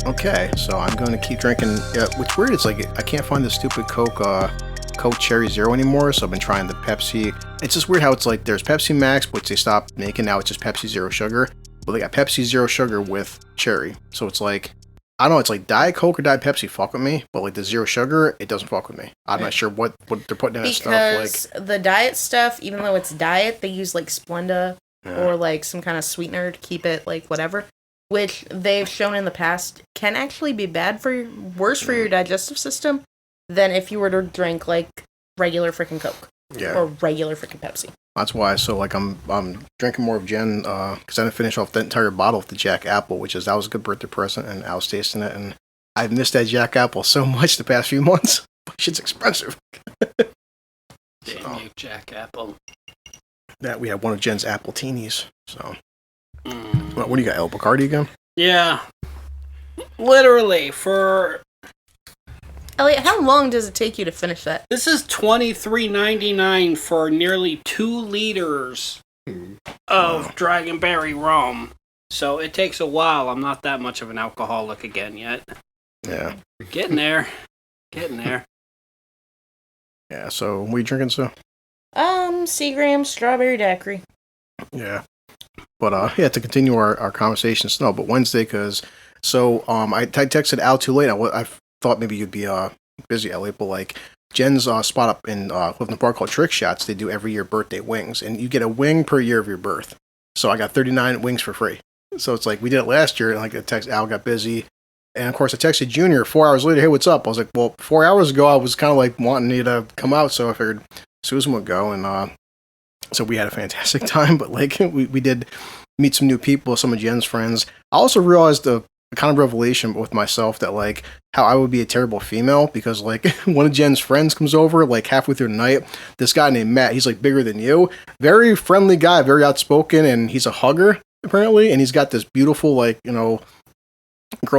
Okay, so I'm going to keep drinking. What's weird is like I can't find the stupid Coke Cherry Zero anymore. So I've been trying the Pepsi. It's just weird how it's like there's Pepsi Max, which they stopped making. Now it's just Pepsi Zero Sugar. But they got Pepsi Zero Sugar with cherry. So it's like I don't know. It's like Diet Coke or Diet Pepsi fuck with me, but like the Zero Sugar, it doesn't fuck with me. I'm not sure what they're putting in that stuff. Because the diet stuff, even though it's diet, they use like Splenda or like some kind of sweetener to keep it like whatever. Which they've shown in the past can actually be worse for your digestive system than if you were to drink like regular freaking Coke or regular freaking Pepsi. That's why. So like I'm drinking more of Jen because I didn't finish off the entire bottle of the Jack Apple, that was a good birthday present, and I was tasting it, and I've missed that Jack Apple so much the past few months. Shit's expensive. Damn you, Jack Apple. That we had one of Jen's Appletinis. So. What do you got, El Bacardi again? Yeah. Literally, for... Elliot, how long does it take you to finish that? This is $23.99 for nearly 2 liters of Dragonberry rum. So it takes a while. I'm not that much of an alcoholic again yet. Yeah. Getting there. Yeah, so what are you drinking, so? Seagram Strawberry Daiquiri. Yeah. But, to continue our conversation, but Wednesday, because, I texted Al too late. I thought maybe you'd be, busy, Elliot, but, like, Jen's, spot up in, Clifton Park called Trick Shots. They do every year birthday wings, and you get a wing per year of your birth. So I got 39 wings for free. So it's like, we did it last year, and, like, Al got busy, and, of course, I texted Junior 4 hours later, hey, what's up? I was like, well, 4 hours ago, I was kind of, like, wanting you to come out, so I figured Susan would go, and, so we had a fantastic time, but like we did meet some new people, some of Jen's friends. I also realized a kind of revelation with myself that like how I would be a terrible female because like one of Jen's friends comes over like halfway through the night. This guy named Matt, he's like bigger than you, very friendly guy, very outspoken, and he's a hugger apparently, and he's got this beautiful like girl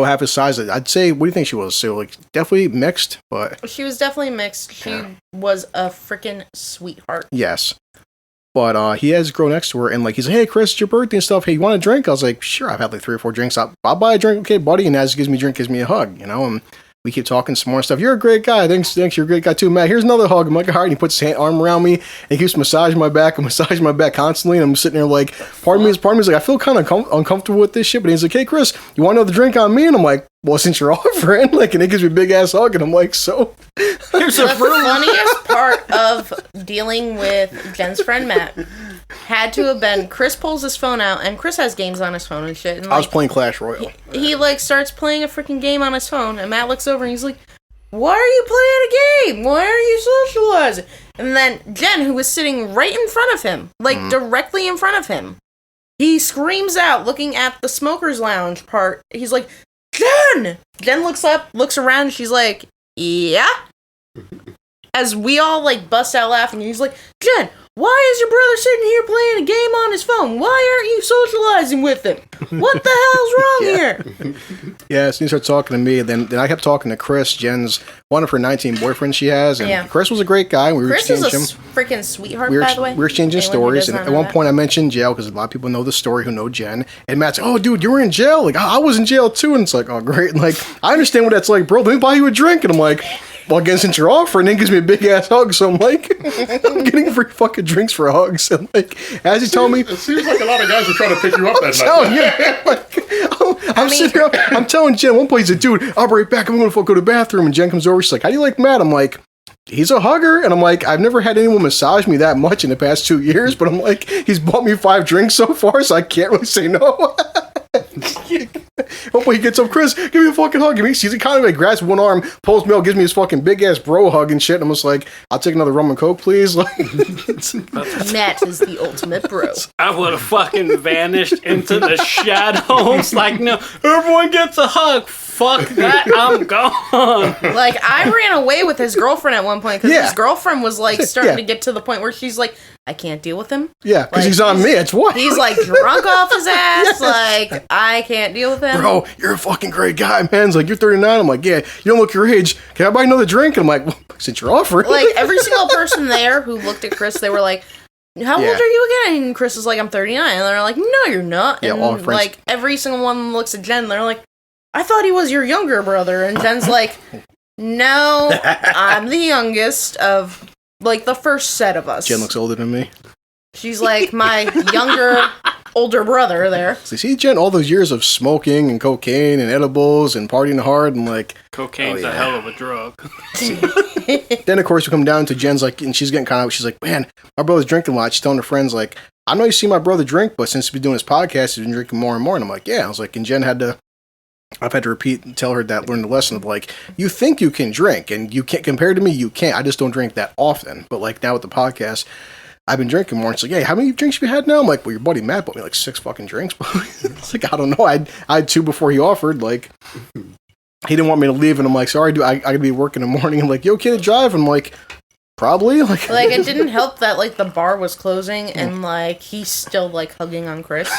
half his size. I'd say, what do you think she was? So like definitely mixed, but she was definitely mixed. She was a freaking sweetheart. Yes. But he has a girl next to her, and like he's like, "Hey, Chris, it's your birthday and stuff. Hey, you want a drink?" I was like, "Sure." I've had like 3 or 4 drinks. I'll buy a drink, okay, buddy. And as he gives me a drink, gives me a hug, And we keep talking some more stuff. You're a great guy. Thanks. You're a great guy too, Matt. Here's another hug. I'm like, all right. And he puts his arm around me, and he keeps massaging my back constantly. And I'm sitting there like, part of me is like, I feel kind of uncomfortable with this shit. But he's like, "Hey, Chris, you want another drink on me?" And I'm like, well, since you're offering, like, and he gives me a big ass hug, and I'm like, so. Here's the funniest part of dealing with Jen's friend Matt had to have been Chris pulls his phone out, and Chris has games on his phone and shit. And, like, I was playing Clash Royale. He like starts playing a freaking game on his phone, and Matt looks over and he's like, "Why are you playing a game? Why are you socializing?" And then Jen, who was sitting right in front of him, like directly in front of him, he screams out, looking at the smokers lounge part. He's like, "Jen!" Jen looks up, looks around, she's like, "Yeah?" As we all like bust out laughing, he's like, "Jen, why is your brother sitting here playing a game on his phone? Why aren't you socializing with him? What the hell's wrong here?" Yeah, so he started talking to me, then I kept talking to Chris, Jen's one of her 19 boyfriends she has, and Chris was a great guy. Chris is a freaking sweetheart, by the way. We were exchanging stories, and at one point I mentioned jail, because a lot of people know the story who know Jen, and Matt's like, "Oh, dude, you were in jail?" Like, I was in jail too, and it's like, oh, great. And like, I understand what that's like, bro. Let me buy you a drink. And I'm like, well, again, since you're offering, then gives me a big ass hug, so I'm like, I'm getting free fucking drinks for hugs. And like, as he told me, it seems like a lot of guys were trying to pick you up that night. I'm sitting here, I'm telling Jen at one point, he's like, "Dude, I'll be right back. I'm going to go to the bathroom." And Jen comes over. She's like, "How do you like Matt?" I'm like, "He's a hugger." And I'm like, I've never had anyone massage me that much in the past 2 years, but I'm like, he's bought me 5 drinks so far, so I can't really say no. Hopefully he gets up, "Chris, give me a fucking hug." He's kind of like grabs one arm, pulls me out, gives me his fucking big ass bro hug and shit. And I'm just like, "I'll take another rum and coke, please." Like, Matt is the ultimate bro. I would have fucking vanished into the shadows. Like, no, everyone gets a hug. Fuck that, I'm gone. Like, I ran away with his girlfriend at one point because his girlfriend was like starting to get to the point where she's like, "I can't deal with him." Yeah, because he's on me. It's what? He's like drunk off his ass. Like, I can't deal with him. Bro, you're a fucking great guy, man. He's like, "You're 39. I'm like, "Yeah, you don't look your age. Can I buy another drink?" And I'm like, well, since you're offering. Like, every single person there who looked at Chris, they were like, "How old are you again?" And Chris is like, "I'm 39. And they're like, "No, you're not." And all friends. like, every single one looks at Jen, and they're like, I thought he was your younger brother. And Jen's like, no, I'm the youngest of, like, the first set of us. Jen looks older than me. She's like, my younger, older brother there. So you see, Jen, all those years of smoking and cocaine and edibles and partying hard and, like... Cocaine's a hell of a drug. Then, of course, we come down to Jen's, like, and she's getting kind of... She's like, man, my brother's drinking a lot. She's telling her friends, like, I know you see my brother drink, but since he's been doing this podcast, he's been drinking more and more. And I'm like, yeah. I was like, and Jen had to... I've had to repeat and tell her that, learn the lesson of, like, you think you can drink, and you can't, compared to me, you can't. I just don't drink that often. But, like, now with the podcast, I've been drinking more. It's like, hey, how many drinks have you had now? I'm like, well, your buddy Matt bought me, like, 6 fucking drinks. It's like, I don't know. I had 2 before he offered. Like, he didn't want me to leave, and I'm like, sorry, dude, I gotta be working in the morning. I'm like, you okay to drive? I'm like... Probably. Like, it didn't help that, like, the bar was closing and, like, he's still, like, hugging on Chris.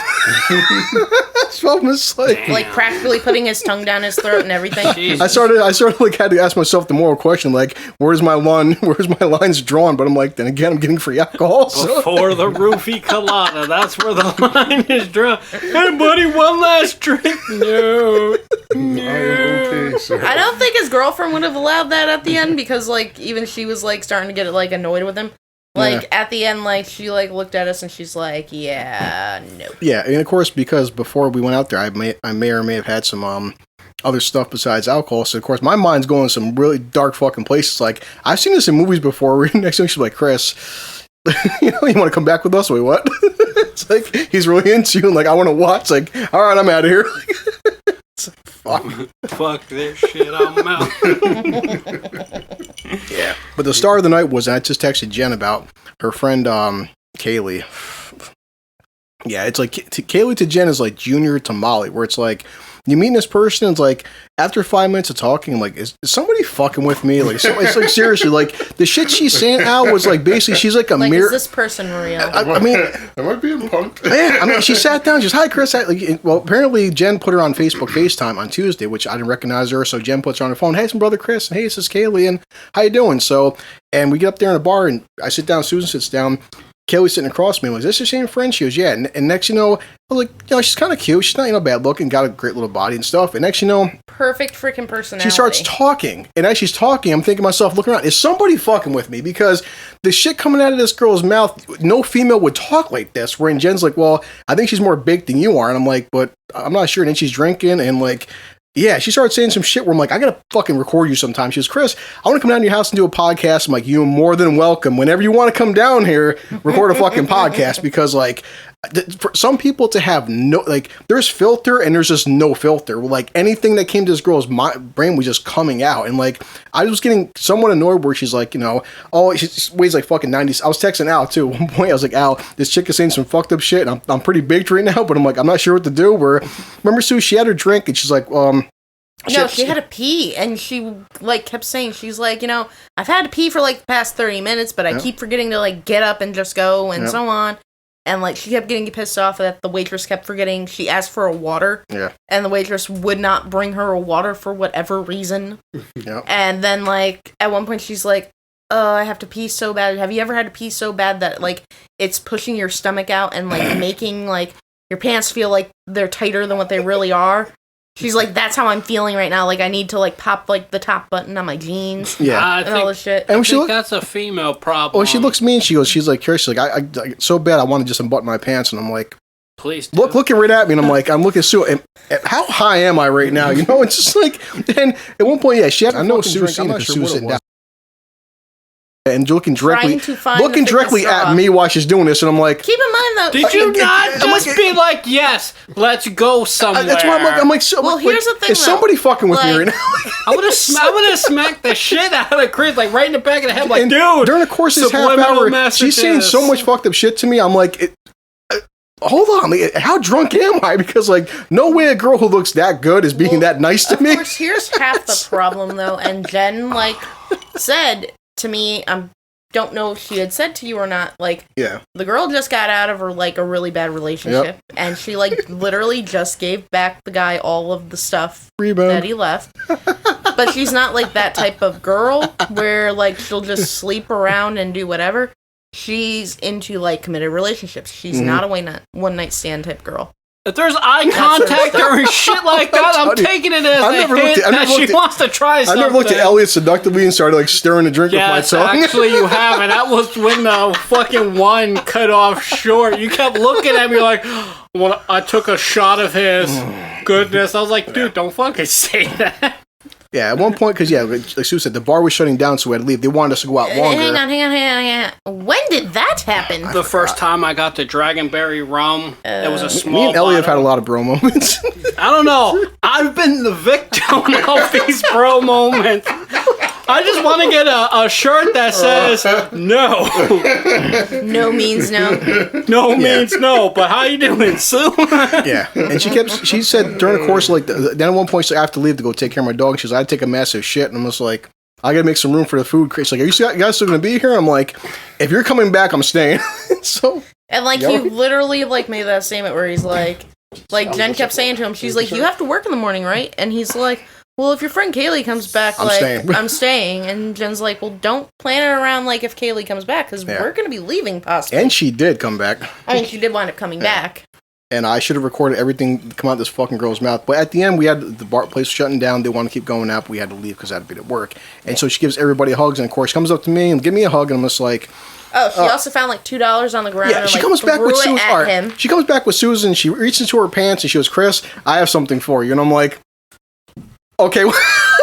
So I'm just like, practically putting his tongue down his throat and everything. Jesus. I started, like, had to ask myself the moral question, like, where's my lines drawn? But I'm like, then again, I'm getting free alcohol. So. Before the roofie colada, that's where the line is drawn. Hey, buddy, one last drink. No. Okay, sir. I don't think his girlfriend would have allowed that at the end because, like, even she was, like, starting to get, like, annoyed with him. Like, at the end, like, she, like, looked at us and she's like, yeah, no. Yeah, and of course, because before we went out there, I may or may have had some other stuff besides alcohol. So, of course, my mind's going some really dark fucking places. Like, I've seen this in movies before where next thing she's like, Chris, you want to come back with us? Wait, what? It's like, he's really into you and, like, I want to watch. Like, all right, I'm out of here. It's like, fuck. Fuck this shit, I'm out. Yeah. But the star of the night was, I just texted Jen about her friend, Kaylee. Yeah, it's like, Kaylee to Jen is like junior to Molly, where it's like, you meet this person, it's like, after 5 minutes of talking, I'm like, is somebody fucking with me? Like, it's like, seriously, like, the shit she's saying now was like, basically, she's like a like, mirror. Is this person real? I mean... Am I being punked? Yeah, I mean, she sat down, she's, hi, Chris. Well, apparently, Jen put her on Facebook FaceTime on Tuesday, which I didn't recognize her, so Jen puts her on her phone, hey, it's my brother Chris, and hey, this is Kaylee, and how you doing? So, and we get up there in the bar, and I sit down, Susan sits down, Kaylee's sitting across from me. I'm like, is this the same friend? She goes, yeah. And next, you know, I was like, you know, she's kind of cute. She's not, you know, bad looking, got a great little body and stuff. And next, you know, perfect freaking personality. she starts talking. And as she's talking, I'm thinking to myself, looking around, is somebody fucking with me? Because the shit coming out of this girl's mouth, no female would talk like this. Where Jen's like, well, I think she's more baked than you are. And I'm like, but I'm not sure. And then she's drinking and like, yeah, she started saying some shit where I'm like, I gotta fucking record you sometime. She goes, Chris, I want to come down to your house and do a podcast. I'm like, you're more than welcome. Whenever you want to come down here, record a fucking podcast. Because, like, for some people to have no, like, there's filter and there's just no filter. Like, anything that came to this girl's brain was just coming out. And, like, I was getting somewhat annoyed where she's like, you know, oh, she weighs like fucking 90. I was texting Al, too. At one point, I was like, Al, this chick is saying some fucked up shit. And I'm pretty baked right now, but I'm like, I'm not sure what to do. Where, remember, Sue, she had her drink and she's like, no, she had to pee, and she, like, kept saying, she's like, you know, I've had to pee for, like, the past 30 minutes, but I keep forgetting to, like, get up and just go, and so on. And, like, she kept getting pissed off that the waitress kept forgetting. She asked for a water, and the waitress would not bring her a water for whatever reason. And then, like, at one point, she's like, I have to pee so bad. Have you ever had to pee so bad that, like, it's pushing your stomach out and, like, making, like, your pants feel like they're tighter than what they really are? She's like, that's how I'm feeling right now. Like, I need to, like, pop, like, the top button on my jeans. Yeah. And all this shit. And I think that's a female problem. Well, she looks mean. She's like, she's like, I so bad I want to just unbutton my pants. And I'm like, please do. Looking right at me. And I'm like, I'm looking Sue. And how high am I right now? You know, it's just like, and at one point, yeah, she had, I know Sue seen it because Sue was sitting down. And looking directly at me while she's doing this, and I'm like, keep in mind though, did you not just be like, yes, let's go somewhere? That's why I'm like, so, well, here's the thing, is somebody fucking with me right now? I would have smacked the shit out of Chris, like right in the back of the head, like, and dude. During the course of this half hour, she's saying so much fucked up shit to me. I'm like, hold on, like, how drunk am I? Because, like, no way a girl who looks that good is being that nice to me. Of course, here's half the problem though, and Jen, like, said to me, don't know if she had said to you or not, like, the girl just got out of her, like, a really bad relationship, and she, like, literally just gave back the guy all of the stuff that he left. But she's not, like, that type of girl where, like, she'll just sleep around and do whatever. She's into, like, committed relationships. She's not a one-night stand type girl. If there's eye contact or shit like that, I'm taking it as a hint that she wants to try something. I never looked at Elliot seductively and started like stirring the drink with my tongue. Actually, you haven't. That was when the fucking wine cut off short. You kept looking at me like, well, I took a shot of his. Goodness. I was like, dude, don't fucking say that. Yeah, at one point, because, like Sue said, the bar was shutting down, so we had to leave. They wanted us to go out longer. Hang on. When did that happen? The first time I got the Dragonberry rum, it was a small Me and Elliot have had a bottle. lot of bro moments. I don't know. I've been the victim of these bro moments. I just want to get a shirt that says no. No means no. No means no. But how you doing, Sue? Yeah, and she said during the course, like, then at one point, she's like, I have to leave to go take care of my dog. She's like, I'd take a massive shit, and I'm just like, I gotta make some room for the food. She's like, are you guys still gonna be here? I'm like, if you're coming back, I'm staying. So, and like, he literally like made that statement where he's like Jen kept saying to him, she's like, you have to work in the morning, right? And he's like, well, if your friend Kaylee comes back, I'm staying. And Jen's like, well, don't plan it around like if Kaylee comes back, because we're going to be leaving possibly. And she did come back. I mean, she did wind up coming back. And I should have recorded everything come out of this fucking girl's mouth. But at the end, we had the bar place shutting down. They want to keep going out, but we had to leave because I had to be at work. And so she gives everybody hugs, and of course, she comes up to me and give me a hug, and I'm just like... Oh, she also found like $2 on the ground. Yeah, and, she like, comes back with Susan. him. She comes back with Susan. She reaches into her pants and she goes, "Chris, I have something for you." And I'm like, "Okay."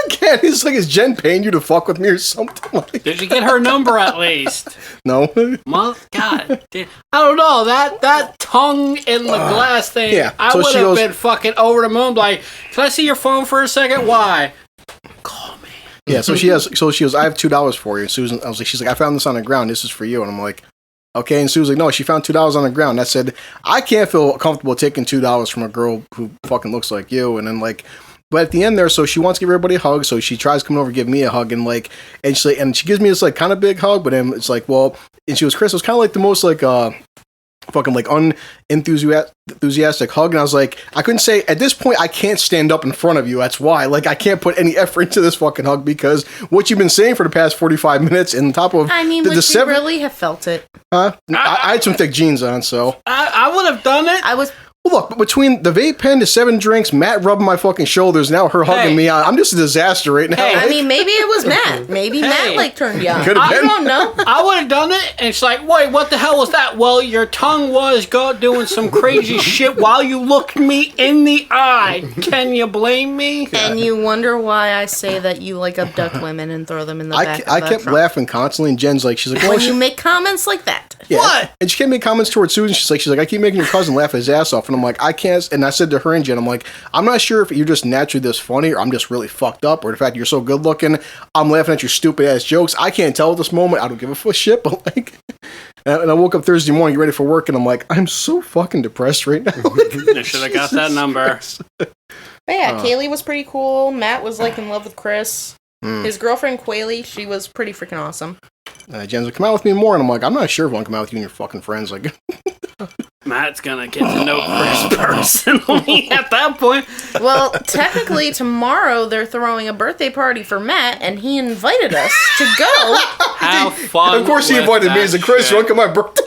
Again, it's like, is Jen paying you to fuck with me or something? Like, did you get her number at least? No. God, I don't know that tongue in the glass thing. Yeah. I would have been fucking over the moon. Like, can I see your phone for a second? Why? Call me. Yeah. So she goes, "I have $2 for you." And Susan, I was like, she's like, "I found this on the ground. This is for you." And I'm like, okay. And Susan's like, "No, she found $2 on the ground." And I said, I can't feel comfortable taking $2 from a girl who fucking looks like you. And then like, but at the end there, so she wants to give everybody a hug. So she tries coming over to give me a hug, and like, and she gives me this like kind of big hug, but then it's like, well, and she was, Chris, it was kind of like the most like fucking like unenthusiastic hug, and I was like, I couldn't say at this point I can't stand up in front of you. That's why, like, I can't put any effort into this fucking hug because what you've been saying for the past 45 minutes, and on top of I mean, would you really have felt it? Huh? I had some thick jeans on, so I would have done it. I was. Well, look, between the vape pen, the 7 drinks, Matt rubbing my fucking shoulders, now her hugging me, I'm just a disaster right now. Hey, I mean, maybe it was Matt. Maybe Matt, like, turned you on. I don't know. I would have done it, and it's like, wait, what the hell was that? Well, your tongue was doing some crazy shit while you looked me in the eye. Can you blame me? And you wonder why I say that you, like, abduct women and throw them in the back of I kept laughing constantly, and Jen's like, she's like, when you make comments like that. Yeah. What? And she kept making comments towards Susan. She's like, I keep making your cousin laugh his ass off. And I'm like, I can't. And I said to her and Jen, I'm like, I'm not sure if you're just naturally this funny or I'm just really fucked up or the fact you're so good looking, I'm laughing at your stupid ass jokes. I can't tell at this moment. I don't give a shit. But like, and I woke up Thursday morning, ready for work, and I'm like, I'm so fucking depressed right now. I should have got that number. But yeah, Kaylee was pretty cool. Matt was like in love with Chris. His girlfriend Quaylee, she was pretty freaking awesome. Jen's like, come out with me more, and I'm like, I'm not sure if I want to come out with you and your fucking friends. Like, Matt's gonna get to know Chris personally at that point. Well, technically tomorrow they're throwing a birthday party for Matt, and he invited us to go. How fun! Of course he invited me. He's like, Chris, you want to come to my birthday?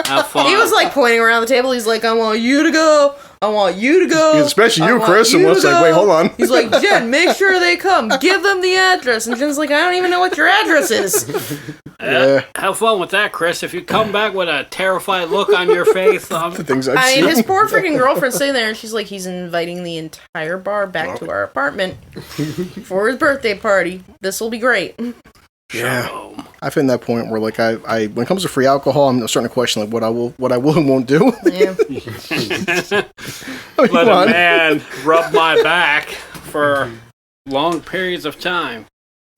How fun! He was like pointing around the table. He's like, I want you to go. I want you to go. Especially you, Chris. And What's like, wait, hold on. He's like, Jen, make sure they come. Give them the address. And Jen's like, I don't even know what your address is. Yeah. Have fun with that, Chris. If you come back with a terrified look on your face, the things I've I seen. mean, his poor freaking girlfriend's sitting there, and she's like, he's inviting the entire bar back to our apartment for his birthday party. This will be great. Yeah, I've hit that point where like I when it comes to free alcohol, I'm starting to question like what I will and won't do. Yeah. Let a man rub my back for long periods of time.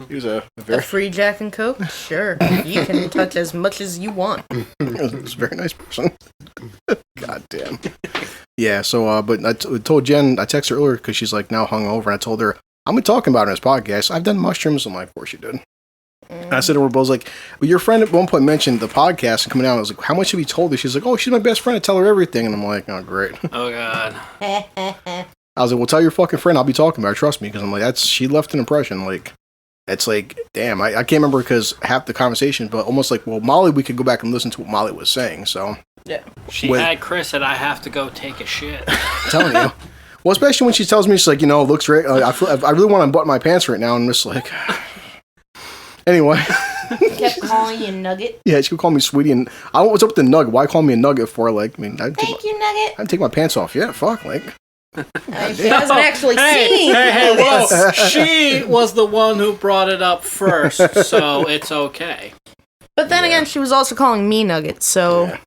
He was a free Jack and Coke? Sure. You can touch as much as you want. He was a very nice person. God damn. Yeah, so, but I told Jen, I texted her earlier because she's like now hungover, and I told her, I'm talking about it in this podcast. I've done mushrooms. I'm like, of course you did. And I said to her, I was like, well, your friend at one point mentioned the podcast and coming out. I was like, how much have you told her? She's like, oh, she's my best friend. I tell her everything. And I'm like, oh, great. Oh, God. I was like, well, tell your fucking friend I'll be talking about her. Trust me. Because I'm like, she left an impression. Like, It's like, damn, I can't remember because half the conversation, but almost like, well, Molly, we could go back and listen to what Molly was saying. So Yeah. She had Chris and I have to go take a shit. I'm telling you. Well, especially when she tells me, she's like, it looks right. I really want to button my pants right now. And I'm just like, anyway. Kept calling you Nugget. Yeah, she would call me sweetie. And I don't know what's up with the nugget. Why call me a nugget for? Like, Thank you, Nugget. I'd take my pants off. Yeah, fuck. Like, She hasn't actually seen. Hey, whoa. She was the one who brought it up first, so it's okay. But then again, she was also calling me Nugget, so...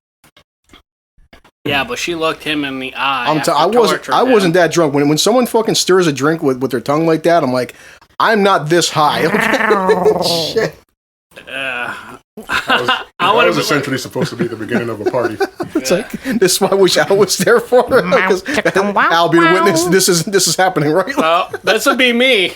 Yeah, but she looked him in the eye. I wasn't that drunk. When someone fucking stirs a drink with their tongue like that, I'm like, I'm not this high. Shit. That was essentially supposed to be the beginning of a party. It's like, this is what I wish Al was there for. Because I'll be the witness. This is happening, right? Well, this would be me.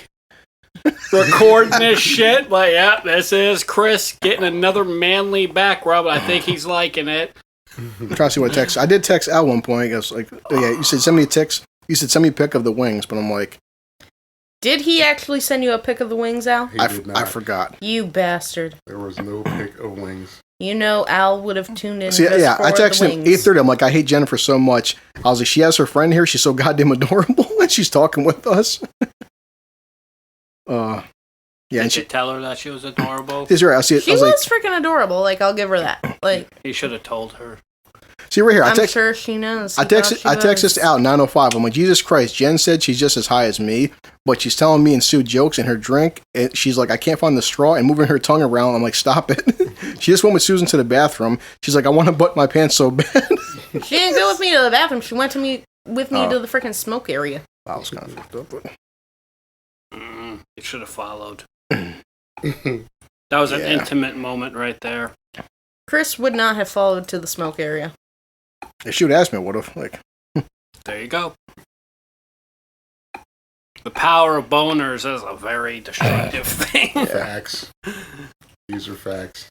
Recording this shit. But yeah, this is Chris getting another manly back rub. I think he's liking it. I'm trying to see what I text. I did text Al one point. I was like, oh yeah, you said send me a text. You said send me a pic of the wings, but I'm like, Did he actually send you a pic of the wings, Al? I forgot. You bastard. There was no pic of wings. You know Al would have tuned in. See, yeah, I texted him 8:30. I'm like, I hate Jennifer so much. I was like, she has her friend here. She's so goddamn adorable, and she's talking with us. Yeah, Did you tell her that she was adorable? She's right. I see it. She was freaking adorable. Like, I'll give her that. Like, he should have told her. See right here. I'm sure she knows. I texted this out 9:05. I'm like, Jesus Christ. Jen said she's just as high as me, but she's telling me and Sue jokes in her drink. And she's like, I can't find the straw, and moving her tongue around. I'm like, stop it. She just went with Susan to the bathroom. She's like, I want to button my pants so bad. She didn't go with me to the bathroom. She went with me to the freaking smoke area. I was kind of fucked up, but It should have followed. That was an intimate moment right there. Chris would not have followed to the smoke area. If she would ask me, I would have. Like, there you go. The power of boners is a very destructive thing. Facts. These are facts.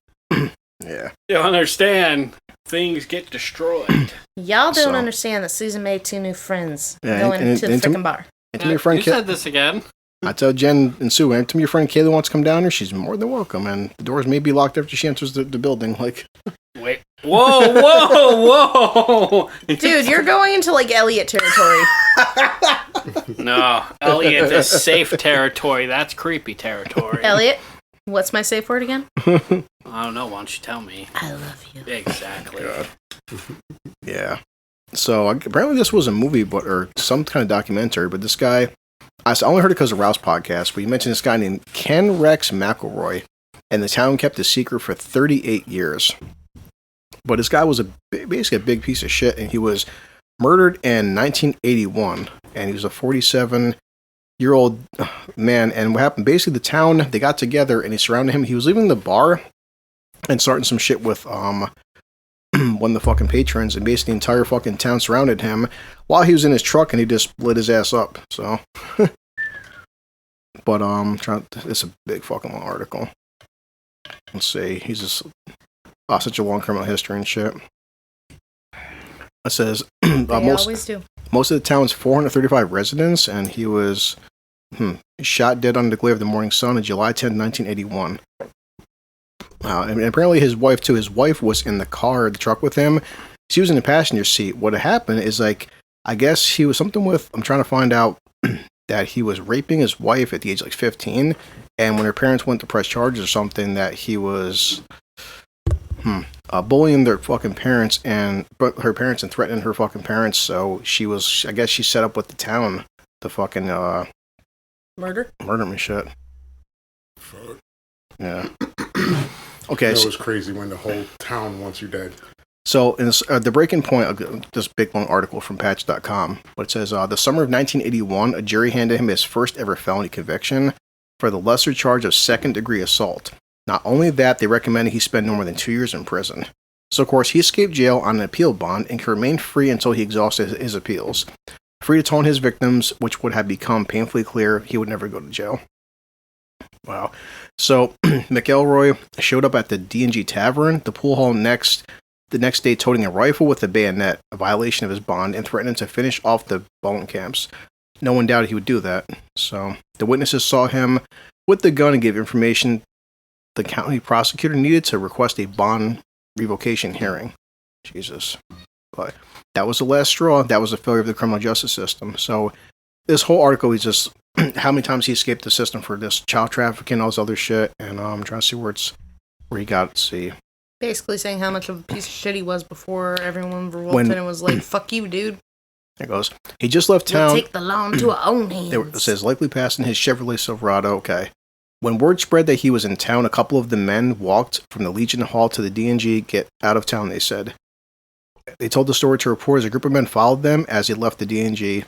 Yeah. You understand, things get destroyed. Y'all don't understand that Susan made 2 new friends going to the freaking bar. And to your friend you said this again. I tell Jen and Sue, anytime your friend Kayla wants to come down here, she's more than welcome. And the doors may be locked after she enters the building. Like, wait. Whoa. Dude, you're going into, like, Elliot territory. No, Elliot is safe territory. That's creepy territory. Elliot, what's my safe word again? I don't know. Why don't you tell me? I love you. Exactly. Yeah. So apparently this was a movie, or some kind of documentary. But this guy, I only heard it because of Rouse podcast. But he mentioned this guy named Ken Rex McElroy, and the town kept a secret for 38 years. But this guy was basically a big piece of shit, and he was murdered in 1981, and he was a 47-year-old man. And what happened? Basically, the town, they got together and they surrounded him. He was leaving the bar and starting some shit with one of the fucking patrons, and basically the entire fucking town surrounded him while he was in his truck, and he just lit his ass up. So, but it's a big fucking long article. Let's see. He's just such a long criminal history and shit. It says always do. Most of the town's 435 residents, and he was shot dead under the glare of the morning sun on July 10, 1981. And apparently his wife, too. His wife was in the truck with him. She was in the passenger seat. What had happened is, like, I guess he was something with, I'm trying to find out, that he was raping his wife at the age of, like, 15. And when her parents went to press charges or something, that he was bullying their fucking parents and threatening her fucking parents. So she was, I guess she set up with the town to fucking murder me shit. Fuck. Yeah. Okay. That was crazy when the whole town wants you dead. So in this, the breaking point of this big long article from Patch.com, but it says the summer of 1981, a jury handed him his first ever felony conviction for the lesser charge of second-degree assault. Not only that, they recommended he spend no more than 2 years in prison. So, of course, he escaped jail on an appeal bond and could remain free until he exhausted his appeals. Free to taunt his victims, which would have become painfully clear he would never go to jail. Wow. So, McElroy showed up at the D&G Tavern, the pool hall the next day toting a rifle with a bayonet, a violation of his bond, and threatening to finish off the bone camps. No one doubted he would do that. So, the witnesses saw him with the gun and gave information the county prosecutor needed to request a bond revocation hearing. Jesus. But that was the last straw. That was a failure of the criminal justice system. So this whole article is just how many times he escaped the system for this child trafficking, all this other shit. And I'm trying to see where he got it. See. Basically saying how much of a piece of shit he was before everyone revolted and was like, fuck you, dude. There goes. He just left town. We'll take the law into our own hands. It says likely passing his Chevrolet Silverado. Okay. When word spread that he was in town, a couple of the men walked from the Legion Hall to the D&G. Get out of town, they said. They told the story to reporters. A group of men followed them as he left the D&G.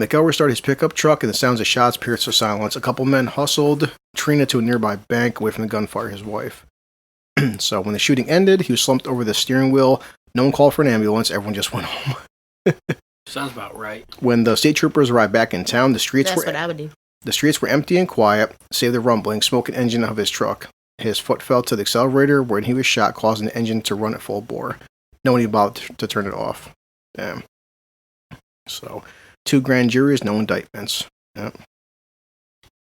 McElroy started his pickup truck, and the sounds of shots pierced the silence. A couple men hustled Trina to a nearby bank away from the gunfire, his wife. So when the shooting ended, he was slumped over the steering wheel. No one called for an ambulance. Everyone just went home. Sounds about right. When the state troopers arrived back in town, That's what I would do. The streets were empty and quiet, save the rumbling, smoking engine of his truck. His foot fell to the accelerator when he was shot, causing the engine to run at full bore. No one even bothered to turn it off. Damn. So, 2 grand juries, no indictments. Yep.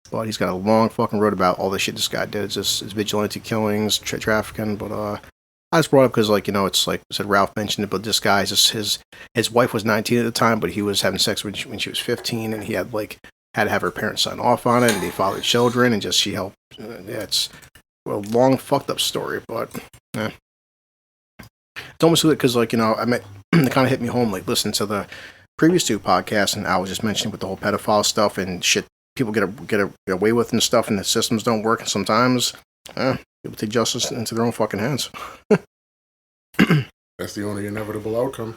But he's got a long fucking road about all the shit this guy did. It's just his vigilante killings, trafficking. But I just brought it up because, like, you know, it's like I said, Ralph mentioned it, but this guy, his wife was 19 at the time, but he was having sex when she was 15, and he had to have her parents sign off on it, and they fathered children, and just she helped. It's a long, fucked up story, but it's almost because, like, you know, it kind of hit me home, like, listening to the previous 2 podcasts, and I was just mentioning with the whole pedophile stuff and shit people get away with and stuff, and the systems don't work, and sometimes people take justice into their own fucking hands. That's the only inevitable outcome.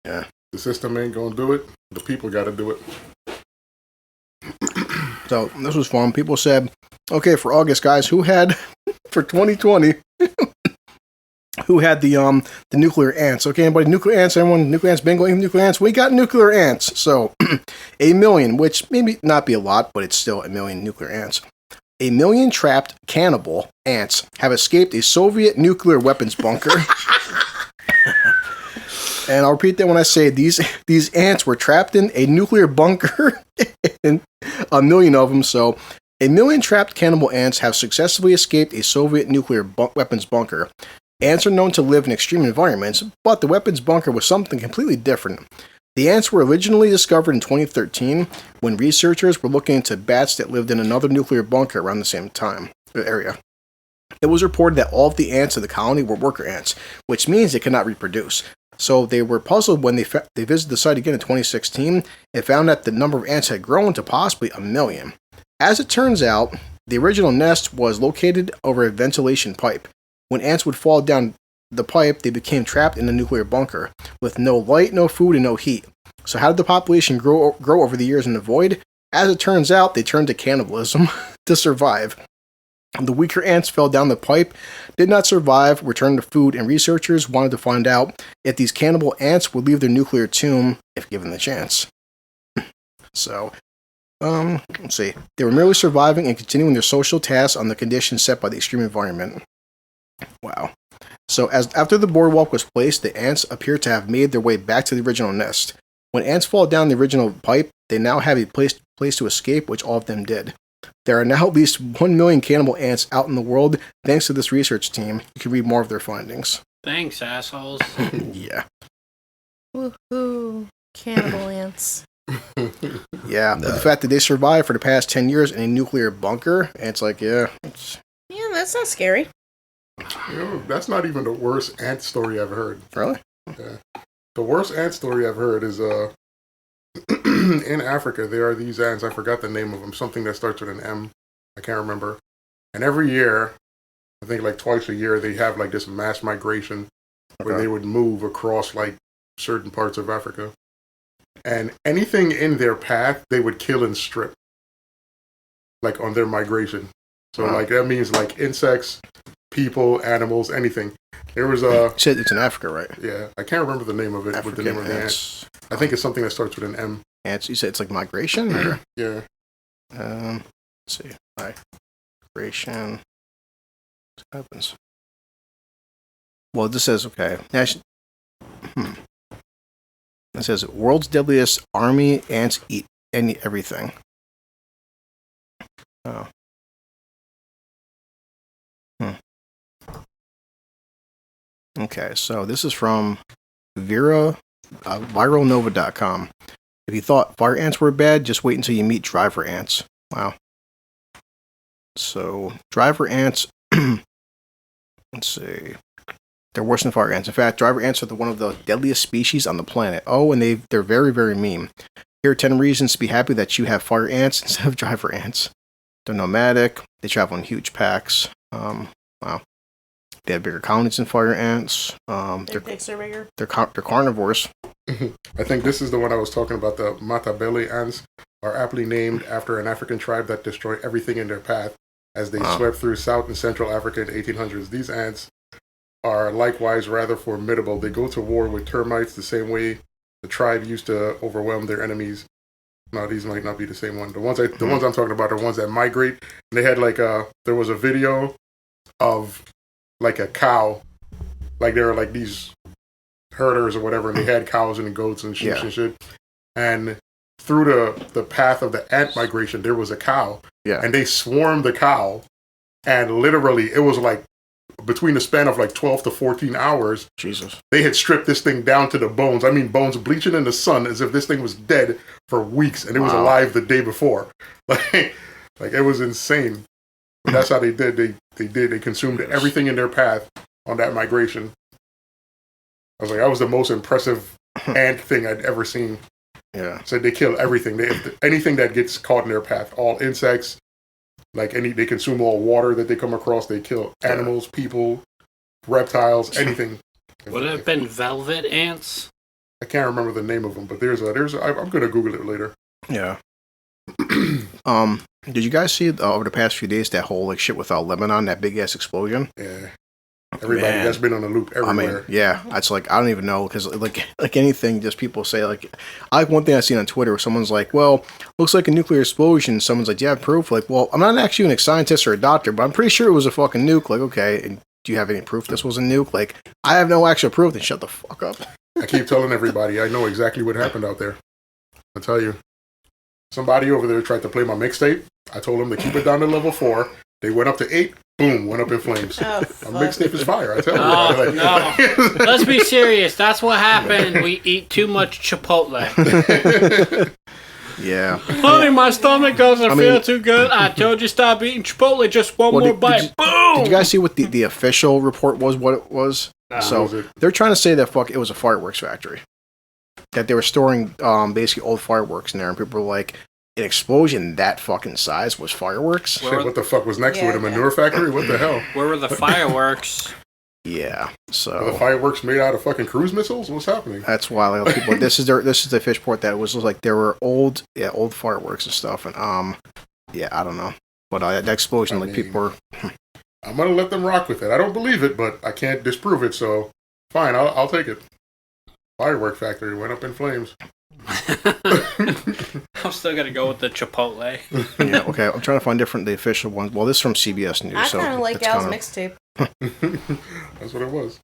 Yeah. The system ain't gonna do it. The people gotta do it. So this was fun. People said, okay, for August, guys, who had for 2020 who had the nuclear ants? Okay, anybody nuclear ants? Everyone nuclear ants bingo, nuclear ants? We got nuclear ants. So 1 million, which maybe not be a lot, but it's still 1 million nuclear ants. 1 million trapped cannibal ants have escaped a Soviet nuclear weapons bunker. And I'll repeat that when I say these ants were trapped in a nuclear bunker, and 1 million of them. So 1 million trapped cannibal ants have successfully escaped a Soviet nuclear weapons bunker. Ants are known to live in extreme environments, but the weapons bunker was something completely different. The ants were originally discovered in 2013 when researchers were looking into bats that lived in another nuclear bunker around the same area. It was reported that all of the ants in the colony were worker ants, which means they could not reproduce. So they were puzzled when they visited the site again in 2016 and found that the number of ants had grown to possibly 1 million. As it turns out, the original nest was located over a ventilation pipe. When ants would fall down the pipe, they became trapped in the nuclear bunker with no light, no food, and no heat. So how did the population grow over the years in the void? As it turns out, they turned to cannibalism to survive. The weaker ants fell down the pipe, did not survive, returned to food, and researchers wanted to find out if these cannibal ants would leave their nuclear tomb if given the chance. So, let's see. They were merely surviving and continuing their social tasks on the conditions set by the extreme environment. Wow. So, after the boardwalk was placed, the ants appear to have made their way back to the original nest. When ants fall down the original pipe, they now have a place to escape, which all of them did. There are now at least 1 million cannibal ants out in the world thanks to this research team. You can read more of their findings. Thanks, assholes. Yeah. Woohoo. Cannibal ants. Yeah, but the fact that they survived for the past 10 years in a nuclear bunker, and it's like, yeah. Yeah, that's not scary. You know, that's not even the worst ant story I've heard. Really? Yeah. The worst ant story I've heard is in Africa, there are these ants. I forgot the name of them. Something that starts with an M. I can't remember. And every year, I think like twice a year, they have like this mass migration where they would move across like certain parts of Africa. And anything in their path, they would kill and strip. Like on their migration. So like that means like insects, people, animals, anything. There was You said it's in Africa, right? Yeah, I can't remember the name of it. With the name of the ant. I think it's something that starts with an M. Ants. You said it's like migration, or? Yeah. Let's see. Migration. What happens? Well, this says okay. It says world's deadliest army ants eat everything. Oh. Okay, so this is from viralnova.com. If you thought fire ants were bad, just wait until you meet driver ants. Wow. So, driver ants, let's see. They're worse than fire ants. In fact, driver ants are one of the deadliest species on the planet. Oh, and they're very, very mean. Here are 10 reasons to be happy that you have fire ants instead of driver ants. They're nomadic. They travel in huge packs. Wow. They have bigger colonies than fire ants. Their dicks are bigger. They're carnivores. I think this is the one I was talking about. The Matabele ants are aptly named after an African tribe that destroyed everything in their path as they swept through South and Central Africa in the 1800s. These ants are likewise rather formidable. They go to war with termites the same way the tribe used to overwhelm their enemies. No, these might not be the same one. The ones I'm talking about are ones that migrate. And they had there was a video of like a cow, like there were like these herders or whatever, and they had cows and goats and sheep and shit. And through the path of the ant migration, there was a cow. Yeah. And they swarmed the cow, and literally it was like between the span of like 12 to 14 hours, Jesus, they had stripped this thing down to the bones. I mean, bones bleaching in the sun as if this thing was dead for weeks, and it was alive the day before. Like it was insane. That's how they did. They consumed everything in their path on that migration. I was like, that was the most impressive ant thing I'd ever seen. Yeah. So they kill everything. Anything that gets caught in their path, all insects. They consume all water that they come across. They kill animals, people, reptiles, anything. Would it have been velvet ants? I can't remember the name of them, but I'm gonna Google it later. Yeah. Did you guys see over the past few days that whole shit with Lebanon, that big ass explosion? Yeah. Everybody that's been on the loop everywhere. I mean, yeah, it's like I don't even know because like anything, just people say like one thing I seen on Twitter where someone's like, well, looks like a nuclear explosion. Someone's like, do you have proof? Like, well, I'm not actually a scientist or a doctor, but I'm pretty sure it was a fucking nuke. Like, okay, and do you have any proof this was a nuke? Like, I have no actual proof. Then shut the fuck up. I keep telling everybody I know exactly what happened out there. I'll tell you. Somebody over there tried to play my mixtape. I told them to keep it down to level 4. They went up to 8. Boom, went up in flames. Oh, my mixtape is fire, I tell you. No. Let's be serious. That's what happened. We eat too much Chipotle. Yeah. Honey, my stomach doesn't feel too good. I told you stop eating Chipotle. Just one more bite. Boom! Did you guys see what the official report was, what it was? So they're trying to say that it was a fireworks factory. That they were storing basically old fireworks in there, and people were like, an explosion that fucking size was fireworks? Shit, what the fuck was next to it? A manure factory? What the hell? Where were the fireworks? Yeah, so are the fireworks made out of fucking cruise missiles? What's happening? That's why like, people. This is the fish port that was like there were old fireworks and stuff, and I don't know, but that explosion, people were. I'm gonna let them rock with it. I don't believe it, but I can't disprove it, so fine, I'll take it. Firework factory went up in flames. I'm still gonna go with the Chipotle. Yeah, okay. I'm trying to find the official ones. Well, this is from CBS News. I kind of like Al's mixtape. That's what it was.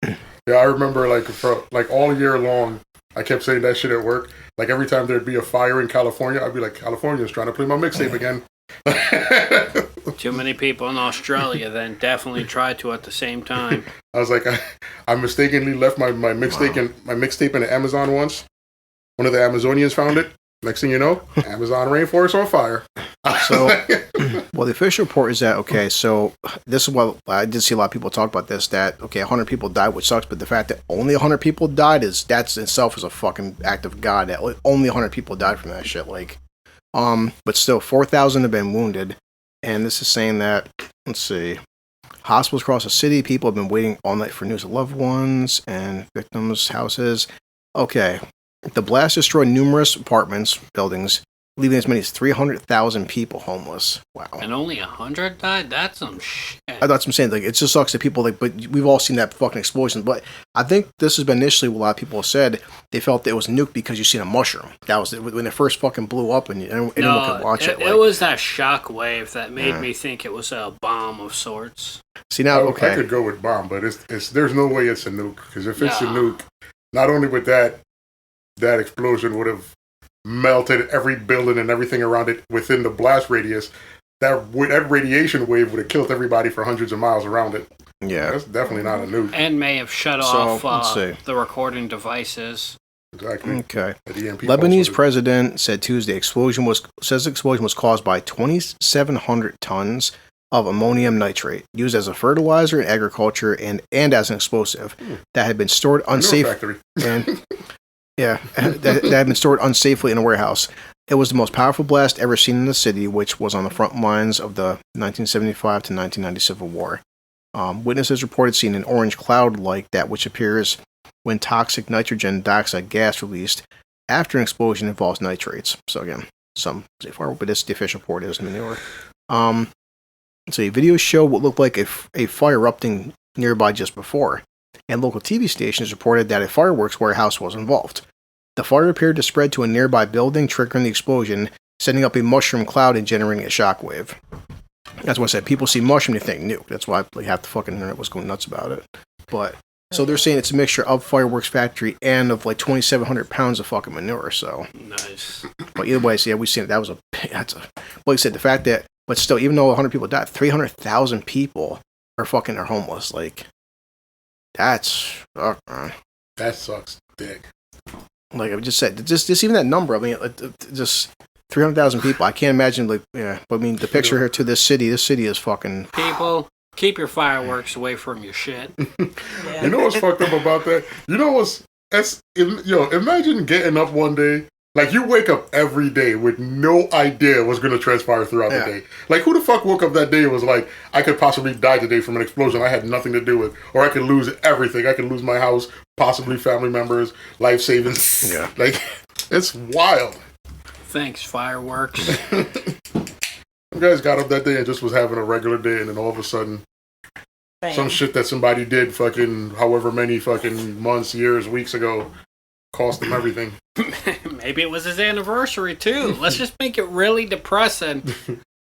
Yeah, I remember for all year long, I kept saying that shit at work. Like every time there'd be a fire in California, I'd be like, California's trying to play my mixtape again. Too many people in Australia then definitely tried to at the same time. I was like, I mistakenly left my mixtape in the Amazon once. One of the Amazonians found it. Next thing you know, Amazon rainforest on fire. So, well, the official report is that, okay, so this is what I did see a lot of people talk about this, that, okay, 100 people died, which sucks, but the fact that only 100 people died that's itself is a fucking act of God, that only 100 people died from that shit, but still, 4,000 have been wounded, and this is saying that, let's see, hospitals across the city, people have been waiting all night for news of loved ones, and victims' houses. Okay. The blast destroyed numerous apartments, buildings, leaving as many as 300,000 people homeless. Wow. And only 100 died? That's some shit. That's what I'm saying. It just sucks that people, but we've all seen that fucking explosion. But I think this has been initially what a lot of people said. They felt it was nuked because you seen a mushroom. That was when it first fucking blew up and anyone could watch it. It was that shock wave that made me think it was a bomb of sorts. See, now, okay. I could go with bomb, but there's no way it's a nuke. Because if it's a nuke, not only would that explosion would have melted every building and everything around it within the blast radius. That radiation wave would have killed everybody for hundreds of miles around it. Yeah. That's definitely not a nuke. And may have shut So, off let's see. the recording devices. Exactly. Okay. That EMP Lebanese pulse president said Tuesday the explosion was caused by 2,700 tons of ammonium nitrate used as a fertilizer in agriculture and as an explosive that had been stored factory. and that had been stored unsafely in a warehouse. It was the most powerful blast ever seen in the city, which was on the front lines of the 1975 to 1990 Civil War. Witnesses reported seeing an orange cloud like that, which appears when toxic nitrogen dioxide gas released after an explosion involves nitrates. So again, some say far, but this the official report is manure. So a video showed what looked like a fire erupting nearby just before, and local TV stations reported that a fireworks warehouse was involved. The fire appeared to spread to a nearby building, triggering the explosion, setting up a mushroom cloud and generating a shockwave. That's what I said. People see mushroom, they think nuke. That's why half the fucking internet was going nuts about it. But so they're saying it's a mixture of fireworks factory and of like 2,700 pounds of fucking manure. So Nice. but either way, so yeah, we've seen it. That's a like I said, the fact that, but still, even though 100 people died, 300,000 people are homeless. Like that's man. That sucks dick. Like I just said, just even that number. I mean, just 300,000 people. I can't imagine. Like, yeah. But I mean, the picture here to this city. This city is fucking. People, keep your fireworks away from your shit. Yeah. You know what's fucked up about that? You know what's imagine getting up one day, like you wake up every day with no idea what's going to transpire throughout the day. Like who the fuck woke up that day and was like, I could possibly die today from an explosion I had nothing to do with, or I could lose everything. I could lose my house, possibly family members, life savings. Yeah. Like it's wild. Thanks, fireworks. You guys got up that day and just was having a regular day, and then all of a sudden, Bang. some shit that somebody did fucking however many fucking months, years, weeks ago cost them everything. Maybe it was his anniversary, too. Let's just make it really depressing.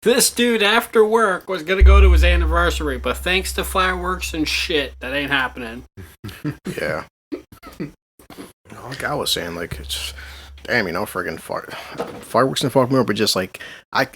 This dude, after work, was going to go to his anniversary, but thanks to fireworks and shit, that ain't happening. Yeah. Like I was saying, like it's. Damn, friggin' fireworks and fuck more, but just like I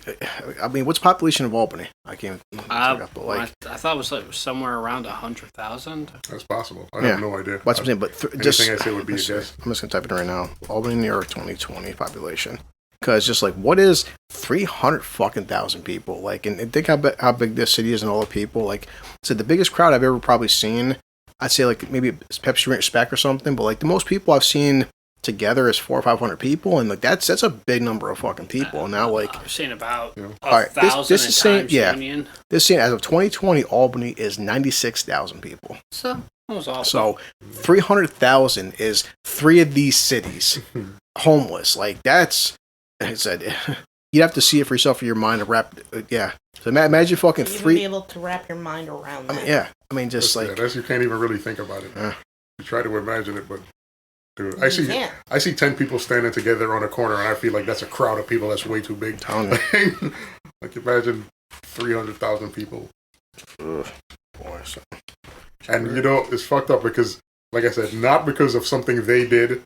mean, what's the population of Albany? I can't. I thought it was like somewhere around 100,000. That's possible. I have no idea. That's what I'm saying. But anything I say would be a guess. I'm just gonna type it in right now. Albany, New York, 2020 population. Because just like, what is 300 fucking thousand people? Like, and think how big this city is and all the people. Like, so the biggest crowd I've ever probably seen, I'd say like maybe it's Pepsi Ranch Spec or something. But like the most people I've seen together is 400 or 500 people, and like that's a big number of fucking people. Now, like I've seen about all right, 1,000 this is saying Union. This saying as of 2020, Albany is 96,000 people. So that was awesome. So 300,000 is 3 of these cities homeless. Like that's, I said, you'd have to see it for yourself in your mind to wrap. Yeah, so imagine fucking You 3. be able to wrap your mind around that. I mean, just like that's you can't even really think about it. You try to imagine it, but. Dude, I see 10 people standing together on a corner, and I feel like that's a crowd of people that's way too big. Like imagine 300,000 people. Ugh, boy, so. And it's fucked up because, like I said, not because of something they did,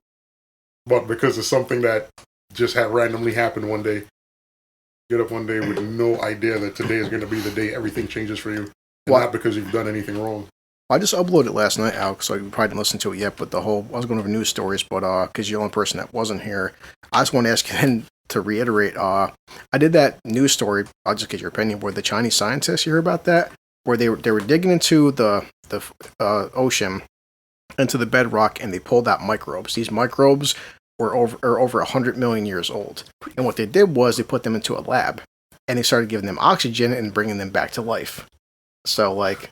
but because of something that just had randomly happened one day. Get up one day with no idea that today is going to be the day everything changes for you, and not because you've done anything wrong. I just uploaded it last night, Alex, so you probably didn't listen to it yet, but I was going over news stories, but because you're the only person that wasn't here, I just want to ask you then to reiterate, I did that news story, I'll just get your opinion, where the Chinese scientists, you heard about that? Where they were digging into the ocean, into the bedrock, and they pulled out microbes. These microbes are over 100 million years old. And what they did was they put them into a lab, and they started giving them oxygen and bringing them back to life. So, like...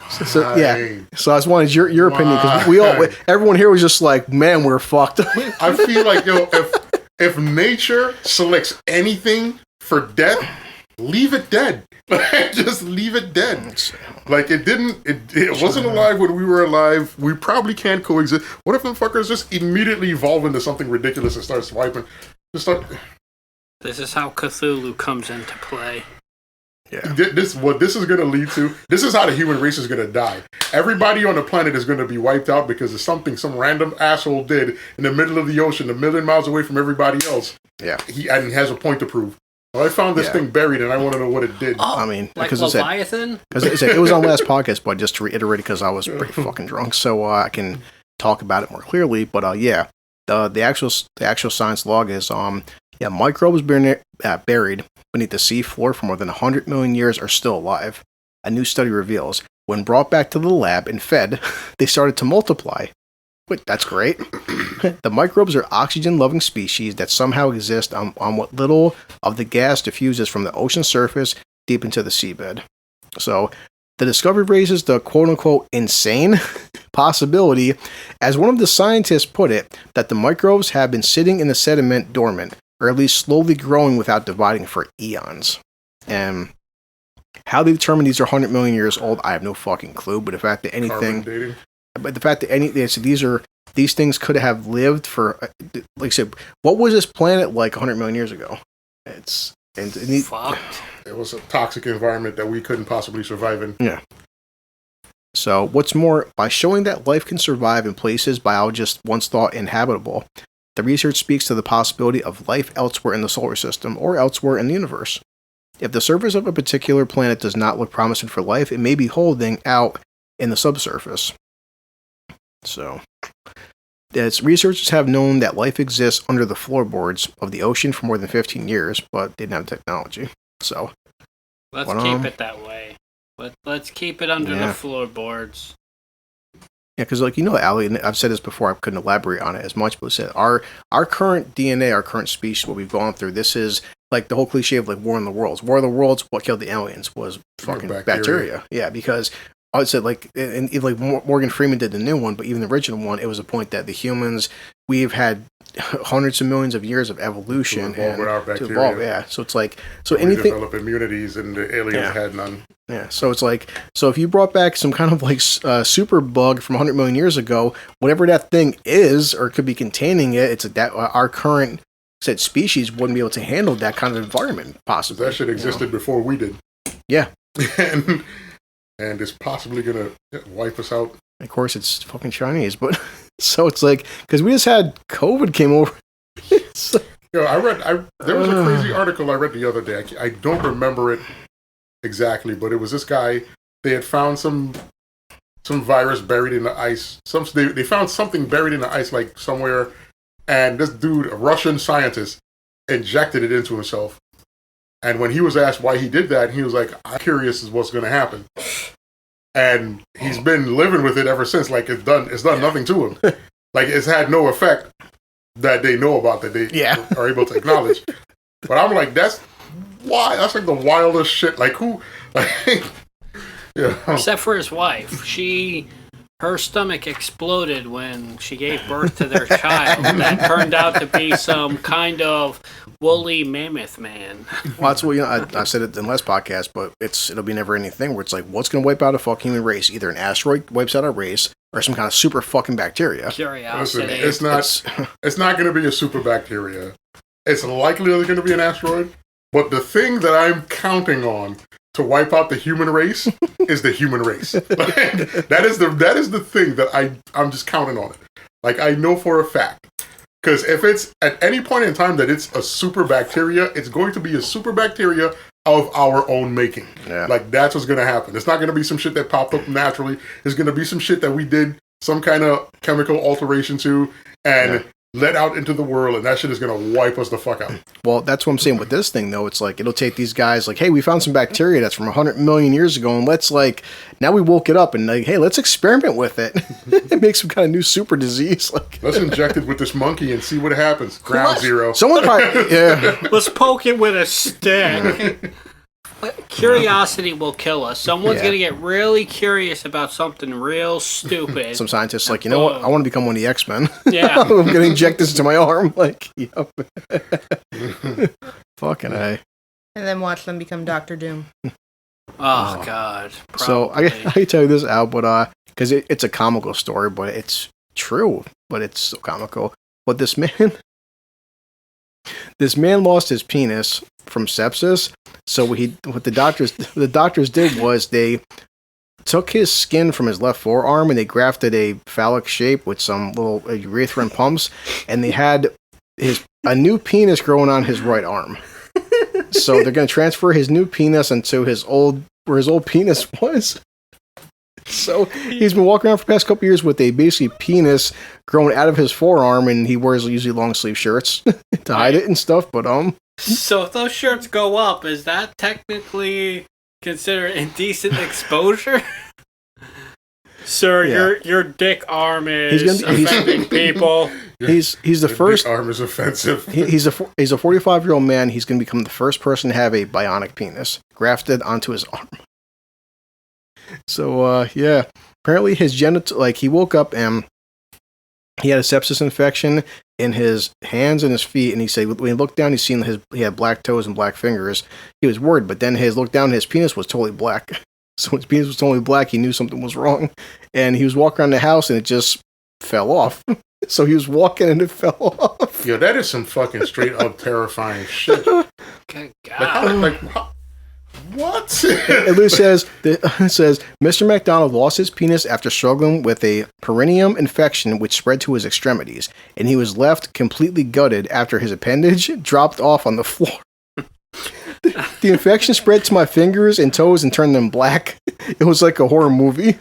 So yeah, so I just wanted your opinion because everyone here was just like, man, we're fucked. I feel like if nature selects anything for death, leave it dead. Just leave it dead. Like it wasn't alive when we were alive. We probably can't coexist. What if the fuckers just immediately evolve into something ridiculous and start swiping? This is how Cthulhu comes into play. Yeah. What this is going to lead to, this is how the human race is going to die. Everybody on the planet is going to be wiped out because of something some random asshole did in the middle of the ocean, a million miles away from everybody else. Yeah. He has a point to prove. Well, I found this thing buried, and I want to know what it did. Oh, I mean, like because Leviathan? it was on last podcast, but just to reiterate, because I was pretty fucking drunk, so I can talk about it more clearly. But the actual science log is microbes buried beneath the sea floor for more than 100 million years are still alive. A new study reveals when brought back to the lab and fed, they started to multiply. Wait, that's great. The microbes are oxygen-loving species that somehow exist on what little of the gas diffuses from the ocean surface deep into the seabed. So, the discovery raises the quote-unquote insane possibility, as one of the scientists put it, that the microbes have been sitting in the sediment dormant, or at least slowly growing without dividing for eons. And how they determine these are 100 million years old, I have no fucking clue, but the fact that anything... But the fact that these things could have lived for, like I said, what was this planet like 100 million years ago? Fucked. It was a toxic environment that we couldn't possibly survive in. Yeah. So, what's more, by showing that life can survive in places biologists once thought inhabitable, the research speaks to the possibility of life elsewhere in the solar system or elsewhere in the universe. If the surface of a particular planet does not look promising for life, it may be holding out in the subsurface. So, researchers have known that life exists under the floorboards of the ocean for more than 15 years, but they didn't have technology. So, let's keep it that way. Let's keep it under the floorboards. Yeah, because Ali, and I've said this before, I couldn't elaborate on it as much, but said our current DNA, our current species, what we've gone through, this is like the whole cliche of like War in the Worlds. War of the Worlds, what killed the aliens was fucking bacteria. Yeah, because I said like Morgan Freeman did the new one, but even the original one, it was a point that the humans, we've had hundreds of millions of years of evolution to evolve, yeah. So it's like anything develop immunities, and the aliens had none. Yeah, so it's like if you brought back some kind of like super bug from 100 million years ago, whatever that thing is or could be containing it, it's that our current species wouldn't be able to handle that kind of environment possibly. That shit existed before we did. Yeah. And it's possibly going to wipe us out. Of course, it's fucking Chinese, but so it's like, because we just had COVID came over. There was a crazy article I read the other day. I don't remember it exactly, but it was this guy. They had found some virus buried in the ice. They found something buried in the ice, like somewhere, and this dude, a Russian scientist, injected it into himself. And when he was asked why he did that, he was like, "I'm curious as what's going to happen." And he's been living with it ever since. Like it's done nothing to him. Like it's had no effect that they know about, that they are able to acknowledge. But I'm like, that's like the wildest shit. Like who? Like, Except for his wife, her stomach exploded when she gave birth to their child. That turned out to be some kind of woolly mammoth man. Well, that's what I said it in the last podcast, but it'll be a never-ending thing where it's like, what's going to wipe out a fucking human race? Either an asteroid wipes out a race, or some kind of super fucking bacteria. Curiosity. Listen, it's not going to be a super bacteria. It's likely going to be an asteroid, but the thing that I'm counting on to wipe out the human race is the human race. Like, that is the thing that I'm just counting on it. Like I know for a fact. Because if it's at any point in time that it's a super bacteria, it's going to be a super bacteria of our own making. Yeah. Like that's what's going to happen. It's not going to be some shit that popped up naturally. It's going to be some shit that we did some kind of chemical alteration to and let out into the world, and that shit is going to wipe us the fuck out. Well, that's what I'm saying with this thing, though. It's like, it'll take these guys, like, hey, we found some bacteria that's from 100 million years ago, and let's, like, now we woke it up, and, like, hey, let's experiment with it. It makes some kind of new super disease. Like, let's inject it with this monkey and see what happens. Ground zero. Someone probably, Let's poke it with a stick. Curiosity will kill us. Someone's going to get really curious about something real stupid. Some scientists like, you know what? I want to become one of the X-Men. Yeah. I'm going to inject this into my arm. Like, yep. Fucking A. And then watch them become Doctor Doom. Oh, God. Probably. So, I can tell you this out, but, because it's a comical story, but it's true, but it's so comical. But this man lost his penis from sepsis. So what the doctors did was they took his skin from his left forearm and they grafted a phallic shape with some little urethra pumps, and they had a new penis growing on his right arm. So they're going to transfer his new penis into where his old penis was. So he's been walking around for the past couple years with a basically penis growing out of his forearm, and he wears usually long sleeve shirts to hide it and stuff. But So if those shirts go up, is that technically considered indecent exposure? Sir, your dick arm is offending people. He's the first. Dick arm is offensive. He's a 45-year-old man. He's going to become the first person to have a bionic penis grafted onto his arm. So apparently his genital, like he woke up and he had a sepsis infection in his hands and his feet, and he said when he looked down, he had black toes and black fingers. He was worried, but then his looked down, and his penis was totally black. So when his penis was totally black, he knew something was wrong, and he was walking around the house, and it just fell off. So he was walking, and it fell off. Yo, that is some fucking straight up terrifying shit. Good God. What? It says Mr. McDonald lost his penis after struggling with a perineum infection which spread to his extremities, and he was left completely gutted after his appendage dropped off on the floor. The infection spread to my fingers and toes and turned them black. It was like a horror movie.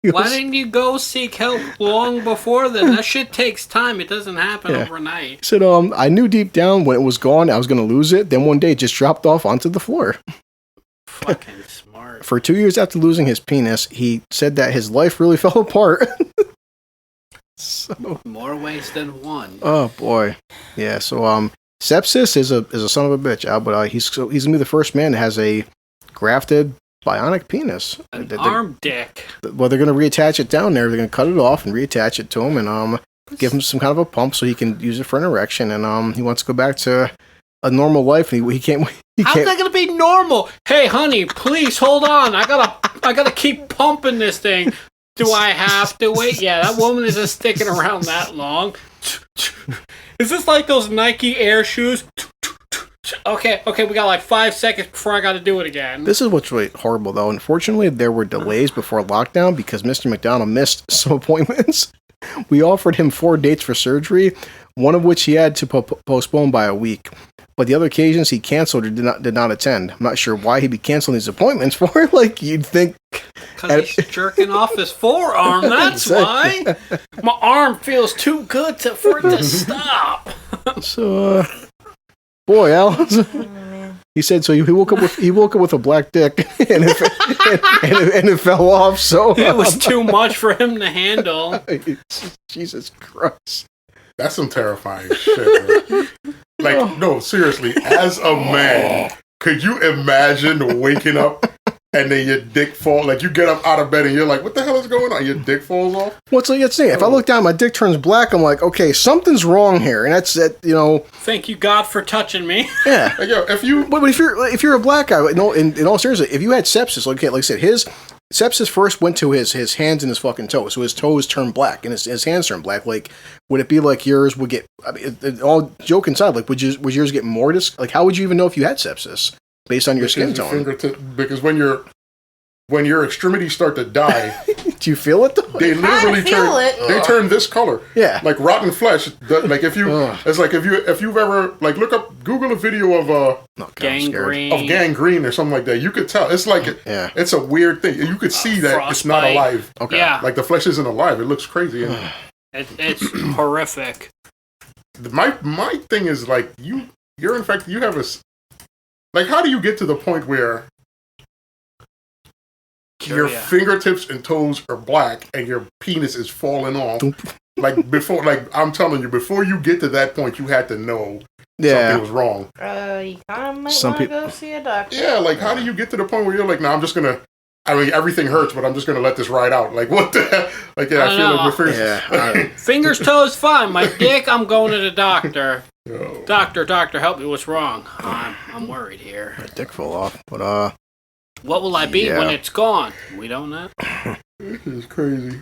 Why didn't you go seek help long before then? That shit takes time. It doesn't happen overnight. He said, I knew deep down when it was gone I was going to lose it. Then one day it just dropped off onto the floor. Fucking smart. For 2 years after losing his penis, he said that his life really fell apart. So more ways than one. Oh boy, yeah. So sepsis is a son of a bitch, but he's gonna be the first man that has a grafted bionic penis. An arm dick. Well, they're gonna reattach it down there. They're gonna cut it off and reattach it to him, and give him some kind of a pump so he can use it for an erection. And he wants to go back to a normal life, and he can't. How's that gonna be normal? Hey, honey, please hold on. I gotta keep pumping this thing. Do I have to wait? Yeah, that woman isn't sticking around that long. Is this like those Nike Air shoes? Okay, we got like 5 seconds before I gotta do it again. This is what's really horrible, though. Unfortunately, there were delays before lockdown because Mr. McDonald missed some appointments. We offered him 4 dates for surgery, one of which he had to postpone by a week. But the other occasions he canceled or did not attend. I'm not sure why he'd be canceling these appointments for. Like, you'd think... Because he's jerking off his forearm, that's why. My arm feels too good for it to stop. So, boy, Al... He said so. He woke up with a black dick, and it fell off. So it was too much for him to handle. Jesus Christ, that's some terrifying shit. Bro. Like, no, seriously. As a man, could you imagine waking up and then your dick falls? Like, you get up out of bed and you're like, "What the hell is going on?" Your dick falls off. What's like? If I look down, my dick turns black. I'm like, okay, something's wrong here, and that's it. You know. Thank you, God, for touching me. Yeah. Like, yo, if you're a black guy, in all seriousness, if you had sepsis, like I said, his sepsis first went to his hands and his fucking toes, so his toes turned black and his hands turned black. Like, would it be like yours would get? I mean, all joke aside, like, would yours get more? Like, how would you even know if you had sepsis based on your skin tone? Because when your extremities start to die, do you feel it though? They literally turn this color. Yeah, like rotten flesh. Like if you, it's like if you've ever like Google a video of gangrene or something like that. You could tell it's like it's a weird thing. You could see that it's not alive. Okay, yeah, like the flesh isn't alive. It looks crazy. It's horrific. My thing is like you're in fact you have a like how do you get to the point where your fingertips and toes are black and your penis is falling off? Like before, like I'm telling you, before you get to that point, you had to know something was wrong. You kind of might want to go see a doctor. Yeah, like how do you get to the point where you're like, no, I'm just gonna. I mean, everything hurts, but I'm just gonna let this ride out. Like what the hell? Like I feel like my fingers. Fingers, toes, fine. My dick, I'm going to the doctor. Yo. Doctor, help me. What's wrong? I'm worried here. My dick fell off, but what will I be when it's gone? We don't know. This is crazy.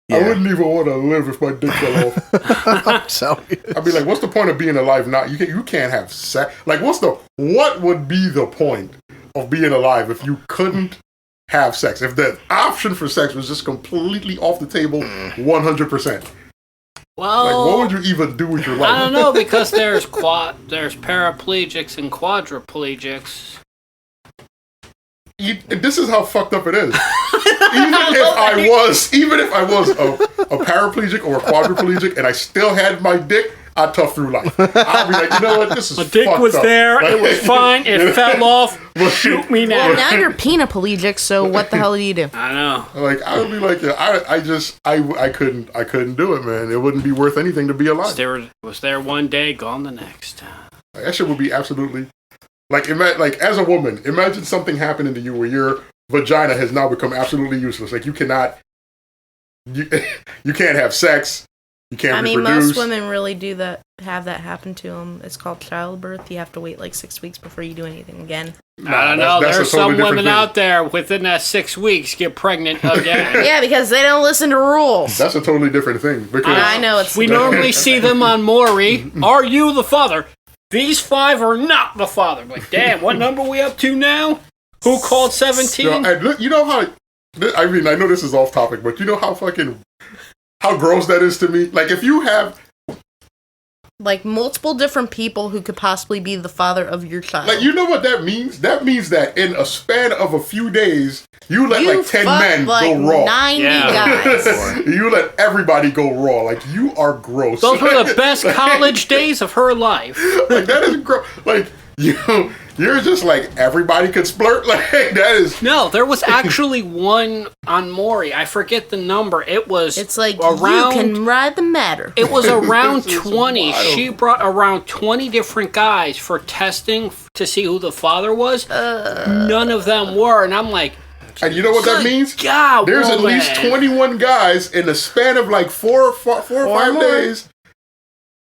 Yeah. I wouldn't even want to live if my dick fell off. I'd be like, what's the point of being alive now? You can't have sex. Like, what would be the point of being alive if you couldn't have sex? If the option for sex was just completely off the table, 100%. Well, Like, what would you even do with your life? I don't know, because there's paraplegics and quadriplegics. This is how fucked up it is. Even if I was a paraplegic or a quadriplegic and I still had my dick, I'd tough through life. I'd be like, you know what, this is My dick fucked was up. there, Like, it was fine, it fell off, shoot me now. Well, now you're penaplegic, so what the hell do you do? I know. Like, I would be like, I couldn't do it, man. It wouldn't be worth anything to be alive. Was there one day, gone the next. Like, that shit would be absolutely, like as a woman, imagine something happening to you where your vagina has now become absolutely useless. Like, you can't have sex. You can't I mean, reproduce. most women really do have that happen to them. It's called childbirth. You have to wait like 6 weeks before you do anything again. I don't know. That's There's a totally some different women thing. out there within that 6 weeks get pregnant again. Yeah, because they don't listen to rules. That's a totally different thing. Because I know it's. We normally see them on Maury. Are you the father? These 5 are not the father. Like, damn, what number we up to now? Who called 17? and look, you know how? I mean, I know this is off topic, but you know how gross that is to me. Like, if you have like multiple different people who could possibly be the father of your child. like, you know what that means? That means that in a span of a few days, you let like 10 fucked, men like, go raw. 90 Yeah. guys. You let everybody go raw. Like, you are gross. Those were the best college days of her life. Like, that is gross. Like, you're just like, everybody could splurt. Like, that is. No, there was actually one on Maury. I forget the number. It was It's like around. you can ride the matter. It was around This is 20. wild. She brought around 20 different guys for testing to see who the father was. None of them were, and I'm like, And you know what that good means? God, There's at woman. least 21 guys in the span of like four or five more. days.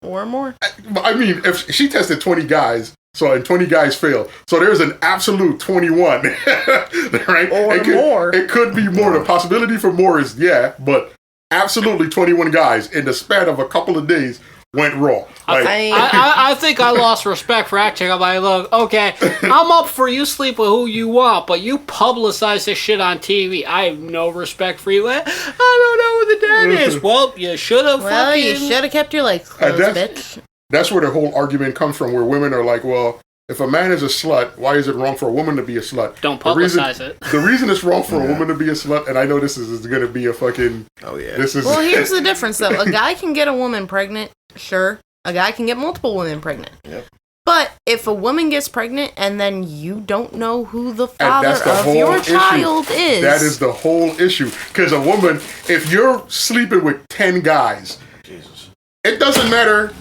Or more. I mean, if she tested 20 guys, and 20 guys failed, so there's an absolute 21, right? Or it could, more. It could be more. The possibility for more is but absolutely 21 guys in the span of a couple of days went raw. Like, I think I lost respect for acting. I'm like, look, okay, I'm up for you sleep with who you want, but you publicize this shit on TV. I have no respect for you. I don't know who the dad is. Well, you should have. Well, you should have kept your legs closed, bitch. That's where the whole argument comes from, where women are like, well, if a man is a slut, why is it wrong for a woman to be a slut? Don't publicize it. The reason it's wrong for a woman to be a slut, and I know this is going to be a fucking... Oh, yeah. This is... Well, here's the difference, though. A guy can get a woman pregnant, sure. A guy can get multiple women pregnant. Yep. But if a woman gets pregnant and then you don't know who the father that's the of whole your issue. child is... That is the whole issue. Because a woman, if you're sleeping with 10 guys, Jesus. it doesn't matter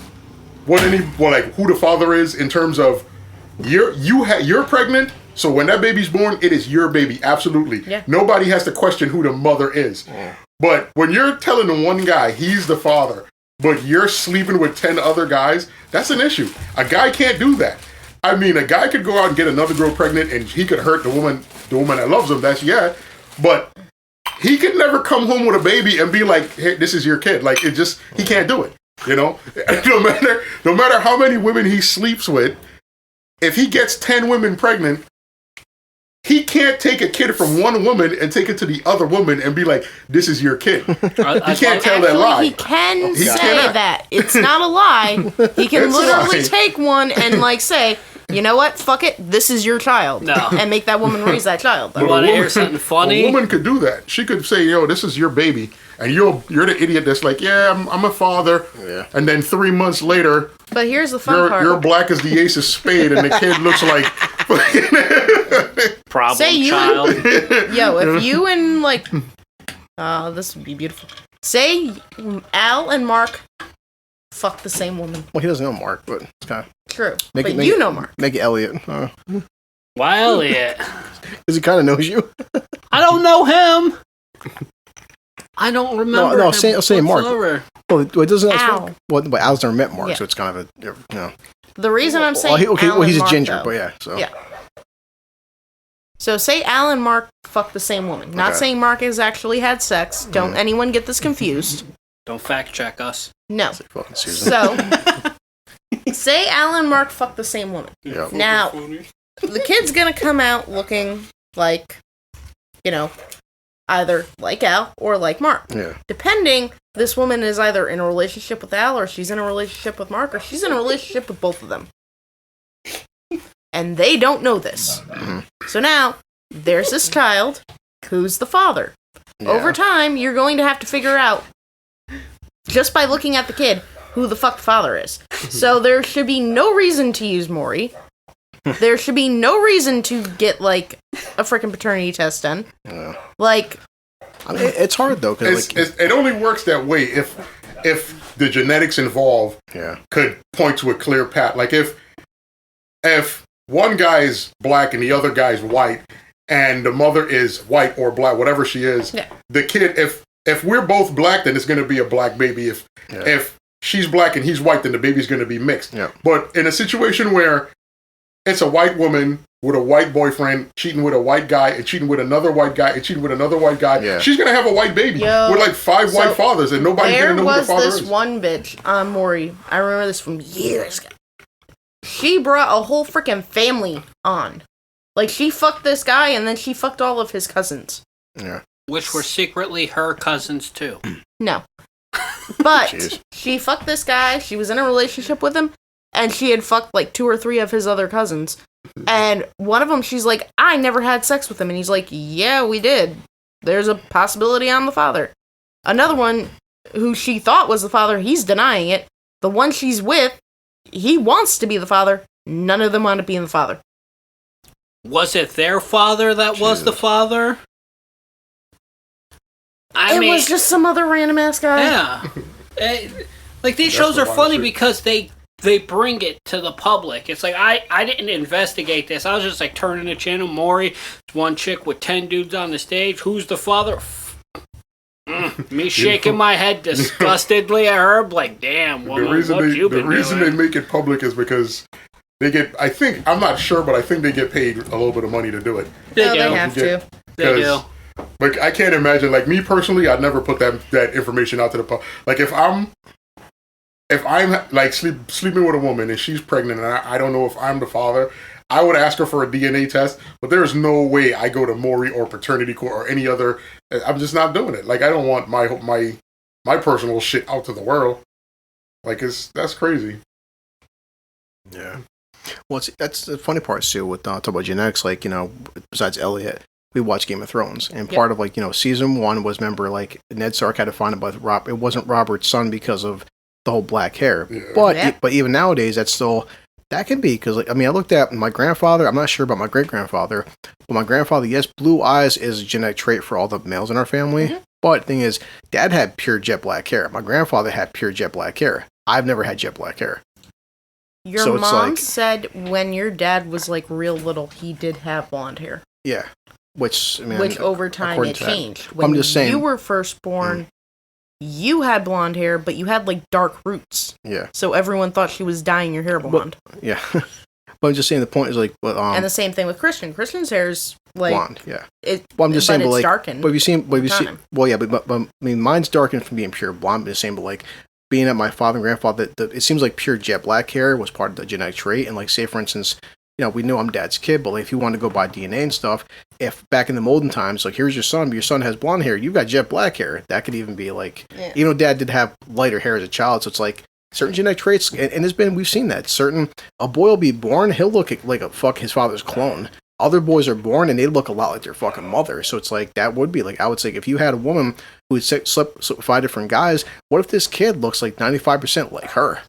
who the father is in terms of you're pregnant, so when that baby's born, it is your baby, absolutely. Yeah. Nobody has to question who the mother is. But when you're telling the one guy he's the father, but you're sleeping with 10 other guys, that's an issue. A guy can't do that. I mean, a guy could go out and get another girl pregnant and he could hurt the woman that loves him, but he could never come home with a baby and be like, hey, this is your kid. Like, he can't do it. You know, no matter how many women he sleeps with, if he gets 10 women pregnant, he can't take a kid from one woman and take it to the other woman and be like, this is your kid. He can't tell that lie. He can He say cannot. that. It's not a lie. He can It's a literally lie. take one and say, you know what? Fuck it. This is your child. No. And make that woman raise that child. You want to hear something funny? A woman could do that. She could say, yo, this is your baby. And you're the idiot that's like, yeah, I'm a father. Yeah. And then 3 months later, But here's the fun part. you're black as the ace of spade and the kid looks like... Problem Say you- child. Yo, if you and this would be beautiful. Say Al and Mark fuck the same woman. Well, he doesn't know Mark, but it's kind of... True. But you know Mark. Make it Elliot. Why, Elliot? Because he kind of knows you. I don't know him. I don't remember. No, him say Mark. whatsoever. Well, it doesn't... Al. Well, but Al's never met Mark, Yeah. so it's kind of a... You know. The reason I'm saying Well, he's Al a and ginger, Mark, but though- yeah, so... Yeah. So say Al and Mark fuck the same woman. Not Okay. saying Mark has actually had sex. Don't anyone get this confused. Don't fact check us. No. Say fucking Susan. So say Al and Mark fuck the same woman. Yeah. Now the kid's gonna come out looking like, either like Al or like Mark. Yeah. Depending, this woman is either in a relationship with Al, or she's in a relationship with Mark, or she's in a relationship with both of them. And they don't know this. Mm-hmm. So now, there's this child, who's the father. Yeah. Over time, you're going to have to figure out, just by looking at the kid, who the fuck the father is. So there should be no reason to use Maury. There should be no reason to get, like, a freaking paternity test done. Yeah. Like... I mean, it's hard, though, because it only works that way if the genetics involved could point to a clear path. Like, if one guy's black and the other guy's white, and the mother is white or black, whatever she is, the kid, if we're both black, then it's going to be a black baby. If she's black and he's white, then the baby's going to be mixed. Yeah. But in a situation where it's a white woman with a white boyfriend cheating with a white guy and cheating with another white guy and cheating with another white guy, she's going to have a white baby with like 5 white fathers, and nobody's going to know who the father is. There was this one bitch on Maury. I remember this from years ago. She brought a whole freaking family on. Like, she fucked this guy, and then she fucked all of his cousins. Yeah. Which were secretly her cousins, too. No. But she fucked this guy, she was in a relationship with him, and she had fucked, like, 2 or 3 of his other cousins. And one of them, she's like, I never had sex with him. And he's like, yeah, we did. There's a possibility I'm the father. Another one, who she thought was the father, he's denying it. The one she's with, he wants to be the father. None of them want to be the father. Was it their father that was the father? It was just some other random ass guy. Yeah. Like, these shows are funny because they bring it to the public. It's like, I didn't investigate this. I was just like turning the channel. Maury, one chick with 10 dudes on the stage. Who's the father? Me shaking my head disgustedly at her. Like, damn, woman, what you been doing? The reason they make it public is because they get, I'm not sure, but I think they get paid a little bit of money to do it. They have to. They do. Like, I can't imagine, like, me personally, I'd never put that information out to the public. Like, if I'm like sleeping with a woman and she's pregnant and I don't know if I'm the father, I would ask her for a DNA test, but there's no way I go to Maury or paternity court or any other. I'm just not doing it. Like, I don't want my personal shit out to the world. Like, that's crazy. Yeah. Well, that's the funny part too with talk about genetics. Like, you know, besides Elliot, we watch Game of Thrones, and part of, like, you know, season 1 was, remember, like, Ned Stark had to find it, but Rob, it wasn't Robert's son because of the whole black hair. Yeah. But even nowadays, that's still, that can be, because, like, I mean, I looked at my grandfather. I'm not sure about my great grandfather, but my grandfather, yes, blue eyes is a genetic trait for all the males in our family. Mm-hmm. But the thing is, Dad had pure jet black hair. My grandfather had pure jet black hair. I've never had jet black hair. Your mom said when your dad was, like, real little, he did have blonde hair. Yeah. Which over time it changed. When I'm just saying, you were first born, you had blonde hair, but you had, like, dark roots. Yeah. So everyone thought she was dyeing your hair blonde. Yeah. But I'm just saying, the point is, like, and the same thing with Christian. Christian's hair's, like, blonde. Yeah. I'm just saying, but it's like, darkened. But have you seen? Well, yeah, but I mean, mine's darkened from being pure blonde. But the same, but, like, being at my father and grandfather, it seems like pure jet black hair was part of the genetic trait. And, like, say, for instance, you know, we know I'm Dad's kid, but, like, if you want to go by DNA and stuff, if back in the olden times, like, here's your son, but your son has blonde hair, you've got jet black hair. That could even be, like, even though Dad did have lighter hair as a child, so it's like certain genetic traits, and we've seen that. A boy will be born, he'll look like his father's clone. Other boys are born and they look a lot like their fucking mother. So it's like, that would be, like, I would say, if you had a woman who had slept with 5 different guys, what if this kid looks like 95% like her?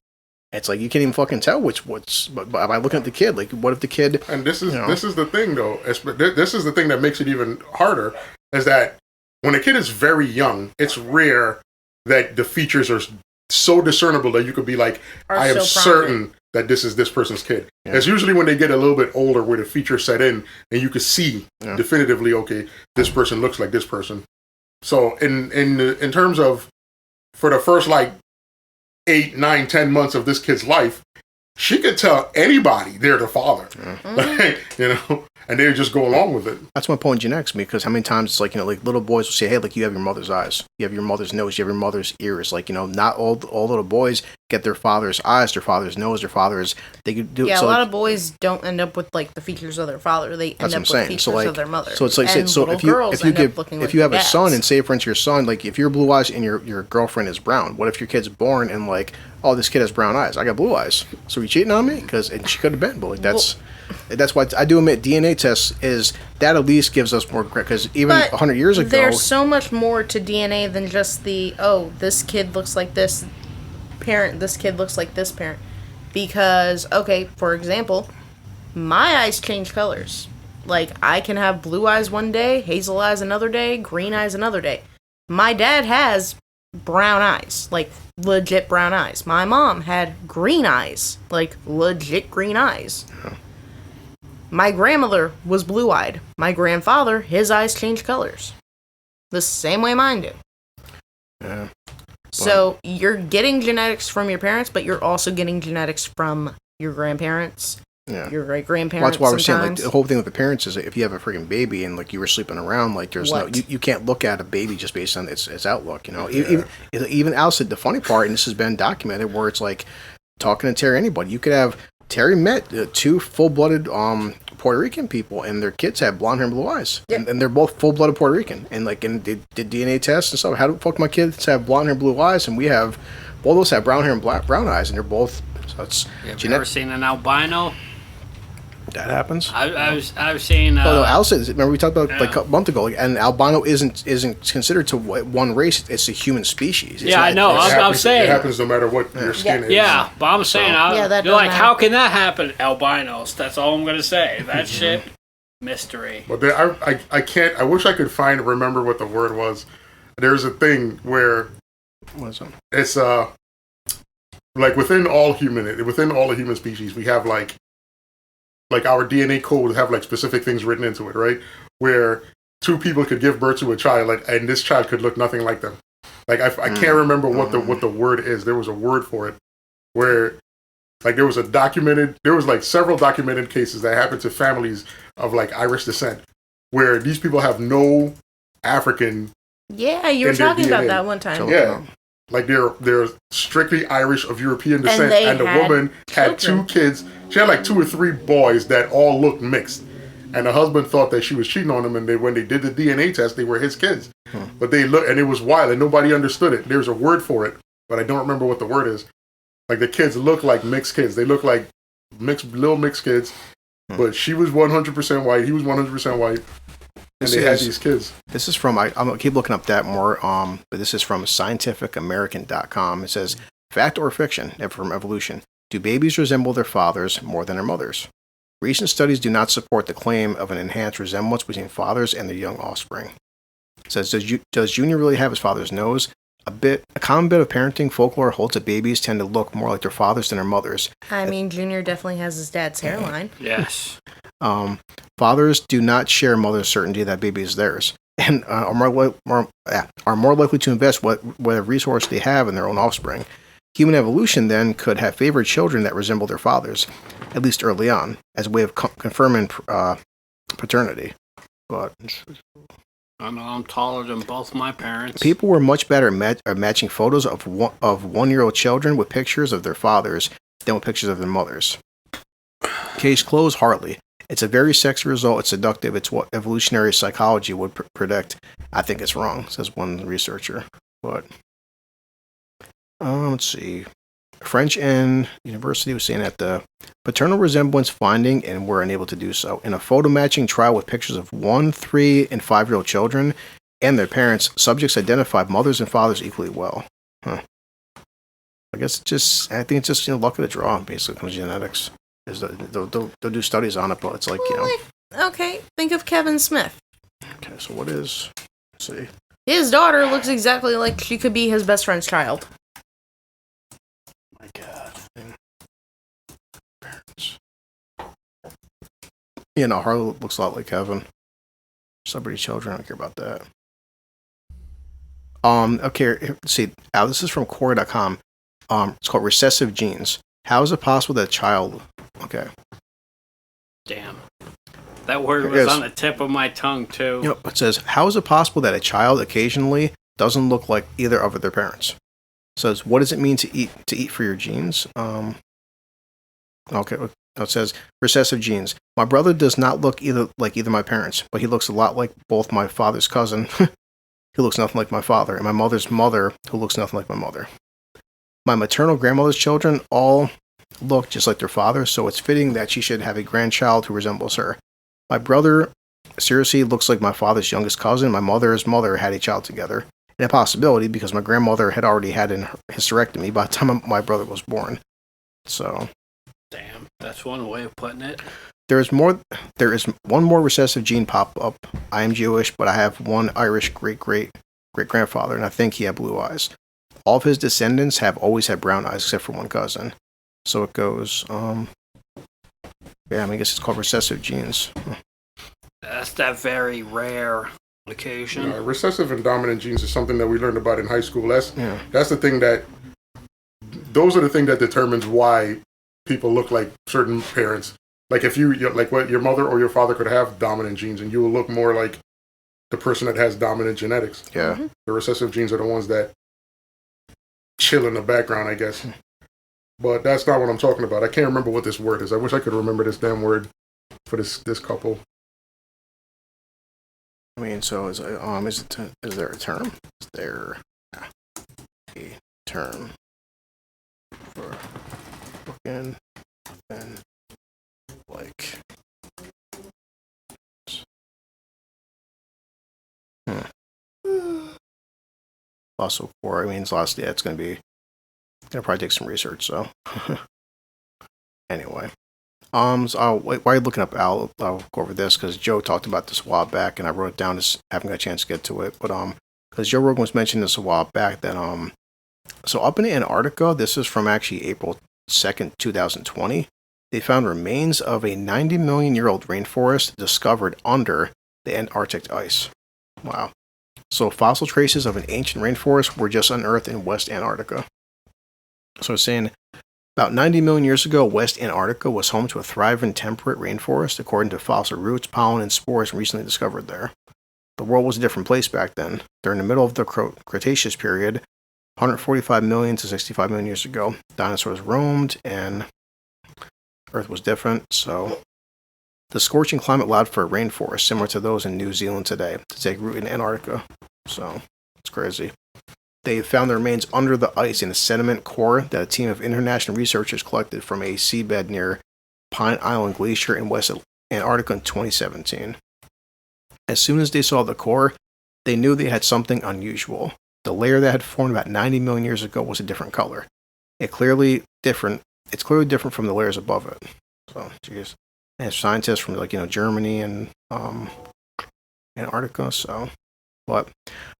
It's like, you can't even fucking tell but by looking at the kid, like, what if the kid... And this is the thing, though. This is the thing that makes it even harder, is that when a kid is very young, it's rare that the features are so discernible that you could be like, I am certain that this is this person's kid. Yeah. It's usually when they get a little bit older where the features set in and you can see definitively, okay, this person looks like this person. So in terms of, for the first, like, 8, 9, 10 months of this kid's life, she could tell anybody they're the father. Mm-hmm. Like, you know, and they just go along with it. That's my point in genetics, because how many times it's like, like little boys will say, hey, like you have your mother's eyes, you have your mother's nose, you have your mother's ears. Like, not all little boys get their father's eyes, their father's nose, their father's, they could do. Yeah, so a lot like, of boys don't end up with like the features of their father. They end up with features of their mother. So it's like, and so if you have a son, and say for instance your son, like if you're blue eyes and your girlfriend is brown, what if your kid's born and like, oh, this kid has brown eyes, I got blue eyes, so you cheating on me? And she could have been, but like that's why I do admit DNA tests is that at least gives us more credit, because even 100 years ago, there's so much more to DNA than just this kid looks like this parent, this kid looks like this parent. Because, okay, for example, my eyes change colors. Like, I can have blue eyes one day, hazel eyes another day, green eyes another day. My dad has brown eyes, like legit brown eyes. My mom had green eyes, like legit green eyes. Yeah. My grandmother was blue-eyed. My grandfather, his eyes changed colors. The same way mine do. Yeah. So you're getting genetics from your parents, but you're also getting genetics from your grandparents, your great-grandparents. Well, that's why we're saying, sometimes. like, the whole thing with the parents is that if you have a freaking baby and like you were sleeping around, like there's you can't look at a baby just based on its outlook. Even Al said the funny part, and this has been documented, where it's like talking to Terry, anybody, you could have Terry met two full-blooded Puerto Rican people, and their kids have blonde hair and blue eyes, and they're both full-blooded Puerto Rican, and like, and they did DNA tests and stuff. How the fuck my kids have blonde hair and blue eyes, and we have both of us have brown hair and brown eyes, and they're both. So it's have you ever seen an albino? That happens. I've seen. No, Al said. Remember we talked about like a month ago, and albino isn't considered to one race. It's a human species. It's I know. I'm saying it happens no matter what your skin is. Yeah, but I'm saying, you're like, how can that happen? Albinos. That's all I'm gonna say. That shit, mystery. But I can't. I wish I could remember what the word was. There's a thing where it's like within all the human species, we have like our DNA code have like specific things written into it, right? Where two people could give birth to a child, like, and this child could look nothing like them. Like I can't remember what the word is. There was a word for it, where like there was like several documented cases that happened to families of like Irish descent, where these people have no African. Yeah, you were talking about that one time. Yeah. Like they're strictly Irish of European descent, and the woman had two kids. She had like 2 or 3 boys that all looked mixed, and the husband thought that she was cheating on him. And when they did the DNA test, they were his kids. But they looked, and it was wild, and nobody understood it. There's a word for it, but I don't remember what the word is. Like the kids look like mixed kids. They look like little mixed kids. But she was 100% white. He was 100% white. And they had these kids. This is from, I'm going to keep looking up that more, but this is from scientificamerican.com. It says, fact or fiction from evolution. Do babies resemble their fathers more than their mothers? Recent studies do not support the claim of an enhanced resemblance between fathers and their young offspring. It says, does Junior really have his father's nose? A common bit of parenting folklore holds that babies tend to look more like their fathers than their mothers. I mean, Junior definitely has his dad's hairline. Yes. Fathers do not share mother's certainty that baby is theirs, and are more likely to invest whatever resource they have in their own offspring. Human evolution then could have favored children that resemble their fathers, at least early on, as a way of confirming paternity. But I know I'm taller than both my parents. People were much better at matching photos of 1-year-old children with pictures of their fathers than with pictures of their mothers. Case closed, hardly. It's a very sexy result. It's seductive. It's what evolutionary psychology would predict. I think it's wrong, says one researcher. But let's see. French and University was saying that the paternal resemblance finding and were unable to do so. In a photo matching trial with pictures of 1, 3, and 5-year-old children and their parents, subjects identified mothers and fathers equally well. I guess I think it's just luck of the draw, basically, comes genetics. They'll do studies on it, but it's like, Okay, think of Kevin Smith. Okay, so what is... Let's see. His daughter looks exactly like she could be his best friend's child. My God. Parents. Harley looks a lot like Kevin. Celebrity children, I don't care about that. Okay, let's see. This is from Quora.com. It's called recessive genes. How is it possible that a child... Okay. Damn. That word was on the tip of my tongue, too. You know, it says, how is it possible that a child occasionally doesn't look like either of their parents? It says, what does it mean to eat for your genes? Okay, it says, recessive genes. My brother does not look like either my parents, but he looks a lot like both my father's cousin, who looks nothing like my father, and my mother's mother, who looks nothing like my mother. My maternal grandmother's children all look just like their father, so it's fitting that she should have a grandchild who resembles her. My brother seriously looks like my father's youngest cousin. My mother's mother had a child together. An impossibility because my grandmother had already had a hysterectomy by the time my brother was born. So, damn, that's one way of putting it. There is one more recessive gene pop up. I am Jewish, but I have one Irish great grandfather, and I think he had blue eyes. All of his descendants have always had brown eyes, except for one cousin. So it goes. I guess it's called recessive genes. That's that very rare occasion. Recessive and dominant genes is something that we learned about in high school. That's the thing those are the thing that determines why people look like certain parents. Like if like what your mother or your father could have dominant genes, and you will look more like the person that has dominant genetics. Yeah. Mm-hmm. The recessive genes are the ones that chill in the background, I guess. But that's not what I'm talking about. I can't remember what this word is. I wish I could remember this damn word for this couple. I mean, so is there a term? Is there a term for looking and like? Also, for it's last. Yeah, it's gonna probably take some research. So, anyway, so while you're looking up, I'll go over this because Joe talked about this a while back, and I wrote it down. Just haven't got a chance to get to it, but because Joe Rogan was mentioning this a while back, that so up in Antarctica, this is from actually April 2nd, 2020. They found remains of a 90 million year old rainforest discovered under the Antarctic ice. Wow. So fossil traces of an ancient rainforest were just unearthed in West Antarctica. So it's saying about 90 million years ago, West Antarctica was home to a thriving temperate rainforest, according to fossil roots, pollen, and spores recently discovered there. The world was a different place back then. During the middle of the Cretaceous period, 145 million to 65 million years ago, dinosaurs roamed and Earth was different. So the scorching climate allowed for a rainforest similar to those in New Zealand today to take root in Antarctica. So it's crazy. They found the remains under the ice in a sediment core that a team of international researchers collected from a seabed near Pine Island Glacier in West Antarctica in 2017. As soon as they saw the core, they knew they had something unusual. The layer that had formed about 90 million years ago was a different color. It's clearly different from the layers above it. So, geez. And scientists from Germany and Antarctica. So, but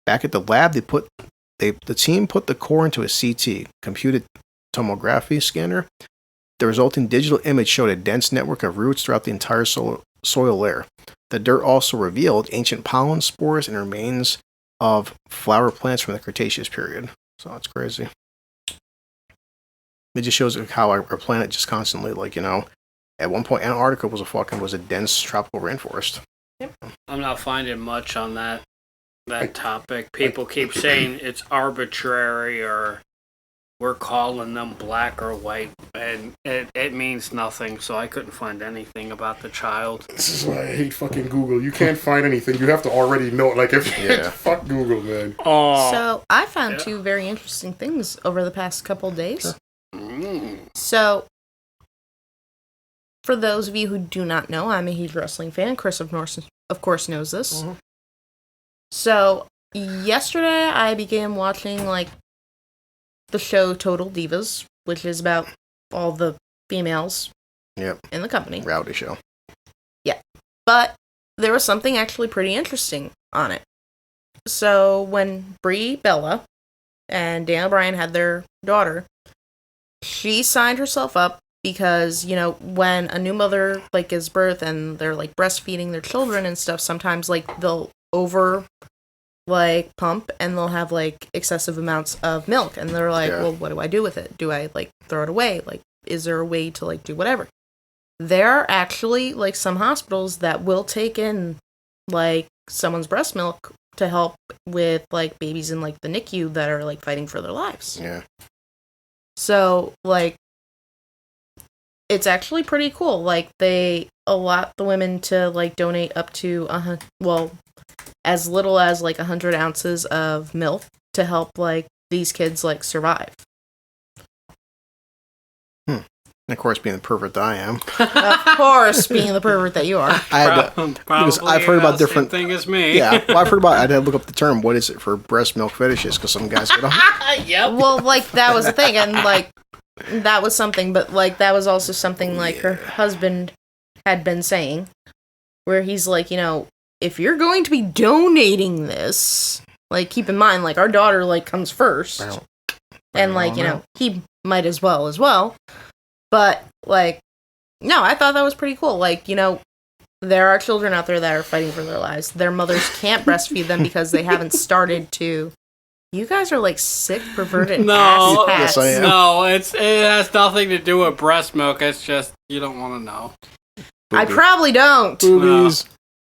back at the lab, the team put the core into a CT, computed tomography scanner. The resulting digital image showed a dense network of roots throughout the entire soil layer. The dirt also revealed ancient pollen, spores, and remains of flower plants from the Cretaceous period. So that's crazy. It just shows how our planet just constantly, at one point Antarctica was a dense tropical rainforest. Yep. I'm not finding much on that topic. People keep saying it's arbitrary or we're calling them black or white, and it means nothing, so I couldn't find anything about the child. This is why I hate fucking Google. You can't find anything. You have to already know. Fuck Google, man. Oh. So I found two very interesting things over the past couple days. Sure. So, for those of you who do not know, I'm a huge wrestling fan. Chris, of course, knows this. Mm-hmm. So, yesterday I began watching, the show Total Divas, which is about all the females in the company. Rowdy show. Yeah. But there was something actually pretty interesting on it. So, when Brie Bella and Daniel Bryan had their daughter, she signed herself up because, when a new mother, gives birth and they're, breastfeeding their children and stuff, sometimes, they'll pump and they'll have, excessive amounts of milk. And they're well, what do I do with it? Do I, throw it away? Is there a way to, do whatever? there are actually, like, some hospitals that will take in, like, someone's breast milk to help with, like, babies in, like, the NICU that are, like, fighting for their lives. Yeah. So, like, it's actually pretty cool. Like, they allot the women to, like, donate up to, as little as, like, 100 ounces of milk to help, like, these kids, like, survive. And of course, being the pervert that I am. Of course, being the pervert that you are. Because I've heard about different thing as me. Yeah, well, I've heard about. I had to look up the term. What is it for breast milk fetishes? Because some guys get on. Yep. Well, like, that was the thing, and, like, that was something, but, like, that was also something, like, her husband had been saying, where he's like, you know, if you're going to be donating this, like, keep in mind, like, our daughter, like, comes first, and, like, you know, he might as well. But, like, no, I thought that was pretty cool. Like, you know, there are children out there that are fighting for their lives. Their mothers can't breastfeed them because they haven't started to. You guys are, like, sick, perverted ass hats. Yes, I am. No, it has nothing to do with breast milk. It's just, you don't want to know. I probably don't. Boobies.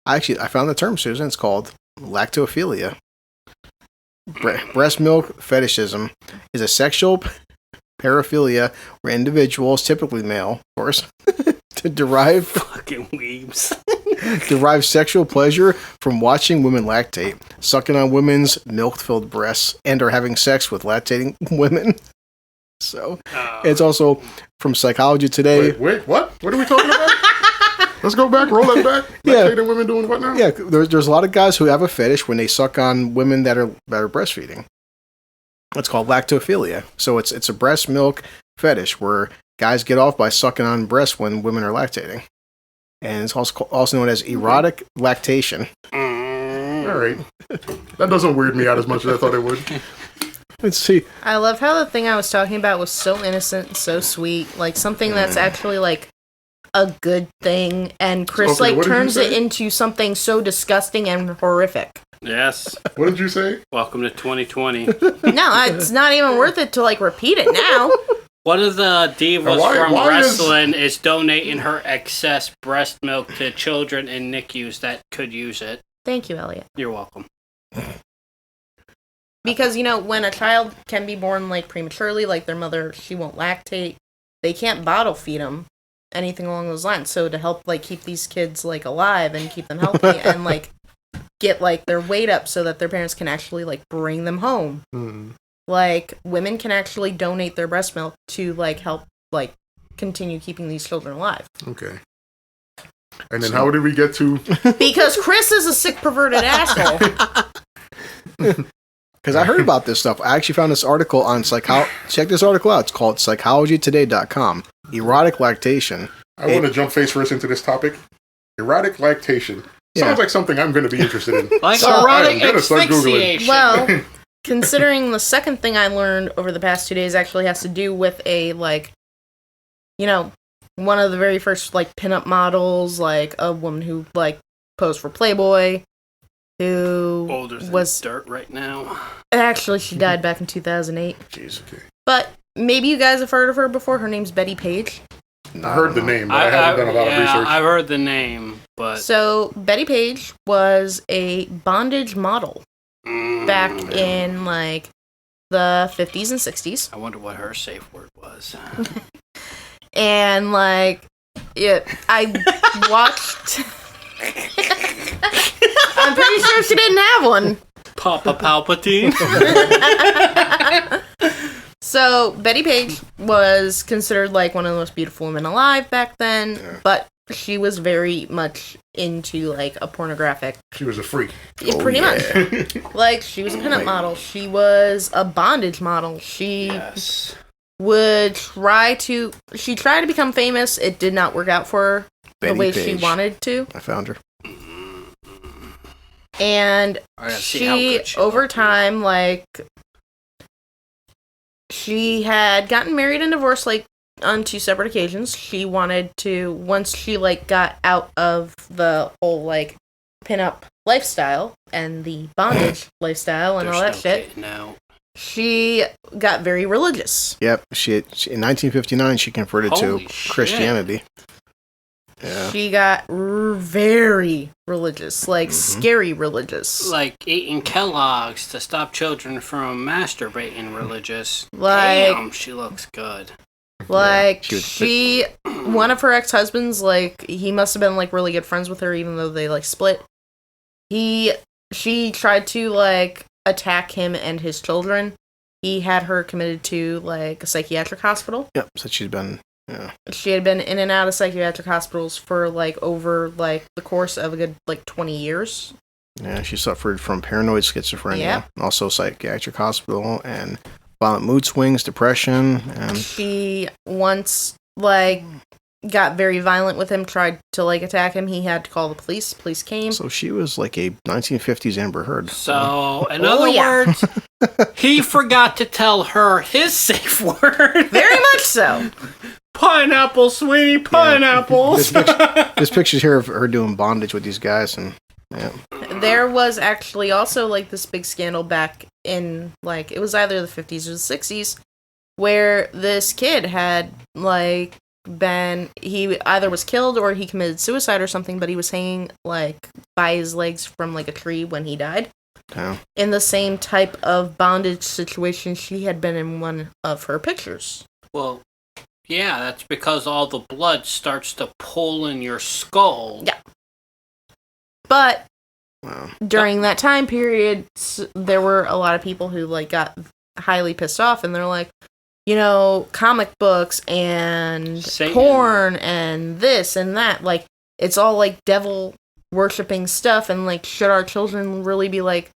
I found the term, Susan. It's called lactophilia. Breast milk fetishism is a sexual paraphilia where individuals, typically male, of course, to derive Fucking weebs. derive sexual pleasure from watching women lactate, sucking on women's milk-filled breasts, and or having sex with lactating women. So, it's also from Psychology Today. Wait, what? What are we talking about? Let's go back, roll that back. Yeah. Lactating women doing what now? Yeah, there's a lot of guys who have a fetish when they suck on women that are breastfeeding. It's called lactophilia. So it's a breast milk fetish where guys get off by sucking on breasts when women are lactating. And it's also known as erotic lactation. All right. That doesn't weird me out as much as I thought it would. Let's see. I love how the thing I was talking about was so innocent and so sweet. Like, something that's actually, like, a good thing. And Chris, Okay, like, what did you turns it say? into something so disgusting and horrific. Yes. What did you say? Welcome to 2020. No, it's not even worth it to, like, repeat it now. One of the divas from why wrestling is donating her excess breast milk to children in NICUs that could use it. Thank you, Elliot. You're welcome. Because, you know, when a child can be born, like, prematurely, like, their mother, she won't lactate, they can't bottle feed them, anything along those lines. So to help, like, keep these kids, like, alive and keep them healthy and, like, get, like, their weight up so that their parents can actually, like, bring them home. Like, women can actually donate their breast milk to, like, help, like, continue keeping these children alive. Okay. And then how did we get to... Because Chris is a sick, perverted asshole. Because I heard about this stuff. I actually found this article on check this article out. It's called psychologytoday.com. Erotic lactation. I want to jump face first into this topic. Erotic lactation. Sounds like something I'm going to be interested in. Like So erotic I'm gonna start Googling. asphyxiation. Well, considering the second thing I learned over the past 2 days actually has to do with a, like, you know, one of the very first, like, pinup models, like, a woman who, like, posed for Playboy, who Older than was... dirt right now. Actually, she died back in 2008. Jeez. Okay. But maybe you guys have heard of her before. Her name's Betty Page. I heard the name, but I haven't done a lot of research. I've heard the name, but... So, Betty Page was a bondage model back in, like, the 50s and 60s. I wonder what her safe word was. And, like, I watched... I'm pretty sure she didn't have one. Papa Palpatine? So, Betty Page was considered, like, one of the most beautiful women alive back then, but she was very much into, like, a pornographic... She was a freak. Yeah, pretty much. Like, she was a pinup model. She was a bondage model. She would try to... She tried to become famous. It did not work out for her the way she wanted to. I found her. And she, over time, like... She had gotten married and divorced, like, on 2 separate occasions. She wanted to, once she, like, got out of the whole, like, pinup lifestyle and the bondage lifestyle and all that shit, she got very religious. Yep. In 1959, she converted to Christianity. Yeah. She got very religious, like scary religious. Like eating Kellogg's to stop children from masturbating religious. Like, damn, she looks good. Like, Yeah, one of her ex-husbands, like, he must have been, like, really good friends with her, even though they, like, split. She tried to, like, attack him and his children. He had her committed to, like, a psychiatric hospital. Yep, so she's been, yeah. She had been in and out of psychiatric hospitals for, like, over, like, the course of a good, like, 20 years. Yeah, she suffered from paranoid schizophrenia, Yeah. also psychiatric hospital, and violent mood swings, depression, and She once, like, got very violent with him, tried to, like, attack him. He had to call the police. Police came. so she was like a 1950s Amber Heard. So, in other words, he forgot to tell her his safe word. Very much so. Pineapple, sweetie, pineapples. This picture's here of her doing bondage with these guys, and yeah. There was actually also, like, this big scandal back in, like, it was either the 50s or the 60s, where this kid had, like, he either was killed or he committed suicide or something, but he was hanging, like, by his legs from, like, a tree when he died. Yeah. In the same type of bondage situation she had been in one of her pictures. Well, yeah, that's because all the blood starts to pool in your skull. Yeah. But Wow. during that time period, there were a lot of people who, like, got highly pissed off, and they're like, you know, comic books and Satan. porn and this and that, like, it's all, like, devil worshipping stuff, and, like, should our children really be, like,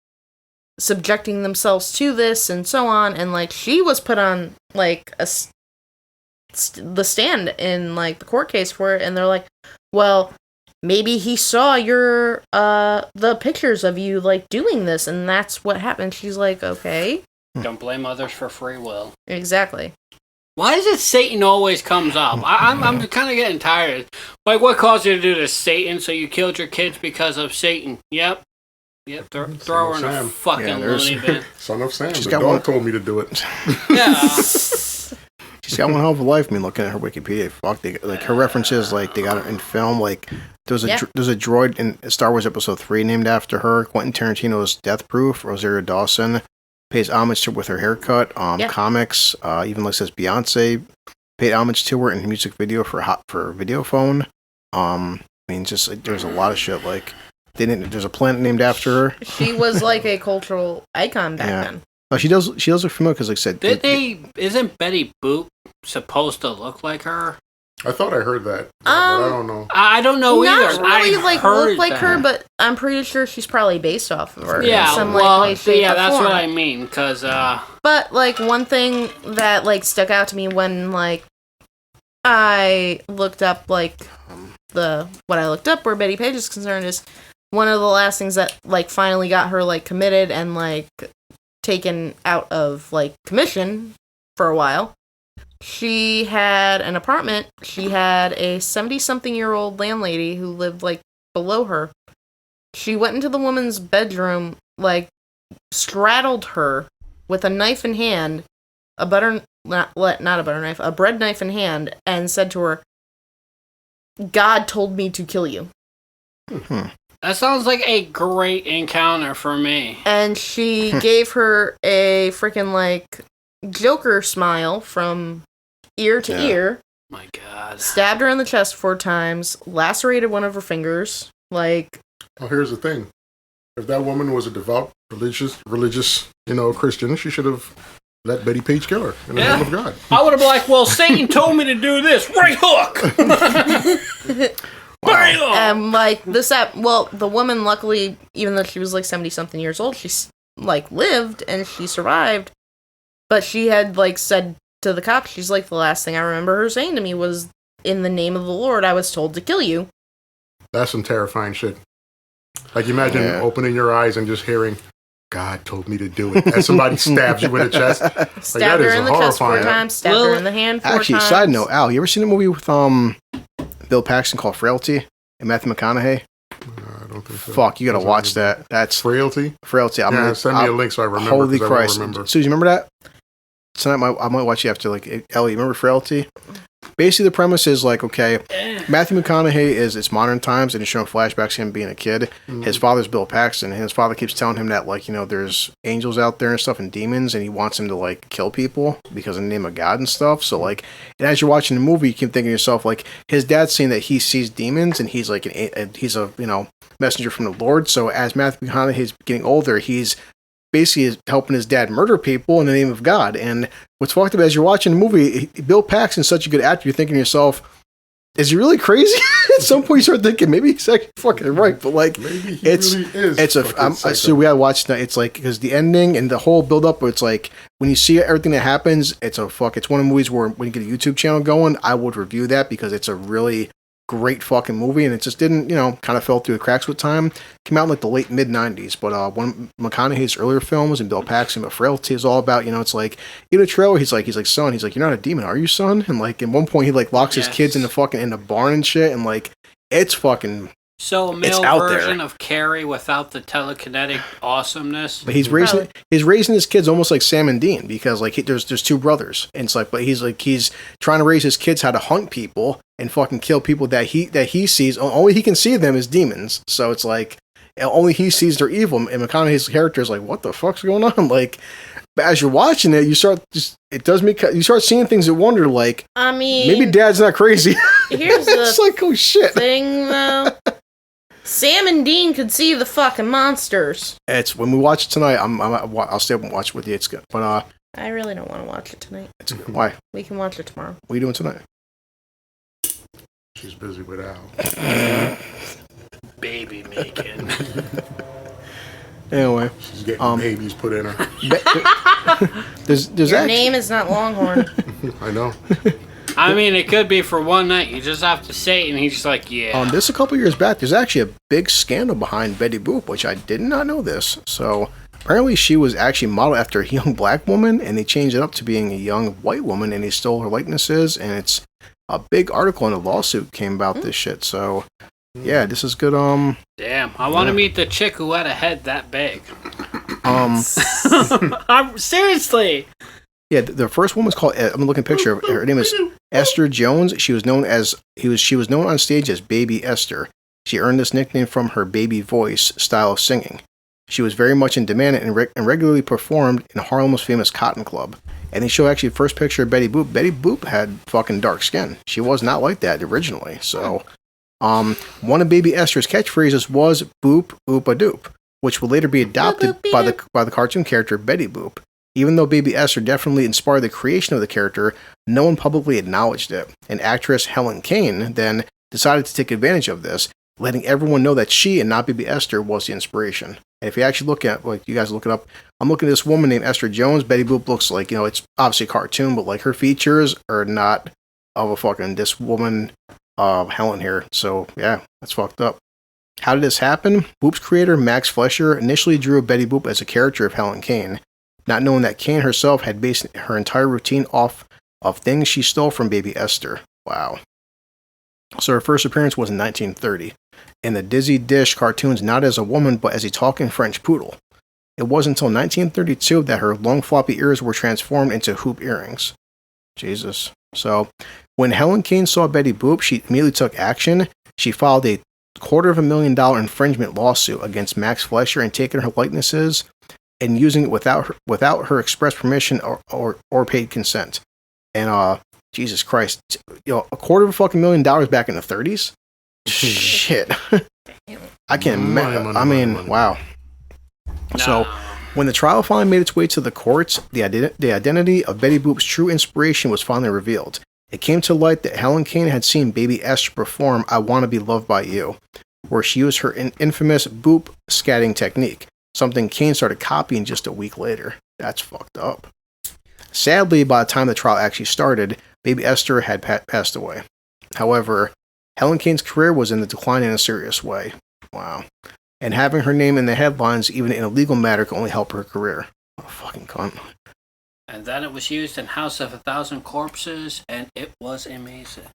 subjecting themselves to this and so on? And, like, she was put on, like, the stand in, like, the court case for it, and they're like, well, maybe he saw the pictures of you, like, doing this, and that's what happened. She's like, okay. Don't blame others for free will. Exactly. Why is it Satan always comes up? I'm kind of getting tired. Like, what caused you to do this? Satan? So you killed your kids because of Satan? Yep. Throw her in a Sam. fucking Yeah, there's- loony bin. Son of Sam. She's The got dog one- told me to do it. Yeah. She's got one hell of a life. I mean, looking at her Wikipedia, fuck, like her references, like they got it in film. Like there's a droid in Star Wars Episode 3 named after her. Quentin Tarantino's Death Proof. Rosario Dawson pays homage to her with her haircut. Comics, even like says Beyonce paid homage to her in the music video for Videophone. I mean, just like, there's a lot of shit. Like there's a planet named after her. She was like a cultural icon back then. Oh, she does look familiar because, like I said, Isn't Betty Boop supposed to look like her? I thought I heard that, but I don't know. I don't know either. Not really, I like, heard look like that. her, but I'm pretty sure she's probably based off of her. Yeah, in some, well, like, way, shape, or that's form. what I mean. Because But, like, one thing that, like, stuck out to me when, like, I looked up, like, what I looked up where Betty Page is concerned is one of the last things that, like, finally got her, like, committed and, like, taken out of, like, commission for a while. She had an apartment. She had a 70-something-year-old landlady who lived, like, below her. She went into the woman's bedroom, like, straddled her with a knife in hand, a bread knife in hand, and said to her, God told me to kill you. that sounds like a great encounter for me. And she gave her a freaking, like, Joker smile from ear to ear. My God. Stabbed her in the chest 4 times, lacerated one of her fingers, like... Well, here's the thing. If that woman was a devout, religious, Christian, she should have let Betty Page kill her in the name of God. I would have been like, well, Satan told me to do this. Right hook! Right hook! And, like, the woman, luckily, even though she was, like, 70-something years old, she, like, lived, and she survived. But she had, like, said to the cops, she's like, the last thing I remember her saying to me was, in the name of the Lord, I was told to kill you. That's some terrifying shit. Like, imagine opening your eyes and just hearing, God told me to do it. As somebody stabs you in the chest. Stabbed her in the chest 4 times, stabbed her in the hand 4 times. Actually, side note, Al, you ever seen a movie with Bill Paxton called Frailty and Matthew McConaughey? I don't think so. Fuck, you gotta watch that. That's Frailty? Frailty. Send me a link so I remember. Holy 'cause Christ. I don't remember. Susie, you remember that? Tonight I might watch you after, like, Ellie, you remember Frailty? basically the premise is like, okay, Matthew McConaughey it's modern times and he's showing flashbacks of him being a kid. His father's Bill Paxton, and his father keeps telling him that, like, there's angels out there and stuff and demons, and he wants him to, like, kill people because of the name of God and stuff. So, like, and as you're watching the movie, you keep thinking to yourself, like, his dad's saying that he sees demons and he's like he's a messenger from the Lord. So as Matthew McConaughey's getting older, he's basically helping his dad murder people in the name of God. And what's fucked up, as you're watching the movie, Bill Paxton's such a good actor, you're thinking to yourself, is he really crazy? At some point you start thinking, maybe he's actually fucking right, but like, maybe he it's really is so we gotta watch that. It's like, because the ending and the whole build up, it's like, when you see everything that happens, it's one of the movies where when you get a YouTube channel going, I would review that, because it's a really great fucking movie, and it just didn't, kind of fell through the cracks with time. Came out in like the late mid-90s, but one of McConaughey's earlier films, and Bill Paxton, but Frailty is all about, it's like, in a trailer, he's like, son, he's like, you're not a demon, are you, son? And like, at one point, he like locks his kids in the barn and shit, and like, it's fucking... So a male version of Carrie without the telekinetic awesomeness. But he's raising his kids almost like Sam and Dean, because like there's two brothers, and it's like, but he's trying to raise his kids how to hunt people and fucking kill people that he sees. Only he can see them as demons. So it's like only he sees they're evil. And McConaughey's character is like, what the fuck's going on? Like, but as you're watching it, you start seeing things that wonder, like, I mean, maybe Dad's not crazy. Here's it's like, oh shit. Thing though. Sam and Dean could see the fucking monsters. It's when we watch it tonight. I'll stay up and watch it with you. It's good, but I really don't want to watch it tonight. It's good. Why? We can watch it tomorrow. What are you doing tonight? She's busy with Al. Baby making. Anyway, she's getting babies put in her. Your name is not Longhorn. I know. I mean, it could be for one night. You just have to say it, and he's just like, yeah. This a couple years back, there's actually a big scandal behind Betty Boop, which I did not know this. So apparently she was actually modeled after a young black woman, and they changed it up to being a young white woman, and they stole her likenesses, and it's a big article in a lawsuit came about this shit. So yeah, this is good. Damn, I want to meet the chick who had a head that big. Seriously. Yeah, the first one was called. I'm looking at a picture of her. Her name is Esther Jones. She was known on stage as Baby Esther. She earned this nickname from her baby voice style of singing. She was very much in demand and regularly performed in Harlem's famous Cotton Club. And they show actually the first picture of Betty Boop. Betty Boop had fucking dark skin. She was not like that originally. So, one of Baby Esther's catchphrases was "Boop Oop a Doop," which would later be adopted by the cartoon character Betty Boop. Even though Baby Esther definitely inspired the creation of the character, no one publicly acknowledged it. And actress Helen Kane then decided to take advantage of this, letting everyone know that she and not Baby Esther was the inspiration. And if you actually look at, like, you guys look it up, I'm looking at this woman named Esther Jones. Betty Boop looks like, it's obviously a cartoon, but like her features are not of a fucking this woman, Helen here. So yeah, that's fucked up. How did this happen? Boop's creator Max Fleischer initially drew Betty Boop as a character of Helen Kane, not knowing that Kane herself had based her entire routine off of things she stole from Baby Esther. Wow. So her first appearance was in 1930, in the Dizzy Dish cartoons not as a woman but as a talking French poodle. It wasn't until 1932 that her long floppy ears were transformed into hoop earrings. Jesus. So, when Helen Kane saw Betty Boop, she immediately took action. She filed a $250,000 infringement lawsuit against Max Fleischer and taking her likenesses and using it without her express permission or paid consent. And Jesus Christ, $250,000 back in the 30s? Shit. I can't imagine. I mean, wow. So, when the trial finally made its way to the courts, the identity of Betty Boop's true inspiration was finally revealed. It came to light that Helen Kane had seen Baby Esther perform "I Want to Be Loved by You," where she used her infamous boop scatting technique, something Kane started copying just a week later. That's fucked up. Sadly, by the time the trial actually started, Baby Esther had passed away. However, Helen Kane's career was in the decline in a serious way. Wow. And having her name in the headlines, even in a legal matter, could only help her career. Oh, fucking cunt. And then it was used in House of 1,000 Corpses, and it was amazing.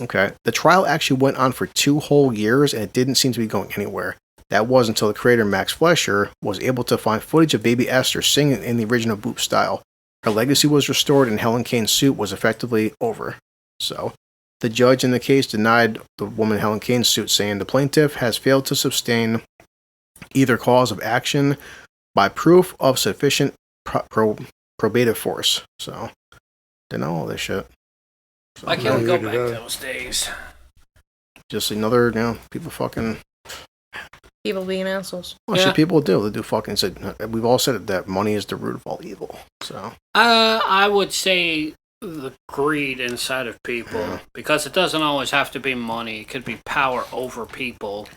Okay. The trial actually went on for 2 whole years, and it didn't seem to be going anywhere. That was until the creator, Max Fleischer, was able to find footage of Baby Esther singing in the original Boop style. Her legacy was restored, and Helen Kane's suit was effectively over. So, the judge in the case denied the woman Helen Kane's suit, saying the plaintiff has failed to sustain either cause of action by proof of sufficient probative force. So, didn't know all this shit. So, I can't go back those days. Just another, people fucking... People being assholes. Well, shit people do. They do fucking... We've all said it, that money is the root of all evil. So, I would say the greed inside of people, because it doesn't always have to be money. It could be power over people,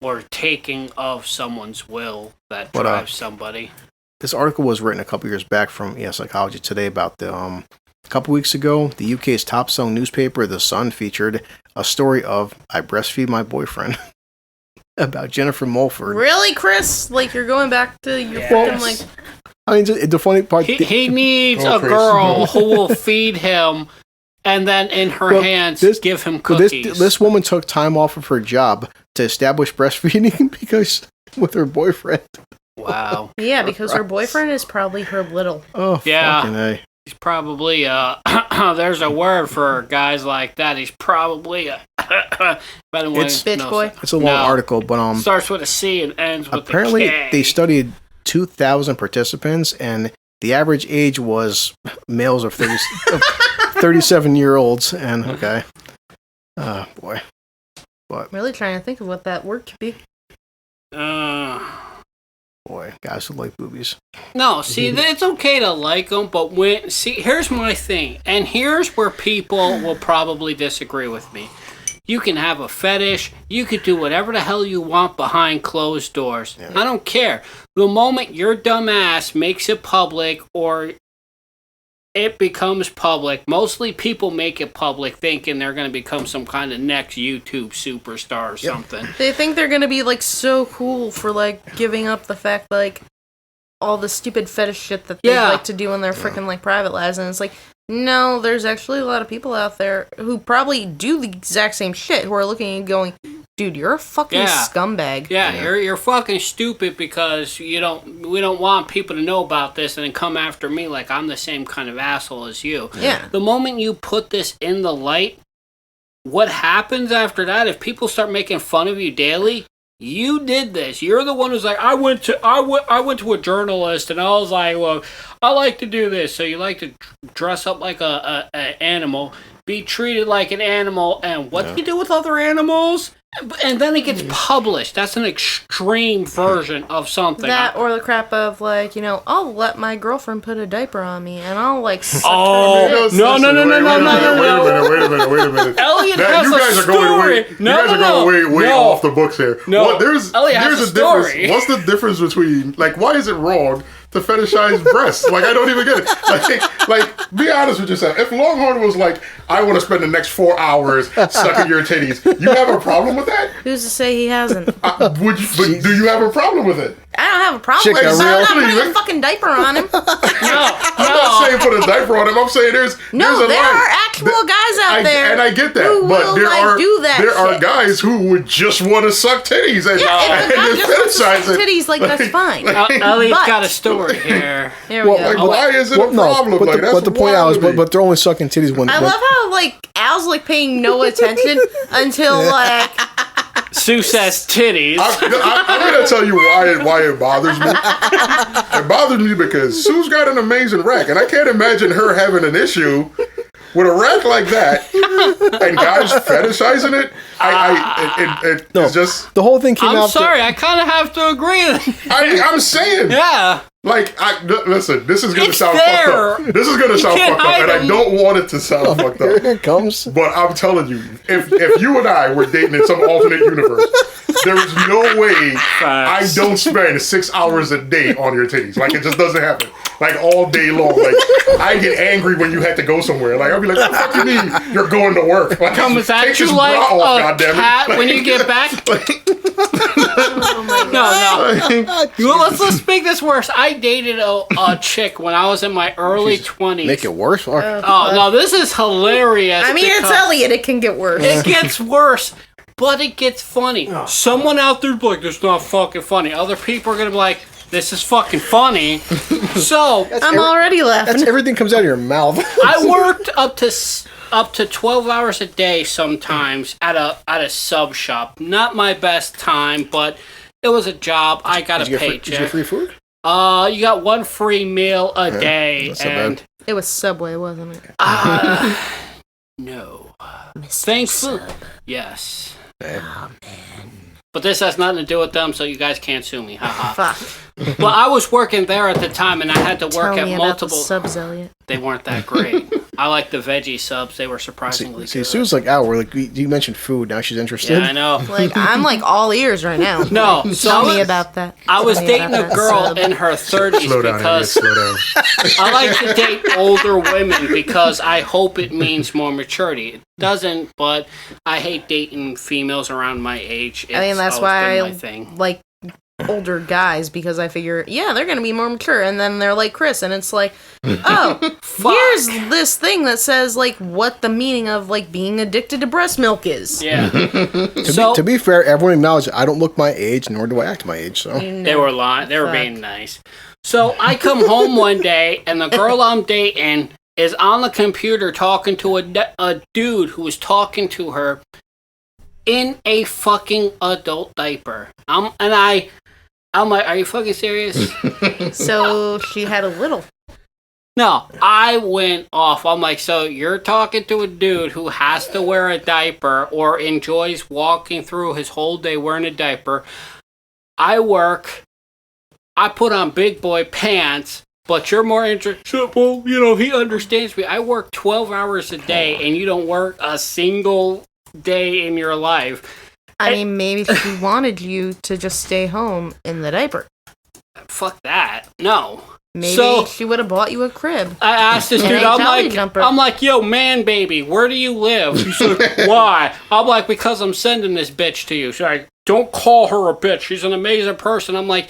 or taking of someone's will that drives somebody. This article was written a couple years back from Psychology Today about the a couple weeks ago. The UK's top-selling newspaper, The Sun, featured a story of "I breastfeed my boyfriend" about Jennifer Mulford. Really, Chris? Like you're going back to your fucking like. I mean, the funny part... He needs a girl who will feed him and then in her hands give him cookies. This woman took time off of her job to establish breastfeeding because with her boyfriend. Wow. Yeah, because her boyfriend is probably her little. Oh, yeah. Fucking A. He's probably, there's a word for guys like that. He's probably bitch boy. It's a long article, but... starts with a C and ends with a K. Apparently, they studied 2,000 participants, and the average age was males of 37-year-olds, and boy. But really trying to think of what that word could be. Boy, guys who like boobies. No, see, it's okay to like them, but here's my thing, and here's where people will probably disagree with me. You can have a fetish. You could do whatever the hell you want behind closed doors. Yeah. I don't care. The moment your dumb ass makes it public or it becomes public, mostly people make it public thinking they're going to become some kind of next YouTube superstar or something. They think they're going to be, like, so cool for, like, giving up the fact, like, all the stupid fetish shit that they like to do in their freaking, like, private lives. And it's like... No, there's actually a lot of people out there who probably do the exact same shit, who are looking and going, dude, you're a fucking scumbag. Yeah, you're fucking stupid because we don't want people to know about this and then come after me like I'm the same kind of asshole as you. Yeah. The moment you put this in the light, what happens after that, if people start making fun of you daily, you did this. You're the one who's like, I went to a journalist and I was like, well, I like to do this. So you like to dress up like a animal, be treated like an animal, and what do you do with other animals? And then it gets published. That's an extreme version of something. That or the crap of like, I'll let my girlfriend put a diaper on me and I'll like suck no. Wait a minute. Elliot has a story. You guys are going way off the books here. No, there's a difference. What's the difference between, like, why is it wrong to fetishize breasts? Like, I don't even get it. Like, be honest with yourself. If Longhorn was like, I want to spend the next 4 hours sucking your titties, you have a problem with that? Who's to say he hasn't? But do you have a problem with it? I don't have a problem with it. I'm not putting a fucking diaper on him. I'm not saying put a diaper on him. I'm saying there's a there are actual guys out there. And I get that. But there are guys who would just want to suck titties and fetishize it. Titties, like, that's fine. Elliot's got a story here. Here we go. Why is it a problem? But the point out is, but they're only sucking titties when... I love how, like, Al's, like, paying no attention until, like... Sue says titties. I'm going to tell you why it bothers me. It bothers me because Sue's got an amazing rack, and I can't imagine her having an issue with a rack like that and guys fetishizing it. It's just... The whole thing came out... I'm sorry, I kind of have to agree. I'm saying... Yeah. Like, listen, this is going to sound fucked up. This is going to sound fucked up, and I don't want it to sound fucked up. Here it comes. But I'm telling you, if you and I were dating in some alternate universe, there is no way I don't spend 6 hours a day on your titties. Like, it just doesn't happen. Like, all day long. Like, I get angry when you had to go somewhere. Like, I'll be like, what the fuck you mean you're going to work? Like, comes at you like a cat when you get back? No. Let's make this worse. I dated a chick when I was in my early 20s. Make it worse? No, this is hilarious. I mean, it's Elliot. It can get worse. It gets worse, but it gets funny. Someone out there's like, it's not fucking funny. Other people are going to be like, This is fucking funny. So I'm already laughing. That's everything comes out of your mouth. I worked up to 12 hours a day sometimes at a sub shop. Not my best time, but it was a job. I got a paycheck. Did you get free food? You got one free meal a day, That's not and bad. It was Subway, wasn't it? no. Mr. Thankfully, Sub. yes. Oh, man. But this has nothing to do with them, so you guys can't sue me. Haha. Fuck. Well, I was working there at the time, and I had to work Tell at me multiple. about the subs, Elliot. They weren't that great. I like the veggie subs; they were surprisingly See, good. Sue's like, we're like, you mentioned food. Now she's interested. Yeah, I know. Like, I'm like all ears right now. No, so Tell me about that. I was Tell me dating about a that girl sub. in her 30s Slow down, because Elliot, slow down. I like to date older women because I hope it means more maturity. It doesn't, but I hate dating females around my age. I mean, that's always why been I my thing. like older guys, because I figure, yeah, they're going to be more mature. And then they're like Chris, and it's like, oh, here's this thing that says, like, what the meaning of, like, being addicted to breast milk is. Yeah. To be fair, everyone acknowledges I don't look my age, nor do I act my age. So They were lying. They were Fuck. being nice. So I come home one day, and the girl I'm dating is on the computer talking to a dude who was talking to her in a fucking adult diaper. I'm like, are you fucking serious? So she had a little. No, I went off. I'm like, so you're talking to a dude who has to wear a diaper or enjoys walking through his whole day wearing a diaper. I work. I put on big boy pants, but you're more interested. Well, he understands me. I work 12 hours a day, and you don't work a single day in your life. I mean, maybe she wanted you to just stay home in the diaper. Fuck that. No. Maybe So- she would have bought you a crib. I asked this And dude, a I'm jolly like, jumper. yo, man, baby, where do you live? He's like, why? I'm like, because I'm sending this bitch to you. She's like, don't call her a bitch. She's an amazing person. I'm like,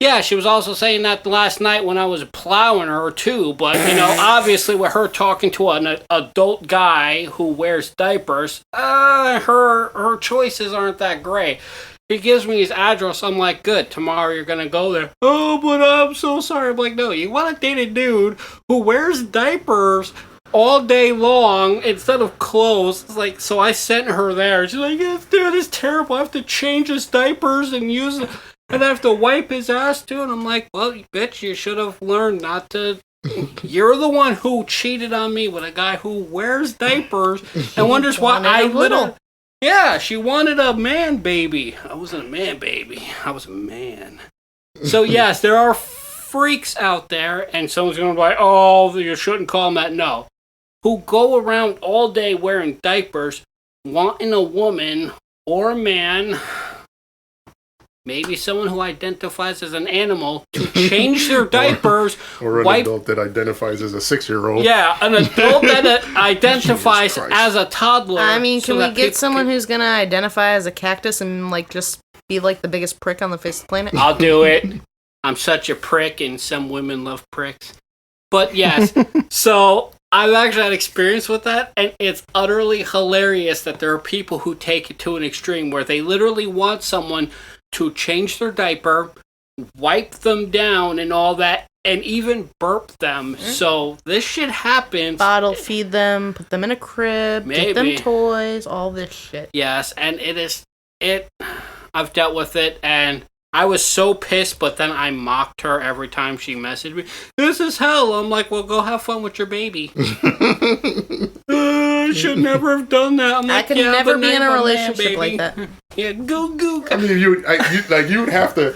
yeah, she was also saying that last night when I was plowing her too. But, obviously with her talking to an adult guy who wears diapers, her choices aren't that great. He gives me his address. I'm like, good. Tomorrow you're going to go there. Oh, but I'm so sorry. I'm like, no, you want to date a dude who wears diapers all day long instead of clothes. It's like, so I sent her there. She's like, yeah, dude, it's terrible. I have to change his diapers and and I have to wipe his ass too. And I'm like, well, bitch, you should have learned not to. You're the one who cheated on me with a guy who wears diapers and wonders why Wanted I a little. little. Yeah, she wanted a man baby. I wasn't a man baby. I was a man. So yes, there are freaks out there, and someone's going to be like, oh, you shouldn't call them that. No. Who go around all day wearing diapers, wanting a woman or a man, maybe someone who identifies as an animal, to change their diapers. Or an wipe- adult that identifies as a 6-year-old. Yeah, an adult that identifies Jesus Christ. as a toddler. I mean, so can that we get people someone can- who's gonna identify as a cactus and like just be like the biggest prick on the face of the planet? I'll do it. I'm such a prick, and some women love pricks. But yes, so I've actually had experience with that, and it's utterly hilarious that there are people who take it to an extreme where they literally want someone to change their diaper, wipe them down and all that, and even burp them. So this shit happens. Bottle feed them, put them in a crib, get them Maybe. toys, all this shit. Yes, and I've dealt with it, and I was so pissed, but then I mocked her every time she messaged me. This is hell. I'm like, well, go have fun with your baby. I should never have done that. I'm I like, could yeah, never but be in now a I'm relationship baby. like that. Yeah, go. I mean, you would have to.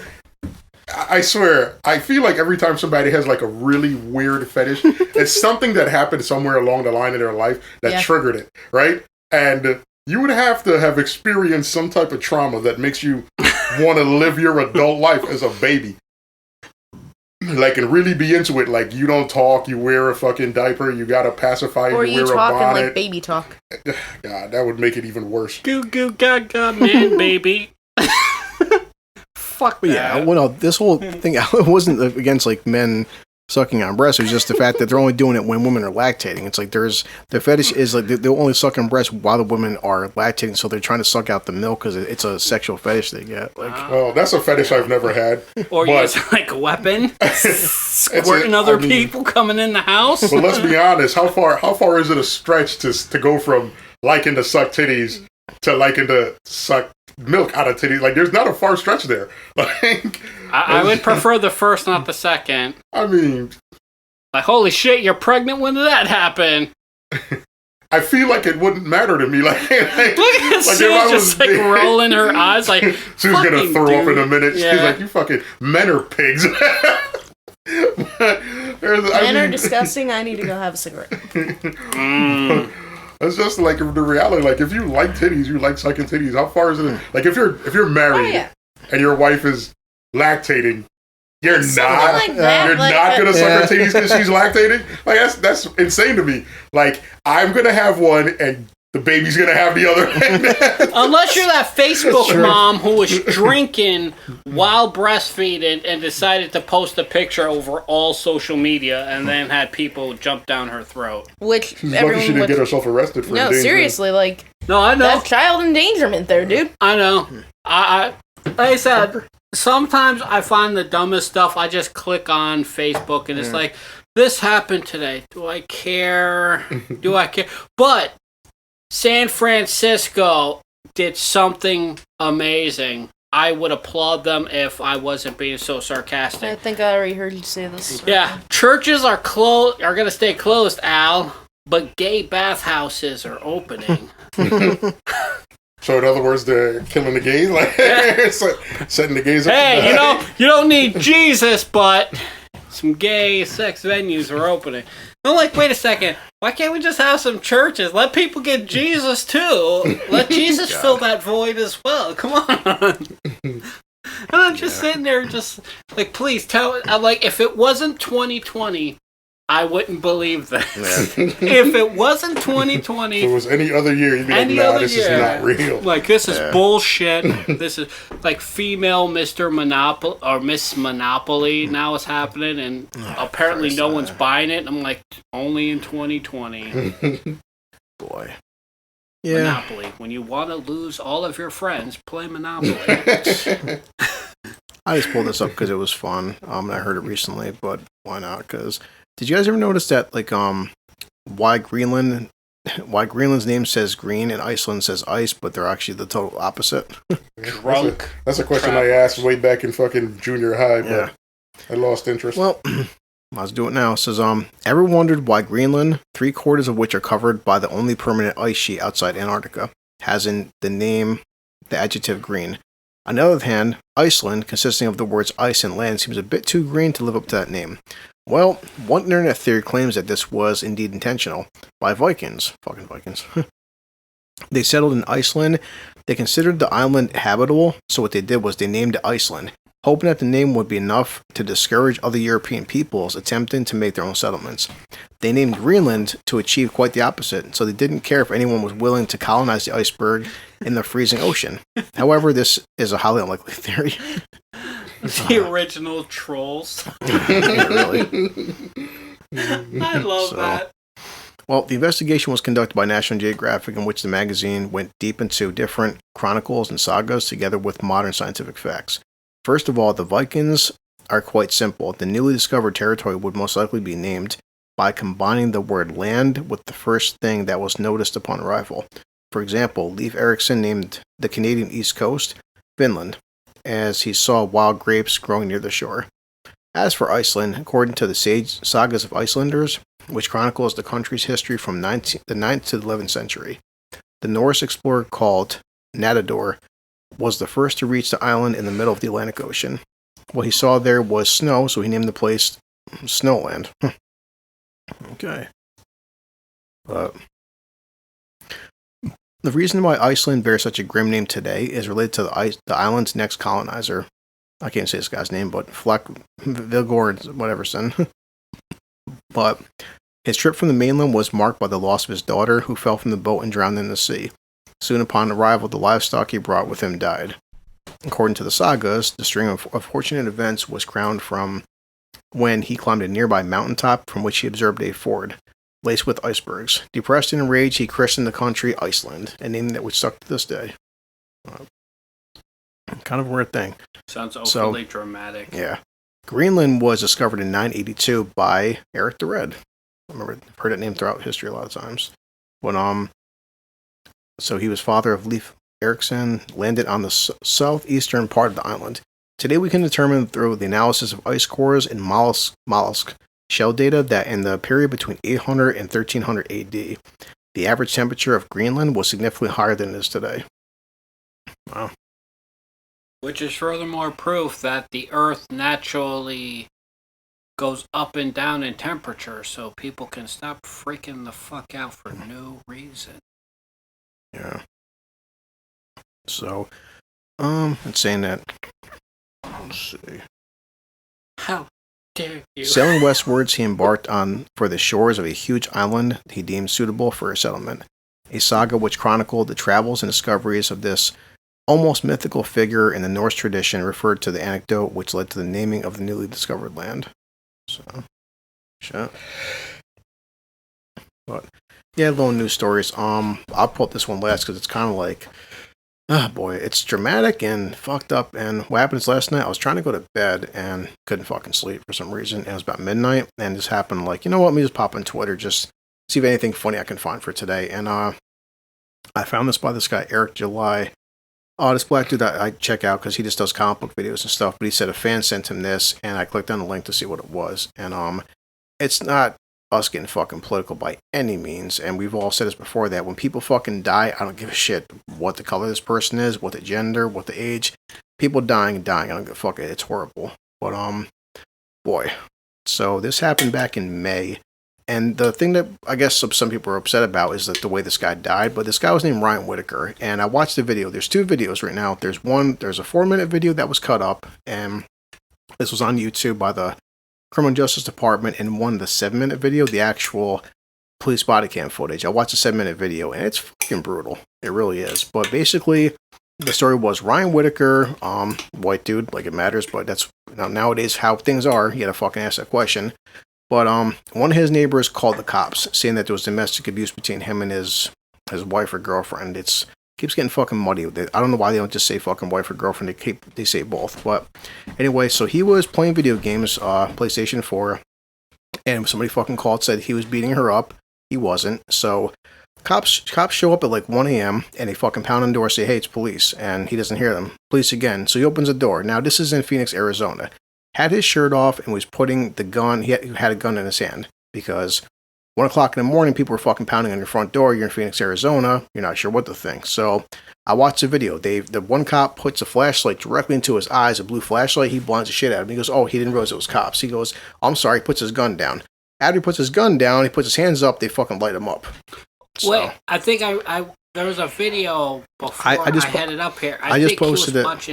I swear, I feel like every time somebody has like a really weird fetish, it's something that happened somewhere along the line in their life that Yeah. triggered it, right? And you would have to have experienced some type of trauma that makes you want to live your adult life as a baby. Like, and really be into it. Like, you don't talk, you wear a fucking diaper, you got a pacifier, Or you you wear a talking bonnet. like baby talk. God, that would make it even worse. Goo gaga, man, baby. Fuck But that. yeah, well, no, this whole thing it wasn't against like men sucking on breasts. It was just the fact that they're only doing it when women are lactating. It's like the fetish is like they'll only suck on breasts while the women are lactating, so they're trying to suck out the milk because it's a sexual fetish they get. Like, well, that's a fetish I've never had. Or use like a weapon, squirting other people coming in the house. But let's be honest, how far is it a stretch to go from liking to suck titties to liking to suck milk out of titties? Like, there's not a far stretch there. Like, I would prefer the first, not the second. I mean, like, holy shit, you're pregnant. When did that happen? I feel like it wouldn't matter to me. Like look at Sue's just like rolling her eyes, like Sue's gonna throw up in a minute. Yeah. She's like, "You fucking men are pigs." Men are disgusting. I need to go have a cigarette. It's just like the reality. Like, if you like titties, you like sucking titties. How far is it? Like, if you're married and your wife is lactating, you're not gonna suck her titties because she's lactating. Like, that's insane to me. Like, I'm gonna have one and the baby's gonna have the other. Unless you're that Facebook mom who was drinking while breastfeeding and decided to post a picture over all social media and then had people jump down her throat. Which she's lucky she didn't get herself arrested for endangerment. Seriously, like, no, I know that's child endangerment there, dude. I know. I like I said, sometimes I find the dumbest stuff. I just click on Facebook and it's like, this happened today. Do I care? Do I care? But San Francisco did something amazing. I would applaud them if I wasn't being so sarcastic. I think I already heard you say this. Yeah, churches are going to stay closed, Al, but gay bathhouses are opening. So in other words, they're killing the gays, like setting the gays up. Hey, you don't need Jesus, but some gay sex venues are opening. I'm like, wait a second. Why can't we just have some churches? Let people get Jesus too. Let Jesus fill that void as well. Come on. And I'm just sitting there, just like, please tell. I'm like, if it wasn't 2020, I wouldn't believe that. Yeah. If it wasn't 2020, if it was any other year, you'd be like, nah, this is not real. Like, this is bullshit. This is like female Mr. Monopoly or Miss Monopoly now is happening, and apparently no one's buying it. I'm like, only in 2020. Boy. Yeah. Monopoly. When you want to lose all of your friends, play Monopoly. I just pulled this up because it was fun. I heard it recently, but why not? Because did you guys ever notice that, like, why Greenland's name says green and Iceland says ice, but they're actually the total opposite? Drunk. That's a question I asked way back in fucking junior high, but I lost interest. Well, let's do it now. It says, ever wondered why Greenland, 3/4 of which are covered by the only permanent ice sheet outside Antarctica, has in the name the adjective green? On the other hand, Iceland, consisting of the words ice and land, seems a bit too green to live up to that name. Well, one internet theory claims that this was indeed intentional by Vikings. Fucking Vikings. They settled in Iceland. They considered the island habitable, so what they did was they named it Iceland, hoping that the name would be enough to discourage other European peoples attempting to make their own settlements. They named Greenland to achieve quite the opposite, so they didn't care if anyone was willing to colonize the iceberg in the freezing ocean. However, this is a highly unlikely theory. The original trolls. Yeah, really. I love that. Well, the investigation was conducted by National Geographic, in which the magazine went deep into different chronicles and sagas together with modern scientific facts. First of all, the Vikings are quite simple. The newly discovered territory would most likely be named by combining the word land with the first thing that was noticed upon arrival. For example, Leif Erikson named the Canadian East Coast Finland, as he saw wild grapes growing near the shore. As for Iceland, according to the sage sagas of Icelanders, which chronicles the country's history from the 9th to the 11th century, the Norse explorer called Natador was the first to reach the island in the middle of the Atlantic Ocean. What he saw there was snow, so he named the place Snowland. Okay. But the reason why Iceland bears such a grim name today is related to the island's next colonizer. I can't say this guy's name, but Vigord, whatever, son. But his trip from the mainland was marked by the loss of his daughter, who fell from the boat and drowned in the sea. Soon upon arrival, the livestock he brought with him died. According to the sagas, the string of fortunate events was crowned from when he climbed a nearby mountaintop from which he observed a ford laced with icebergs. Depressed and enraged, he christened the country Iceland, a name that would stuck to this day. Kind of a weird thing. Sounds overly dramatic. Yeah. Greenland was discovered in 982 by Eric the Red. I remember, I've heard that name throughout history a lot of times. So he was father of Leif Erikson, landed on the southeastern part of the island. Today we can determine through the analysis of ice cores and mollusk shell data that in the period between 800 and 1300 AD, the average temperature of Greenland was significantly higher than it is today. Wow. Which is furthermore proof that the Earth naturally goes up and down in temperature, so people can stop freaking the fuck out for no reason. Yeah. So, it's saying that. Let's see. How dare you? Sailing westwards, he embarked on for the shores of a huge island he deemed suitable for a settlement. A saga which chronicled the travels and discoveries of this almost mythical figure in the Norse tradition referred to the anecdote which led to the naming of the newly discovered land. So, shit. But, yeah, little news stories. I'll put this one last because it's kind of like, oh boy, it's dramatic and fucked up. And what happened is last night I was trying to go to bed and couldn't fucking sleep for some reason. And it was about midnight, and this happened. Like, you know what? Let me just pop on Twitter, just see if anything funny I can find for today. And I found this by this guy Eric July. Oh, this black dude that I check out because he just does comic book videos and stuff. But he said a fan sent him this, and I clicked on the link to see what it was. And it's not us getting fucking political by any means. And we've all said this before, that when people fucking die, I don't give a shit what the color this person is, what the gender, what the age. People dying. I don't give a fuck. It's horrible. But boy. So this happened back in May. And the thing that I guess some people are upset about is that the way this guy died. But this guy was named Ryan Whitaker. And I watched the video. There's two videos right now. There's a 4-minute video that was cut up. And this was on YouTube by the Criminal Justice Department. And the 7-minute video, the actual police body cam footage. I watched the 7-minute video. And it's fucking brutal. It really is. But basically, the story was Ryan Whitaker, white dude, like it matters. But that's nowadays how things are. You gotta fucking ask that question. But one of his neighbors called the cops, saying that there was domestic abuse between him and his wife or girlfriend. It keeps getting fucking muddy. I don't know why they don't just say fucking wife or girlfriend. They say both. But anyway, so he was playing video games, PlayStation 4, and somebody fucking called, said he was beating her up. He wasn't. So cops show up at like 1 a.m. and they fucking pound on the door, say, hey, it's police, and he doesn't hear them. Police again. So he opens the door. Now this is in Phoenix, Arizona. Had his shirt off and was putting the gun, he had a gun in his hand, because 1 o'clock in the morning, people were fucking pounding on your front door. You're in Phoenix, Arizona. You're not sure what to think. So I watched the video. The one cop puts a flashlight directly into his eyes, a blue flashlight. He blinds the shit out of him. He goes, oh, he didn't realize it was cops. He goes, I'm sorry. He puts his gun down. After he puts his gun down, he puts his hands up. They fucking light him up. So, wait, I think there was a video before I had it up here. I just think posted he was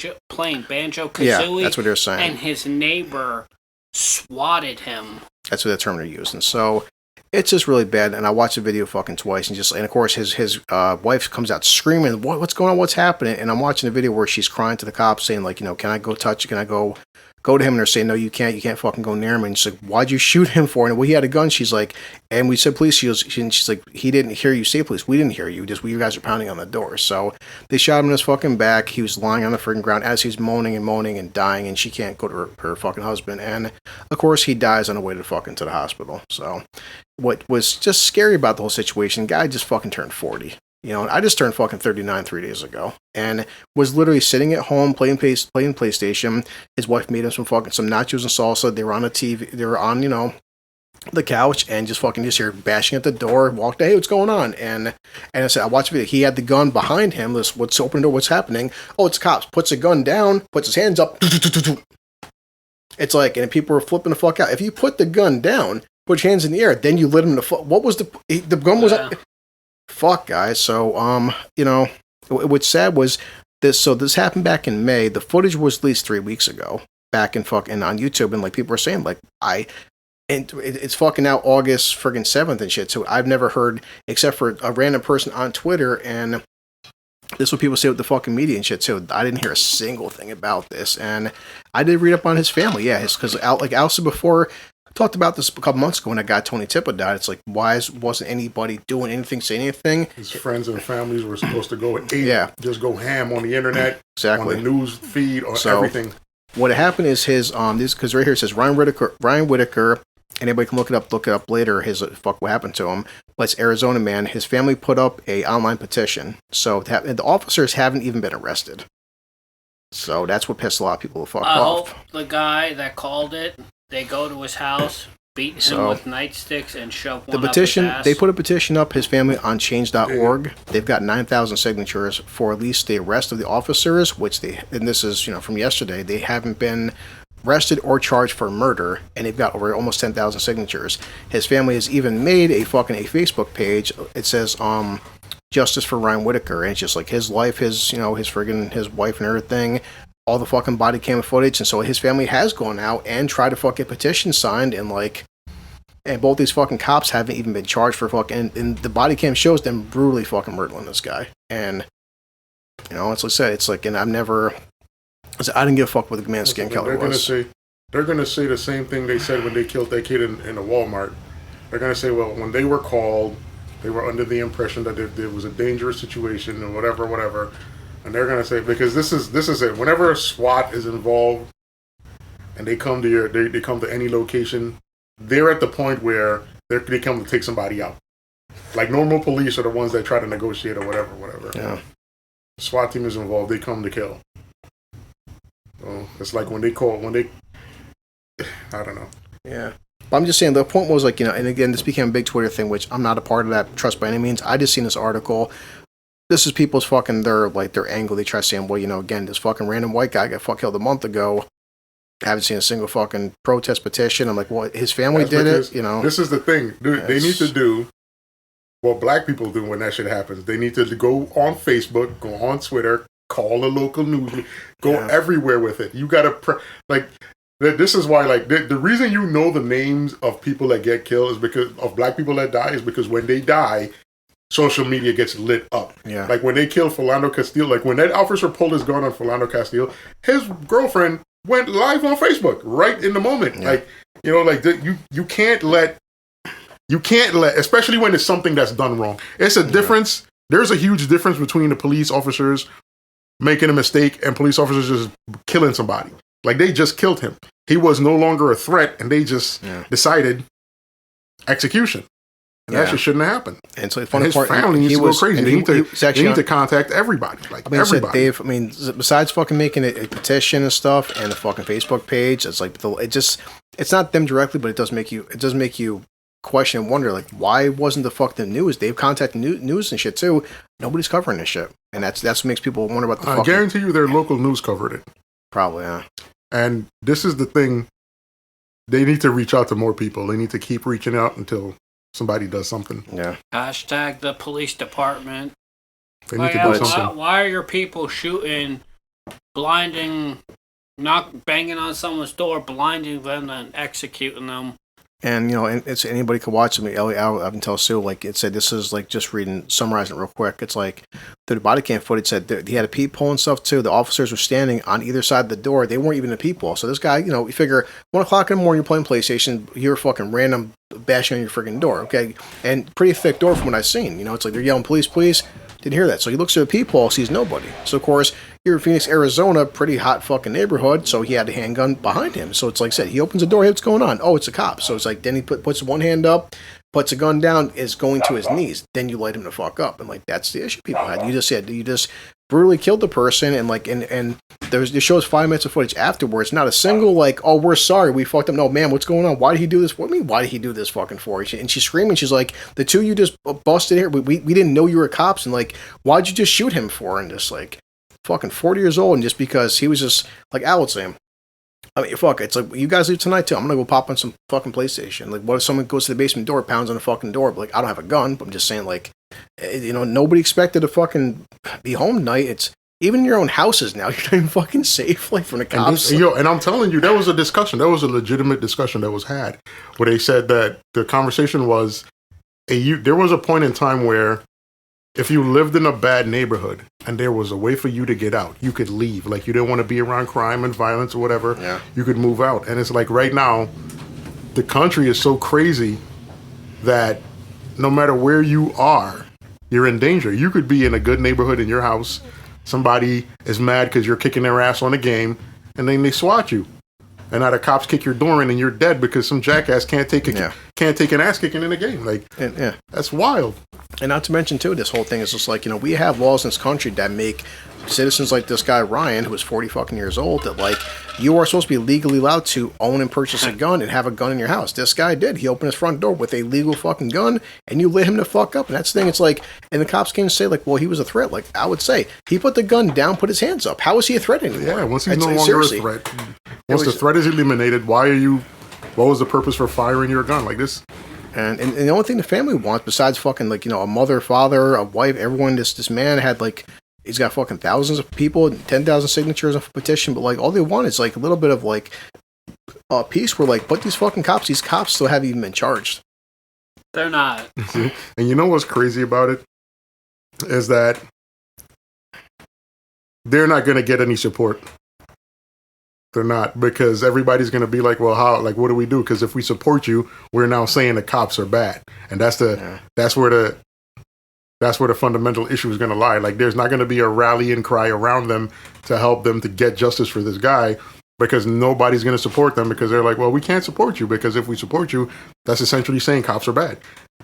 it. playing Banjo-Kazooie. Yeah, that's what they're saying. And his neighbor swatted him. That's what that term they're using. So it's just really bad. And I watched the video fucking twice, and of course his wife comes out screaming, what's going on? What's happening? And I'm watching the video where she's crying to the cops, saying like, can I go touch you? Can I go to him? And they're saying, no, you can't fucking go near him. And she's like, why'd you shoot him for? And well, he had a gun. She's like, and we said police. She's like, he didn't hear you say police. We didn't hear you. You guys are pounding on the door. So they shot him in his fucking back. He was lying on the freaking ground as he's moaning and dying, and she can't go to her fucking husband. And of course he dies on the way to the hospital. So what was just scary about the whole situation, guy just fucking turned 40. I just turned fucking 39 3 days ago, and was literally sitting at home playing PlayStation. His wife made him some nachos and salsa. They were on the TV. They were on, the couch, and just here bashing at the door. Walked, hey, what's going on? And I said, I watched the video. He had the gun behind him. What's open the door? What's happening? Oh, it's cops. Puts the gun down. Puts his hands up. It's like, and people were flipping the fuck out. If you put the gun down, put your hands in the air, then you lit him in the fuck. What was the gun was up? Fuck, guys. So, what's sad was this. So this happened back in May. The footage was at least 3 weeks ago, back in fucking on YouTube, and like people were saying, like it's fucking out August friggin' 7th and shit. So I've never heard, except for a random person on Twitter, and this is what people say with the fucking media and shit too. I didn't hear a single thing about this, and I did read up on his family. Yeah, because like Al said before, talked about this a couple months ago when that guy Tony Tippa died. It's like, why wasn't anybody doing anything, saying anything? His friends and families were supposed to go just go ham on the internet, exactly, on the news feed, or everything. What happened is his this, because right here it says Ryan Whitaker. Anybody can look it up later. What happened to him? But it's Arizona man. His family put up a online petition, so the officers haven't even been arrested. So that's what pissed a lot of people the fuck off. I hope the guy that called it, they go to his house, beat him with nightsticks, and shove one up his ass. They put a petition up, his family, on change.org. They've got 9,000 signatures for at least the arrest of the officers, and this is, from yesterday, they haven't been arrested or charged for murder, and they've got over almost 10,000 signatures. His family has even made a Facebook page. It says, Justice for Ryan Whitaker, and it's just like his life, his wife and everything, all the fucking body cam footage, and so his family has gone out and tried to fucking petition signed, and both these fucking cops haven't even been charged for fucking, and the body cam shows them brutally fucking murdering this guy, and it's like I said, it's like, and I didn't give a fuck what the man's skin color was. They're gonna say the same thing they said when they killed that kid in a Walmart. They're gonna say, well, when they were called, they were under the impression that there was a dangerous situation and whatever. And they're gonna say, because this is it. Whenever a SWAT is involved and they come to they come to any location, they're at the point where they come to take somebody out. Like normal police are the ones that try to negotiate or whatever. Yeah. SWAT team is involved, they come to kill. So it's like when I don't know. Yeah. But I'm just saying, the point was and again, this became a big Twitter thing, which I'm not a part of that trust by any means. I just seen this article. This is people's fucking, their angle. They try saying, well, again, this fucking random white guy got killed a month ago. I haven't seen a single fucking protest petition. I'm like, well, his family did it, This is the thing. Dude, they need to do what black people do when that shit happens. They need to go on Facebook, go on Twitter, call a local news, go everywhere with it. You gotta this is why the reason the names of people that get killed is because of black people that die is because when they die, social media gets lit up. Yeah. Like when they killed Philando Castile, like when that officer pulled his gun on Philando Castile, his girlfriend went live on Facebook right in the moment. Yeah. You can't let, especially when it's something that's done wrong. It's a difference. There's a huge difference between the police officers making a mistake and police officers just killing somebody. Like they just killed him. He was no longer a threat, and they just decided execution. And that shit shouldn't have happened. And so his family needs to go crazy. They need to contact everybody. Everybody. Besides fucking making a petition and stuff and a fucking Facebook page, it's like it's not them directly, but it does make you question and wonder, like, why wasn't the fucking news? They've contacted news and shit too. Nobody's covering this shit, and that's what makes people wonder about the. I guarantee you, their local news covered it. Probably, yeah. And this is the thing. They need to reach out to more people. They need to keep reaching out until somebody does something. Yeah. Hashtag the police department. They need to do something. Why are your people shooting, blinding, banging on someone's door, blinding them, and executing them? And and it's anybody could watch it. I can tell Sue, like it said, this is like just summarizing it real quick. It's like the body cam footage said he had a peephole and stuff too. The officers were standing on either side of the door. They weren't even a peephole. So this guy, you figure 1:00 in the morning, you're playing PlayStation, you're fucking random bashing on your freaking door, okay? And pretty thick door from what I've seen. It's like they're yelling, police, police. Didn't hear that. So he looks through the peephole, sees nobody. So of course, here in Phoenix, Arizona, pretty hot fucking neighborhood. So he had a handgun behind him. So it's like I said, he opens the door. Hey, what's going on? Oh, it's a cop. So it's like then he puts one hand up, puts a gun down, is going to his knees. Then you light him the fuck up, and like that's the issue people had. You just brutally killed the person, and like and it shows 5 minutes of footage afterwards. Not a single like, oh, we're sorry, we fucked up. No, man, what's going on? Why did he do this? What do you mean? Why did he do this fucking for? And she's screaming. She's like, the two you just busted here. We didn't know you were cops, and like, why'd you just shoot him for? And just like, fucking 40 years old, and just because he was just like Al would say. I mean, fuck, it's like, you guys leave tonight too. I'm gonna go pop on some fucking PlayStation. Like, what if someone goes to the basement door, pounds on the fucking door? But like, I don't have a gun, but I'm just saying, like, nobody expected to fucking be home tonight. It's even in your own houses now. You're not even fucking safe, like, from the cops. And I'm telling you, there was a discussion. There was a legitimate discussion that was had where they said that the conversation was, there was a point in time where if you lived in a bad neighborhood and there was a way for you to get out, you could leave. Like, you didn't want to be around crime and violence or whatever. Yeah. You could move out. And it's like right now, the country is so crazy that no matter where you are, you're in danger. You could be in a good neighborhood in your house. Somebody is mad because you're kicking their ass on a game, and then they swat you. And now the cops kick your door in, and you're dead because some jackass can't take an ass kicking in a game. Like, that's wild. And not to mention, too, this whole thing is just like, we have laws in this country that make citizens like this guy, Ryan, who is 40 fucking years old, that, like, you are supposed to be legally allowed to own and purchase a gun and have a gun in your house. This guy did. He opened his front door with a legal fucking gun, and you lit him the fuck up. And that's the thing. It's like, and the cops came and say, like, well, he was a threat. Like, I would say, he put the gun down, put his hands up. How is he a threat anymore? Yeah, once he's no longer a threat. Once the threat is eliminated, what was the purpose for firing your gun like this? And the only thing the family wants, besides fucking, like, a mother, father, a wife, everyone, this man had, like, he's got fucking thousands of people, 10,000 signatures of a petition, but, like, all they want is, like, a little bit of, like, peace where, like, but these cops still haven't even been charged. They're not. And you know what's crazy about it? Is that they're not going to get any support. They're not, because everybody's going to be like, well, how? Like, what do we do? Because if we support you, we're now saying the cops are bad, and that's where the fundamental issue is going to lie. Like, there's not going to be a rallying cry around them to help them to get justice for this guy, because nobody's going to support them, because they're like, well, we can't support you, because if we support you, that's essentially saying cops are bad.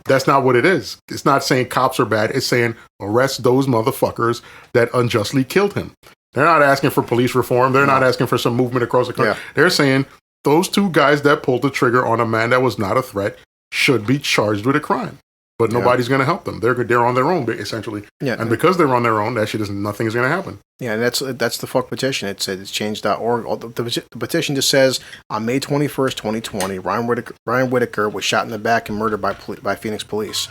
That's not what it is. It's not saying cops are bad. It's saying arrest those motherfuckers that unjustly killed him. They're not asking for police reform. They're not asking for some movement across the country. Yeah. They're saying those two guys that pulled the trigger on a man that was not a threat should be charged with a crime. But nobody's going to help them. They're on their own, essentially. Yeah. And because they're on their own, nothing is going to happen. Yeah, and that's the fuck petition. It's change.org. The petition just says, on May 21st, 2020, Ryan Whitaker was shot in the back and murdered by Phoenix police.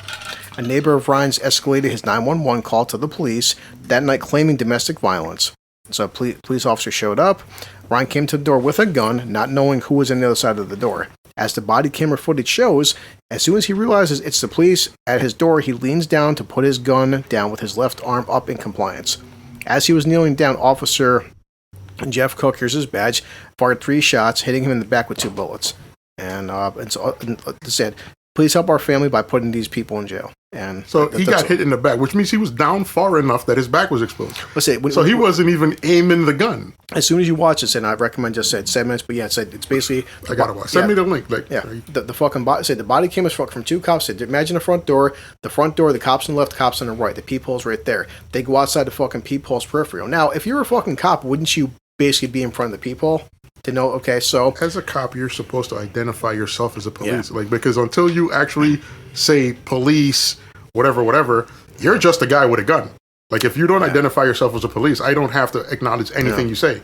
A neighbor of Ryan's escalated his 911 call to the police that night claiming domestic violence. So a police officer showed up. Ryan came to the door with a gun, not knowing who was on the other side of the door. As the body camera footage shows, as soon as he realizes it's the police at his door, he leans down to put his gun down with his left arm up in compliance. As he was kneeling down, Officer Jeff Cook, here's his badge, fired 3 shots, hitting him in the back with 2 bullets. And said, please help our family by putting these people in jail. And so he got hit in the back, which means he was down far enough that his back was exposed. So he wasn't even aiming the gun. As soon as you watch it, and I recommend just 7 minutes, but it's basically. I gotta watch. Send me the link. The fucking body. The body cam is from 2 cops. Imagine the front door, the cops on the left, cops on the right. The peephole's right there. They go outside the fucking peephole's peripheral. Now, if you're a fucking cop, wouldn't you basically be in front of the peephole? To know, okay, so as a cop, you're supposed to identify yourself as a police, because until you actually say police, whatever, you're just a guy with a gun. Like, if you don't identify yourself as a police, I don't have to acknowledge anything you say,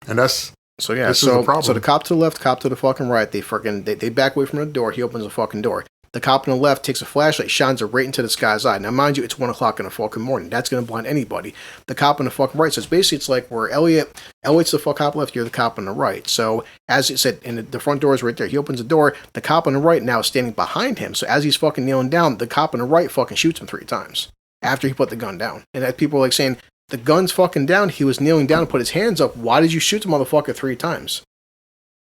and that's this is the problem. So the cop to the left, cop to the fucking right, they back away from the door. He opens the fucking door. The cop on the left takes a flashlight, shines it right into this guy's eye. Now, mind you, it's 1 o'clock in the fucking morning. That's going to blind anybody. The cop on the fucking right. So it's like where Elliot's the fuck cop left, you're the cop on the right. So, as it said, and the front door is right there. He opens the door. The cop on the right now is standing behind him. So, as he's fucking kneeling down, the cop on the right fucking shoots him 3 times after he put the gun down. And that people are like saying, the gun's fucking down. He was kneeling down and put his hands up. Why did you shoot the motherfucker 3 times?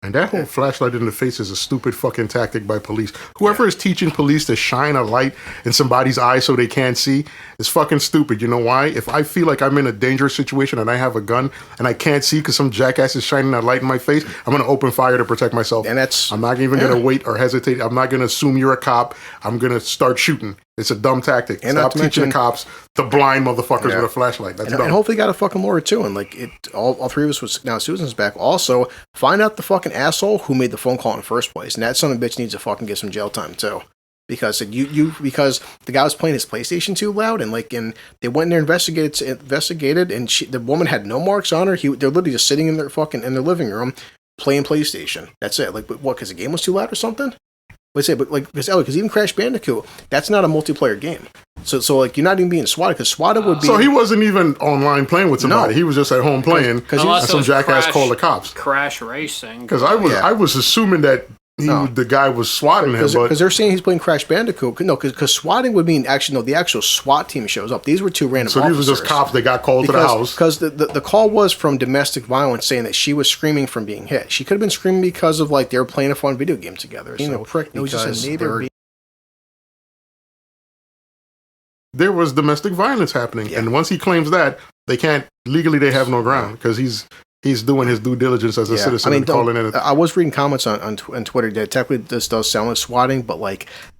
And that whole flashlight in the face is a stupid fucking tactic by police. Whoever is teaching police to shine a light in somebody's eye so they can't see is fucking stupid. You know why? If I feel like I'm in a dangerous situation and I have a gun and I can't see because some jackass is shining a light in my face, I'm going to open fire to protect myself. And I'm not even going to wait or hesitate. I'm not going to assume you're a cop. I'm going to start shooting. It's a dumb tactic. And stop teaching the cops to blind motherfuckers with a flashlight. That's dumb. And hopefully got a fucking lawyer too. And like all 3 of us was now Susan's back. Also, find out the fucking asshole who made the phone call in the first place. And that son of a bitch needs to fucking get some jail time too. Because because the guy was playing his PlayStation too loud, and they went in there investigated, and the woman had no marks on her. They're literally just sitting in their living room playing PlayStation. That's it. Like, what? Because the game was too loud or something? Because even Crash Bandicoot, that's not a multiplayer game. So like, you're not even being swatted, because swatted would be. So he wasn't even online playing with somebody. No. He was just at home playing, and some jackass called the cops. Crash Racing. Because I was assuming that the guy was swatting him. Because they're saying he's playing Crash Bandicoot. No, because swatting would mean the actual SWAT team shows up. These were two random officers. So these were just cops that got called to the house. Because the call was from domestic violence, saying that she was screaming from being hit. She could have been screaming because of they were playing a fun video game together. Being a prick it was just a neighbor. There was domestic violence happening, and once he claims that, they can't legally. They have no ground because he's doing his due diligence as a citizen. I mean, calling in. I was reading comments on Twitter that technically this does sound like swatting, but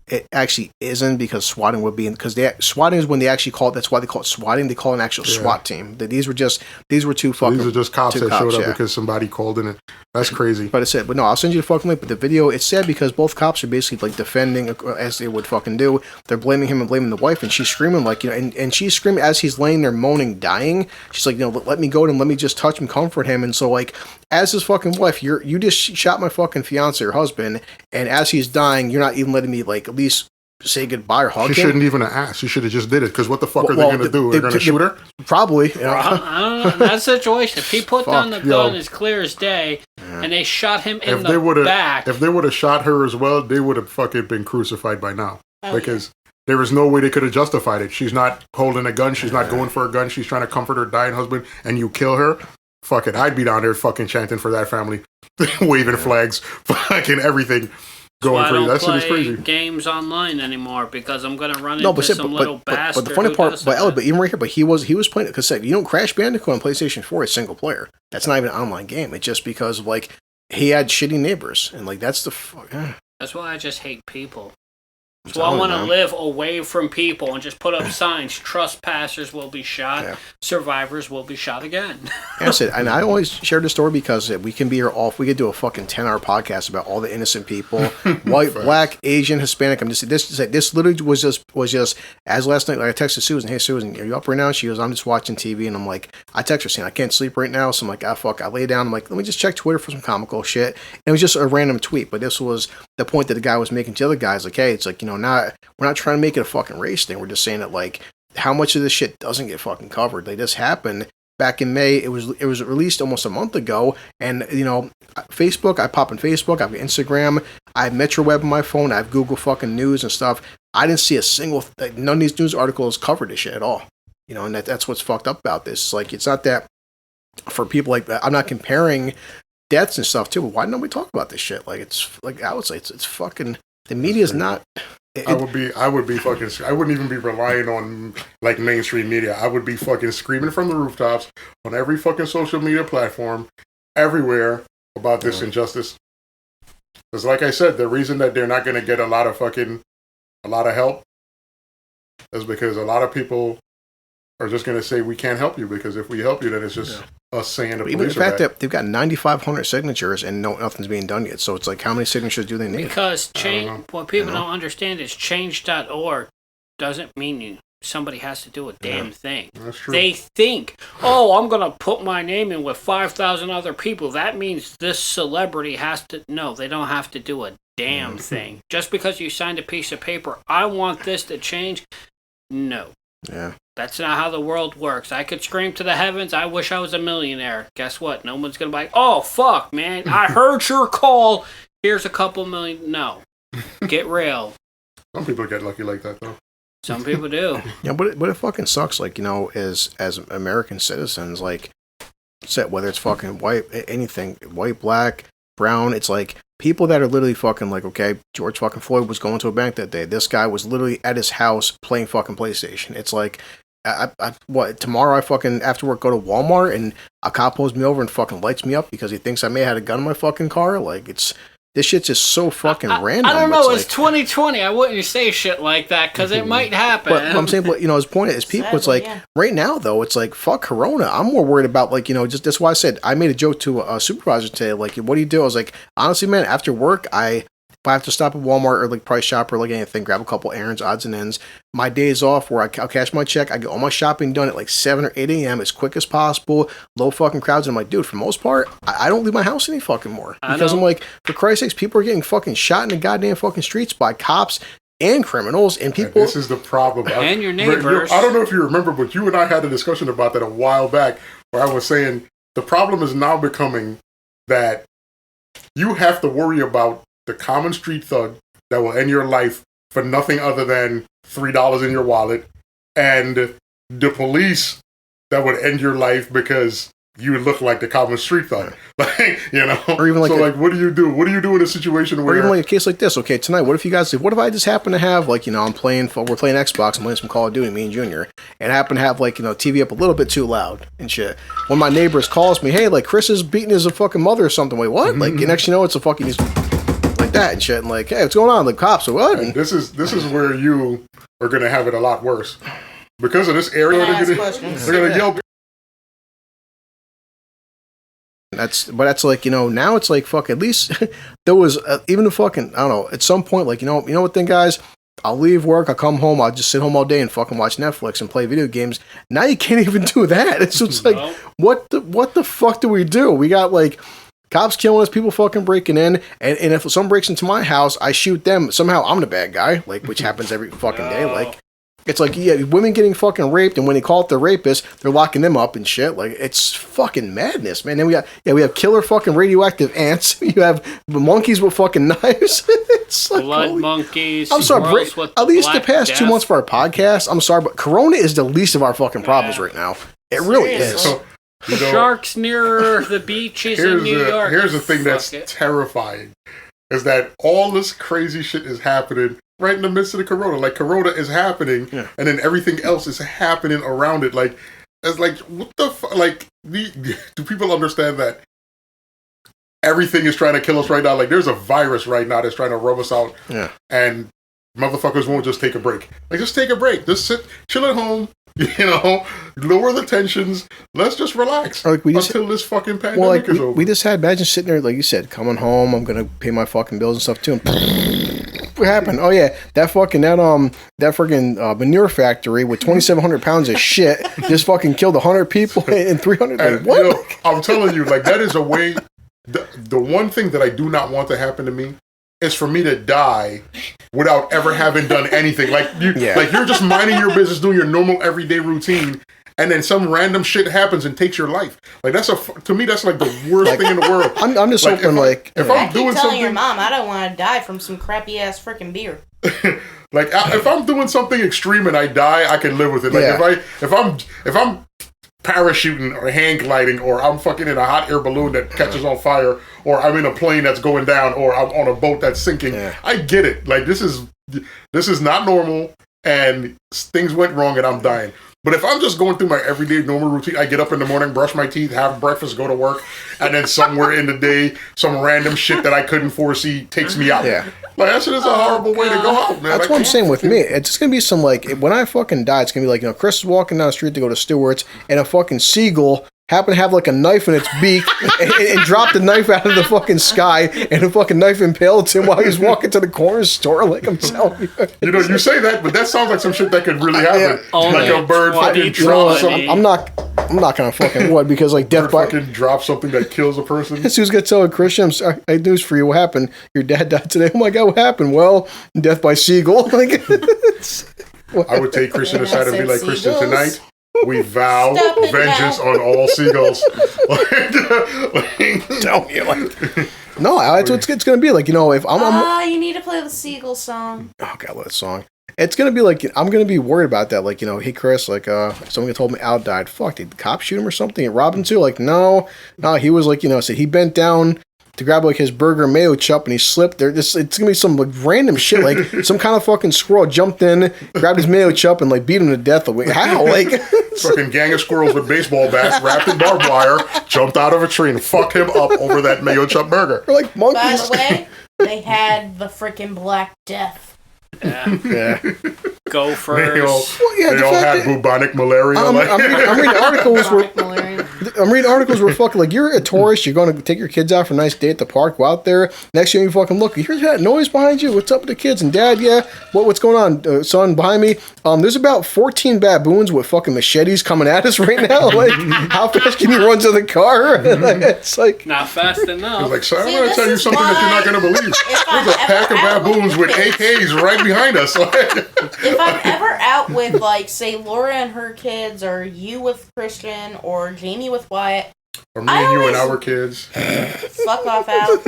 it actually isn't, because swatting would be swatting is when they actually call it. That's why they call it swatting. They call it an actual SWAT team. These were just these are just cops that showed up because somebody called in it. That's crazy. But no, I'll send you the fucking link. But the video, it's sad because both cops are basically defending as they would fucking do. They're blaming him and blaming the wife, and she's screaming and she's screaming as he's laying there moaning, dying. She's like, let me go to him, let me just touch him, comfort him. And so as his fucking wife, you just shot my fucking fiance or husband, and as he's dying, you're not even letting me at least say goodbye or hug him. She shouldn't even have asked. She should have just did it, because what the fuck are they going to do? They're going to shoot her? Probably. I don't know. In that situation, if he put down the gun as clear as day, and they shot him in the back. If they would have shot her as well, they would have fucking been crucified by now. Because there was no way they could have justified it. She's not holding a gun. She's not going for a gun. She's trying to comfort her dying husband, and you kill her. Fuck it. I'd be down there fucking chanting for that family. Waving flags. Fucking everything. Going crazy. That shit is crazy. I don't play games online anymore because I'm going to run into some little bastard. But the funny part, but even right here, but he was playing it because Crash Bandicoot on PlayStation 4 is single player. That's not even an online game. It's just because of he had shitty neighbors, and that's the fuck. That's why I just hate people. So I want to live away from people and just put up signs. Trespassers will be shot. Yeah. Survivors will be shot again. That's it. And I always share the story because we can be here we could do a fucking 10-hour podcast about all the innocent people, white, black, Asian, Hispanic. This literally was just as last night. I texted Susan, "Hey Susan, are you up right now?" She goes, "I'm just watching TV," and I'm like, I text her saying, "I can't sleep right now," so I'm like, fuck. I lay down. I'm like, let me just check Twitter for some comical shit. And it was just a random tweet, but this was the point that the guy was making to the other guys. Hey, it's we're not trying to make it a fucking race thing. We're just saying that how much of this shit doesn't get fucking covered. This happened back in May. It was released almost a month ago, and Facebook. I pop in Facebook. I have Instagram. I have MetroWeb on my phone. I have Google fucking News and stuff. I didn't see a single. None of these news articles covered this shit at all. And that's what's fucked up about this. It's not that for people like that. I'm not comparing deaths and stuff too. But why don't we talk about this shit? I would say it's fucking. The media is not. I would be fucking. I wouldn't even be relying on mainstream media. I would be fucking screaming from the rooftops on every fucking social media platform, everywhere about this injustice. Because, like I said, the reason that they're not going to get a lot of help is because a lot of people are just going to say we can't help you, because if we help you, then it's just us saying the police. Even the fact that they've got 9,500 signatures and nothing's being done yet, so it's how many signatures do they need? Because what people don't understand is change.org doesn't mean somebody has to do a damn thing. That's true. They think, I'm going to put my name in with 5,000 other people. That means this celebrity has to. No, they don't have to do a damn thing. Just because you signed a piece of paper, I want this to change. No. Yeah. That's not how the world works. I could scream to the heavens, I wish I was a millionaire. Guess what? No one's going to be like, oh, fuck, man. I heard your call. Here's a couple million. No. Get real. Some people get lucky like that, though. Some people do. Yeah, but it fucking sucks, as American citizens, whether it's fucking white, anything, white, black, brown, it's people that are literally fucking okay, George fucking Floyd was going to a bank that day. This guy was literally at his house playing fucking PlayStation. It's tomorrow I fucking after work go to Walmart and a cop pulls me over and fucking lights me up because he thinks I may have had a gun in my fucking car. This shit's just so fucking random. I don't know. It's 2020. I wouldn't say shit like that because it might happen. But I'm saying, his point is, people. Sadly, it's right now though. It's fuck Corona. I'm more worried about just that's why I said I made a joke to a supervisor today. What do you do? I was honestly, man, after work, if I have to stop at Walmart or Price Shop or anything, grab a couple errands, odds and ends. My days off where I'll cash my check. I get all my shopping done at 7 or 8 a.m. as quick as possible. Low fucking crowds. And I'm dude, for the most part, I don't leave my house any fucking more. Because I'm for Christ's sakes, people are getting fucking shot in the goddamn fucking streets by cops and criminals and people. And this is the problem. And your neighbors. I don't know if you remember, but you and I had a discussion about that a while back where I was saying the problem is now becoming that you have to worry about the common street thug that will end your life for nothing other than $3 in your wallet, and the police that would end your life because you look like the common street thug. Like, you know, or even like so like, what do you do? What do you do in a situation where, or even like a case like this? Okay, tonight, what if I just happen to have, like, you know, we're playing Xbox, I'm playing some Call of Duty, me and Junior, and I happen to have, like, you know, TV up a little bit too loud and shit. One of my neighbors calls me, hey, like, Chris is beating his fucking mother or something. Wait, what? Like, next you know, it's a fucking like that and shit, and like, hey, what's going on? Like, cops or what? And this is where you are gonna have it a lot worse because of this area. They're gonna yell. That's like, you know, now it's like, fuck, at least there was even a fucking, I don't know, at some point, like, you know what then, guys, I'll leave work, I'll come home, I'll just sit home all day and fucking watch Netflix and play video games. Now you can't even do that. So it's like, what the fuck do we do? We got, like, cops killing us, people fucking breaking in, and if someone breaks into my house, I shoot them. Somehow I'm the bad guy, like, which happens every fucking day. Like, it's like, yeah, women getting fucking raped, and when they call it the rapist, they're locking them up and shit. Like, it's fucking madness, man. Then we have killer fucking radioactive ants. You have monkeys with fucking knives. It's like, blood monkeys. I'm sorry, at least the past 2 months for our podcast, I'm sorry, but Corona is the least of our fucking problems right now. It really is. So, you know, sharks near the beaches in New York. Here's the thing that's terrifying, is that all this crazy shit is happening right in the midst of the corona. Like, corona is happening, and then everything else is happening around it. Like, it's like, what the fuck? Like, do people understand that everything is trying to kill us right now? Like, there's a virus right now that's trying to rub us out, and motherfuckers won't just take a break. Like, just take a break. Just sit, chill at home. You know, lower the tensions. Let's just relax like until this fucking pandemic is over. We just had, imagine sitting there, like you said, coming home, I'm gonna pay my fucking bills and stuff too. What happened? Oh yeah, that freaking manure factory with 2,700 pounds of shit just fucking killed 100 people and 300. Like, what? You know, I'm telling you, like, that is a way. The one thing that I do not want to happen to me is for me to die without ever having done anything. Like, like, you're just minding your business, doing your normal everyday routine, and then some random shit happens and takes your life. Like, to me, that's like the worst thing in the world. I'm just like, hoping, if I'm doing telling something, your mom, I don't want to die from some crappy ass freaking beer. Like, if I'm doing something extreme and I die, I can live with it. Like, if I'm parachuting or hang gliding, or I'm fucking in a hot air balloon that catches on fire, or I'm in a plane that's going down, or I'm on a boat that's sinking, I get it. Like, this is not normal, and things went wrong and I'm dying. But if I'm just going through my everyday normal routine, I get up in the morning, brush my teeth, have breakfast, go to work, and then somewhere in the day, some random shit that I couldn't foresee takes me out. Yeah. Like, that shit is a horrible way to go out, man. That's like, what I'm saying with me. It's just going to be some, like, when I fucking die, it's going to be like, you know, Chris is walking down the street to go to Stewart's, and a fucking seagull happened to have, like, a knife in its beak and dropped the knife out of the fucking sky, and the fucking knife impaled him while he was walking to the corner store. Like, I'm telling you. You know, you say that, but that sounds like some shit that could really happen. Like a bird fucking drops something. I'm not gonna fucking would, because, like, death by fucking drop something that kills a person. As soon as I tell Christian, I'm sorry, I have news for you. What happened? Your dad died today. Oh my god, what happened? Well, death by seagull. Like, I would take Christian aside and be like, Christian, tonight we vow vengeance on all seagulls. Tell me, like, no, that's what it's gonna be. Like, you know, if you need to play the seagull song. Oh god, what a song. It's gonna be like, I'm gonna be worried about that. Like, you know, hey Chris, like, someone told me Al died. Fuck, did the cop shoot him or something and rob him too? Like, no, he was like, you know, so he bent down to grab, like, his burger mayo chup and he slipped there. It's gonna be some, like, random shit. Like, some kind of fucking squirrel jumped in, grabbed his mayo chup and, like, beat him to death. Like, how? Like, fucking gang of squirrels with baseball bats wrapped in barbed wire jumped out of a tree and fucked him up over that mayo chup burger. Or like monkeys. By the way, they had the freaking Black Death. Yeah. Gophers. They all had bubonic malaria. I'm reading articles where I'm reading articles where fucking, like, you're a tourist, you're going to take your kids out for a nice day at the park, go out there, next thing you fucking look, you hear that noise behind you? What's up with the kids? And dad, what's going on? Son, behind me, there's about 14 baboons with fucking machetes coming at us right now. Like, how fast can you run to the car? It's like, not fast enough. It's like, son, I'm going to tell you something that you're not going to believe. There's a pack of baboons with AKs right behind us. If I'm ever out with, like, say, Laura and her kids, or you with Christian, or Jamie with Wyatt, or me and you and our kids. Fuck off, Al.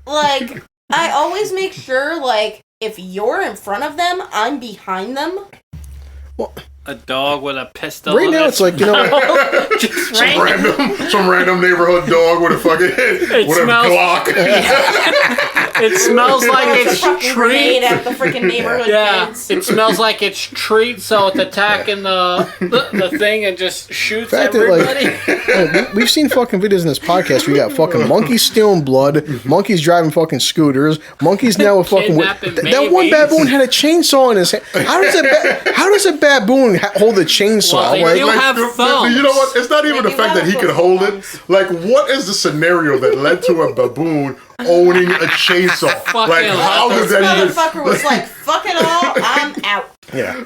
like, I always make sure, like, if you're in front of them, I'm behind them. Well, a dog with a pistol. Right now, it's like, you know, just some random neighborhood dog with a fucking with a Glock. It smells like it's treat at the freaking neighborhood. Yeah, kids. it smells like it's treat, so it's attacking the thing and just shoots everybody. Like, we've seen fucking videos in this podcast where you got fucking monkeys stealing blood, monkeys driving fucking scooters, monkeys now with fucking that one baboon had a chainsaw in his hand. How does a baboon hold a chainsaw? Well, they do have thumbs. You know what? It's not even the fact that he could hold it. Like, what is the scenario that led to a baboon owning a chainsaw? Like, how does that even? This motherfucker was like, "Fuck it all, I'm out." Yeah,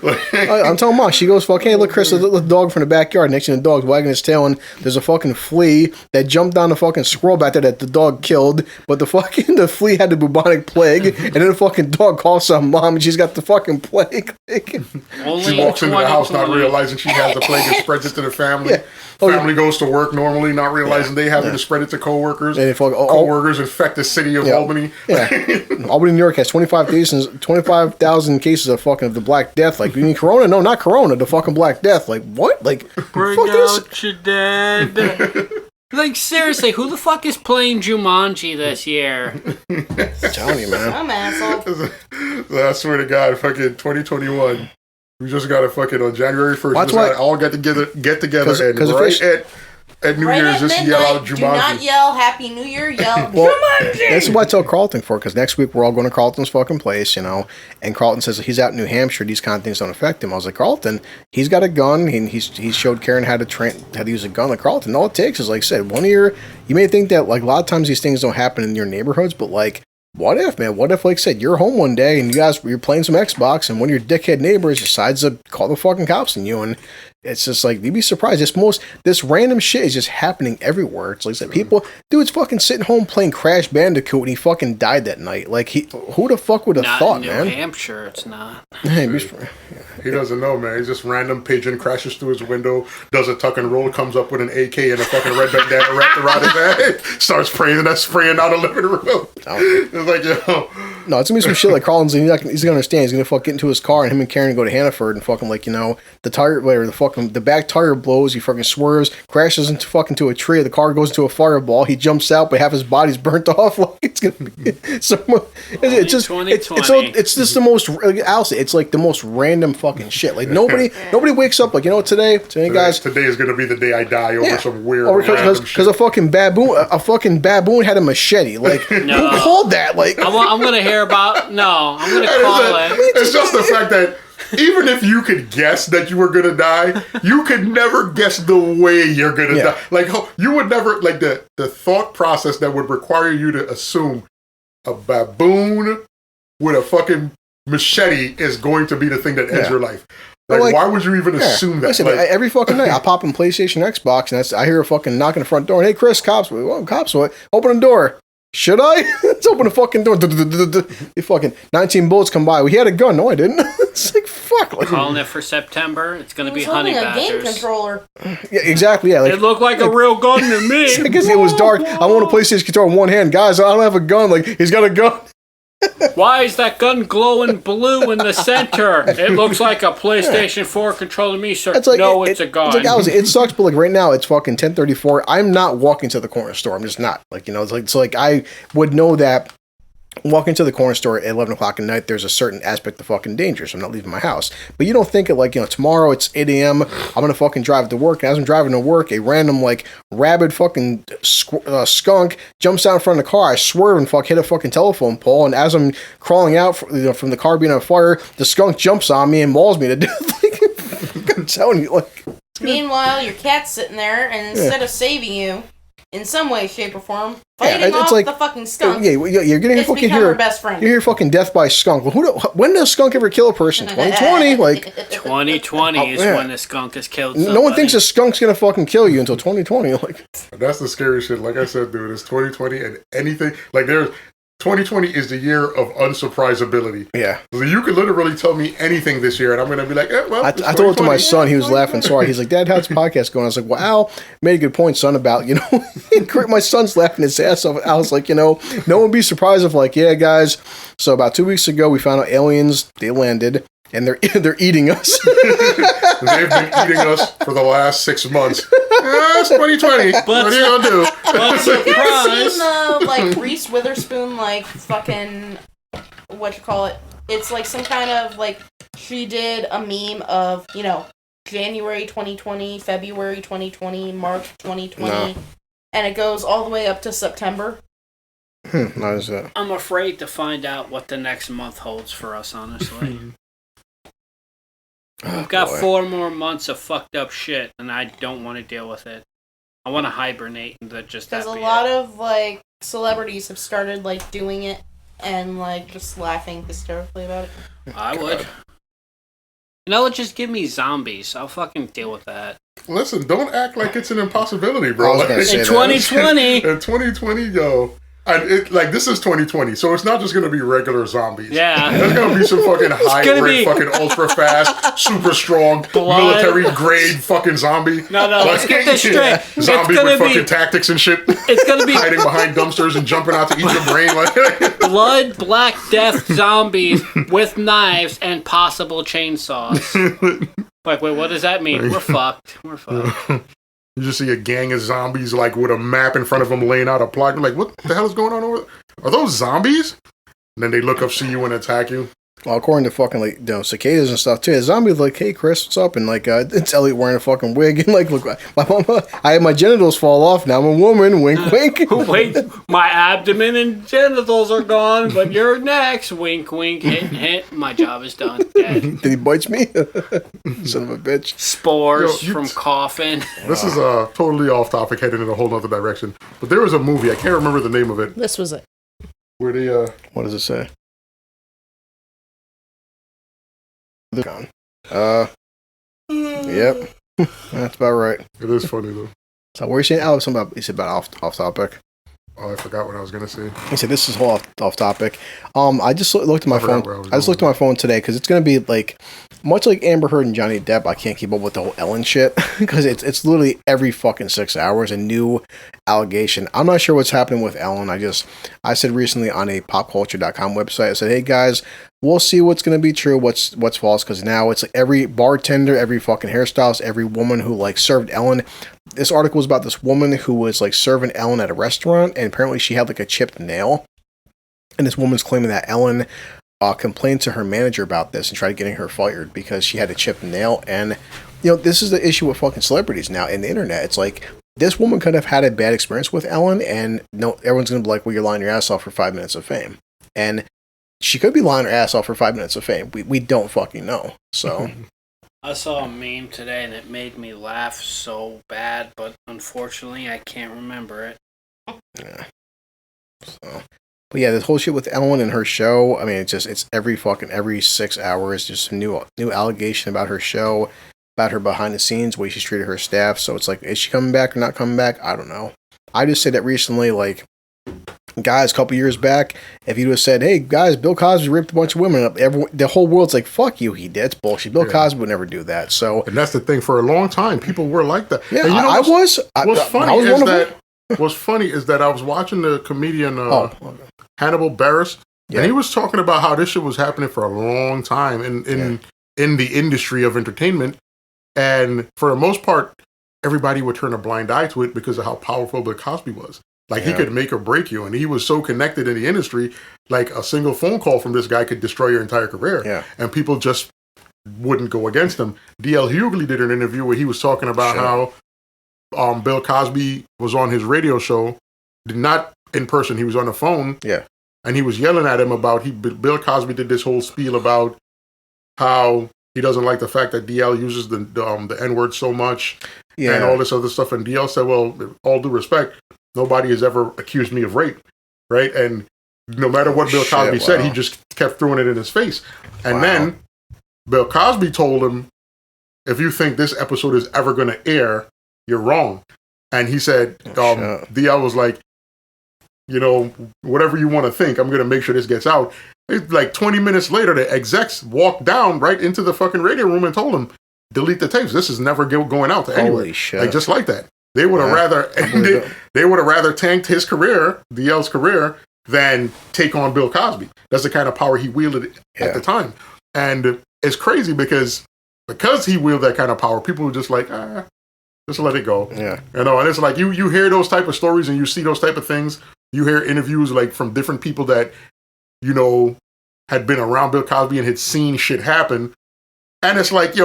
I'm telling Mom. She goes, "Fuck, hey, look, Chris, the dog from the backyard. Next thing the dog's wagging his tail, and there's a fucking flea that jumped down the fucking squirrel back there that the dog killed. But the flea had the bubonic plague, and then the fucking dog calls her mom, and she's got the fucking plague. She walks into the house not realizing she has the plague and spreads it to the family. Yeah. Family goes to work normally, not realizing they have to spread it to coworkers. And coworkers infect the city of Albany. Yeah, Albany, New York has 25,000 cases of fucking the Black Death. Like, you mean Corona? No, not Corona. The fucking Black Death. Like, what? Like, bring out your dad. Like, seriously, who the fuck is playing Jumanji this year? I'm telling you, man. I'm asshole. I swear to God, fucking 2021. We just got to fucking on January 1st. We just got to all get together and at New Year's just yell out Jumanji. Do not yell Happy New Year, yell Jumanji! That's what I tell Carlton for, because next week we're all going to Carlton's fucking place, you know, and Carlton says he's out in New Hampshire, these kind of things don't affect him. I was like, Carlton, he's got a gun, and he showed Karen how to use a gun. Like, Carlton, all it takes is, like I said, you may think that, like, a lot of times these things don't happen in your neighborhoods, but, like, what if, man? What if, like I said, you're home one day and you're playing some Xbox and one of your dickhead neighbors decides to call the fucking cops on you, and it's just like, you'd be surprised. This random shit is just happening everywhere. It's like I said, dude's fucking sitting home playing Crash Bandicoot and he fucking died that night. Like, who the fuck would have thought, man? New Hampshire, it's not. He doesn't know, man. He's just random pigeon crashes through his window, does a tuck and roll, comes up with an AK and a fucking red bandana wrapped around his head, starts spraying out of the living room. It's like, yo. No, it's gonna be some shit like Carlin's. He's gonna understand. He's gonna fucking get into his car and him and Karen go to Hannaford and fucking, like, you know, the back tire blows. He fucking swerves, crashes into a tree. The car goes into a fireball. He jumps out, but half his body's burnt off. Like, it's gonna be it's just the most. I'll say it's like the most random fucking shit. Like, nobody wakes up like, you know what, today guys, today is gonna be the day I die over some weird because a fucking baboon had a machete. Like, who called that? Like, I'm gonna hear about. No, I'm gonna call it. It's just the fact that even if you could guess that you were gonna die, you could never guess the way you're gonna die. Like, you would never, like, the thought process that would require you to assume a baboon with a fucking machete is going to be the thing that ends your life. Like, why would you even assume that? Listen, every fucking night I pop in PlayStation, Xbox, and I hear a fucking knock on the front door. And, hey, Chris, cops. Well, cops, what? Open the door. Should I? Let's open the fucking door. You fucking 19 bullets come by. Well, he had a gun. No, I didn't. It's like, fuck. Like, calling it for September. It's going to be honey badgers. A game controller. Yeah, exactly. Yeah, like, it looked like a real gun to me. Because it was dark. I want a PlayStation controller in one hand. Guys, I don't have a gun. Like, he's got a gun. Why is that gun glowing blue in the center? It looks like a PlayStation 4 controller to me, sir. It's like, it's a gun. It's like, it sucks, but like right now it's fucking 10:34. I'm not walking to the corner store. I'm just not. Like, you know, it's like I would know that walking to the corner store at 11 o'clock at night, there's a certain aspect of fucking danger, so I'm not leaving my house. But you don't think it like, you know, tomorrow it's 8 a.m., I'm going to fucking drive to work, and as I'm driving to work, a random, like, rabid fucking skunk jumps out in front of the car, I swerve and hit a fucking telephone pole, and as I'm crawling out from the car being on fire, the skunk jumps on me and mauls me to death. Like, I'm telling you, like... Meanwhile, your cat's sitting there, and instead of saving you, in some way, shape, or form, fighting off the fucking skunk. Yeah, you're getting fucking her best friend. You're here fucking death by skunk. Well, when does a skunk ever kill a person? 2020, like 2020 is when a skunk has killed somebody. No one thinks a skunk's gonna fucking kill you until 2020. Like, that's the scary shit. Like I said, dude, it's 2020 and anything like there's 2020 is the year of unsurprisability. Yeah. So you could literally tell me anything this year, and I'm going to be like, well, I told it to my son. He was laughing so hard. He's like, Dad, how's the podcast going? I was like, well, Al made a good point, son, about, my son's laughing his ass off. I was like, no one would be surprised if, like, yeah, guys. So about 2 weeks ago, we found out aliens, they landed, and they're eating us. They've been eating us for the last 6 months. It's 2020. What are you going to do? But Have you ever surprise! seen the, Reese Witherspoon, fucking, it's like some kind of, she did a meme of, January 2020, February 2020, March 2020, and it goes all the way up to September. How is that? I'm afraid to find out what the next month holds for us, honestly. We've got 4 more months of fucked up shit, and I don't want to deal with it. I want to hibernate and just Because a lot of, celebrities have started, doing it and, just laughing hysterically about it. I would. Just give me zombies. I'll fucking deal with that. Listen, don't act like it's an impossibility, bro. I was gonna say In 2020. In 2020, yo. This is 2020, so it's not just going to be regular zombies. Yeah. There's going to be some fucking hybrid, fucking ultra fast, super strong, military grade fucking zombie. No, let's get this straight. Zombie with fucking tactics and shit. It's going to be hiding behind dumpsters and jumping out to eat your brain. blood, black death zombies with knives and possible chainsaws. Wait, what does that mean? We're fucked. You just see a gang of zombies, with a map in front of them laying out a plot. You're like, what the hell is going on over there? Are those zombies? And then they look up, see you, and attack you. Well, according to fucking, cicadas and stuff, too, a zombie's like, hey, Chris, what's up? And, it's Elliot wearing a fucking wig. And, look, I had my genitals fall off. Now I'm a woman. Wink, wink. Wait, my abdomen and genitals are gone, but you're next. Wink, wink, hint. My job is done. Dead. Did he bite me? Son of a bitch. Spores from coughing. This is totally off topic, heading in a whole other direction. But there was a movie, I can't remember the name of it. This was it. Where they, What does it say? Gone. Yep. That's about right. It is funny, though. So what were you saying? Oh, something about, you said about off topic. Oh, I forgot what I was going to say. He said this is all off topic. I just looked at my phone. I just looked at my phone today because it's going to be much like Amber Heard and Johnny Depp. I can't keep up with the whole Ellen shit because it's literally every fucking 6 hours a new allegation. I'm not sure what's happening with Ellen. I said recently on a popculture.com website, I said, hey guys, we'll see what's going to be true, what's false, because now it's every bartender, every fucking hairstylist, every woman who served Ellen. This article was about this woman who was serving Ellen at a restaurant, and apparently she had a chipped nail. And this woman's claiming that Ellen complained to her manager about this and tried getting her fired because she had a chipped nail. And this is the issue with fucking celebrities now in the internet. It's this woman could have had a bad experience with Ellen, and everyone's gonna be like, well, you're lying your ass off for 5 minutes of fame. And she could be lying her ass off for 5 minutes of fame. We don't fucking know. So I saw a meme today and it made me laugh so bad, but unfortunately I can't remember it. Yeah. So, but yeah, this whole shit with Ellen and her show. I mean, it's every 6 hours, just a new allegation about her show, about her behind the scenes, way she's treated her staff. So it's is she coming back or not coming back? I don't know. I just said that recently, guys, a couple years back, if you'd have said, hey, guys, Bill Cosby ripped a bunch of women up, the whole world's like, fuck you, he did. It's bullshit. Bill Cosby would never do that. So, and that's the thing. For a long time, people were like that. Yeah, and what's funny is that I was watching the comedian Hannibal Buress, and he was talking about how this shit was happening for a long time in the industry of entertainment. And for the most part, everybody would turn a blind eye to it because of how powerful Bill Cosby was. He could make or break you, and he was so connected in the industry, a single phone call from this guy could destroy your entire career. Yeah. And people just wouldn't go against him. D.L. Hughley did an interview where he was talking about how Bill Cosby was on his radio show, not in person, he was on the phone. Yeah. And he was yelling at him about, Bill Cosby did this whole spiel about how he doesn't like the fact that DL uses the N-word so much and all this other stuff. And DL said, well, with all due respect, nobody has ever accused me of rape, right? And no matter what Bill Cosby said, he just kept throwing it in his face. And then Bill Cosby told him, if you think this episode is ever going to air, you're wrong. And he said, DL was like, whatever you want to think, I'm going to make sure this gets out. It's like 20 minutes later, the execs walked down right into the fucking radio room and told him, delete the tapes. This is never going out to anywhere. Holy shit. Like, just like that. They would have they would have rather tanked his career, DL's career, than take on Bill Cosby. That's the kind of power he wielded at the time. And it's crazy because he wielded that kind of power, people were just like, just let it go. Yeah. And it's like you hear those type of stories and you see those type of things. You hear interviews like from different people that, had been around Bill Cosby and had seen shit happen. And it's like,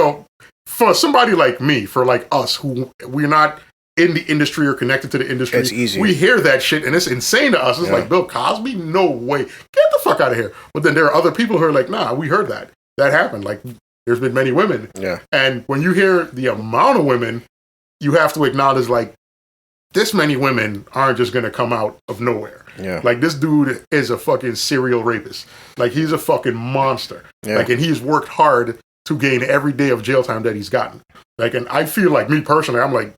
for somebody like me, for like us, who we're not in the industry or connected to the industry, it's easy. We hear that shit and it's insane to us. It's like, Bill Cosby? No way. Get the fuck out of here. But then there are other people who are like, nah, we heard that. That happened. Like, there's been many women. Yeah. And when you hear the amount of women, you have to acknowledge, like, this many women aren't just going to come out of nowhere. Yeah. Like, this dude is a fucking serial rapist. Like, he's a fucking monster. Yeah. Like, and he's worked hard to gain every day of jail time that he's gotten. Like, and I feel like, me personally, I'm like,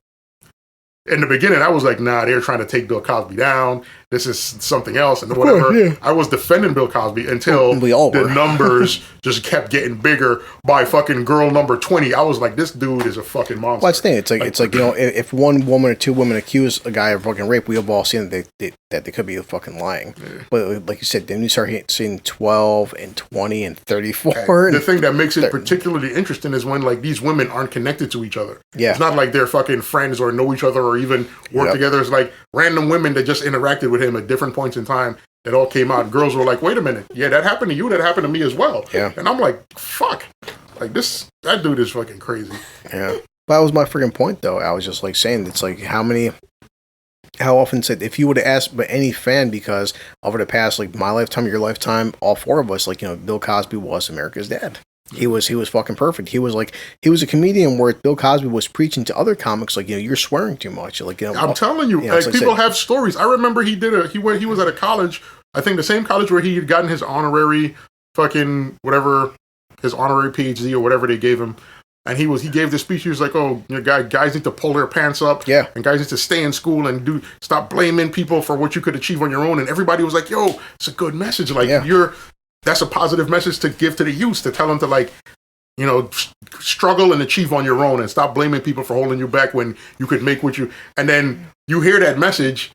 in the beginning, I was like, nah, they're trying to take Bill Cosby down. This is something else and whatever. Course, yeah. I was defending Bill Cosby until the numbers just kept getting bigger by fucking girl number 20. I was like, this dude is a fucking monster. Well, that's the thing. It's like if one woman or two women accuse a guy of fucking rape, we have all seen that they could be fucking lying. Yeah. But like you said, then you start seeing 12 and 20 and 34. The thing that makes it particularly interesting is when like these women aren't connected to each other. Yeah. It's not like they're fucking friends or know each other or even work together. It's like random women that just interacted with him at different points in time that all came out. Girls were like, wait a minute. Yeah, that happened to you. That happened to me as well. Yeah. And I'm like, fuck. Like that dude is fucking crazy. Yeah. But that was my freaking point though. I was just like saying, it's like how often said, if you would have asked any fan, because over the past, like my lifetime, your lifetime, all four of us, like, Bill Cosby was America's dad. He was fucking perfect. He was a comedian where Bill Cosby was preaching to other comics, like, you're swearing too much. Like, I'm telling you, like people have stories. I remember he was at a college, I think the same college where he had gotten his honorary fucking whatever, his honorary PhD or whatever they gave him. And he gave this speech. He was like, "Oh, guys need to pull their pants up, and guys need to stay in school and stop blaming people for what you could achieve on your own." And everybody was like, "Yo, it's a good message. Like that's a positive message to give to the youth, to tell them to like, struggle and achieve on your own and stop blaming people for holding you back when you could make what you." And then you hear that message,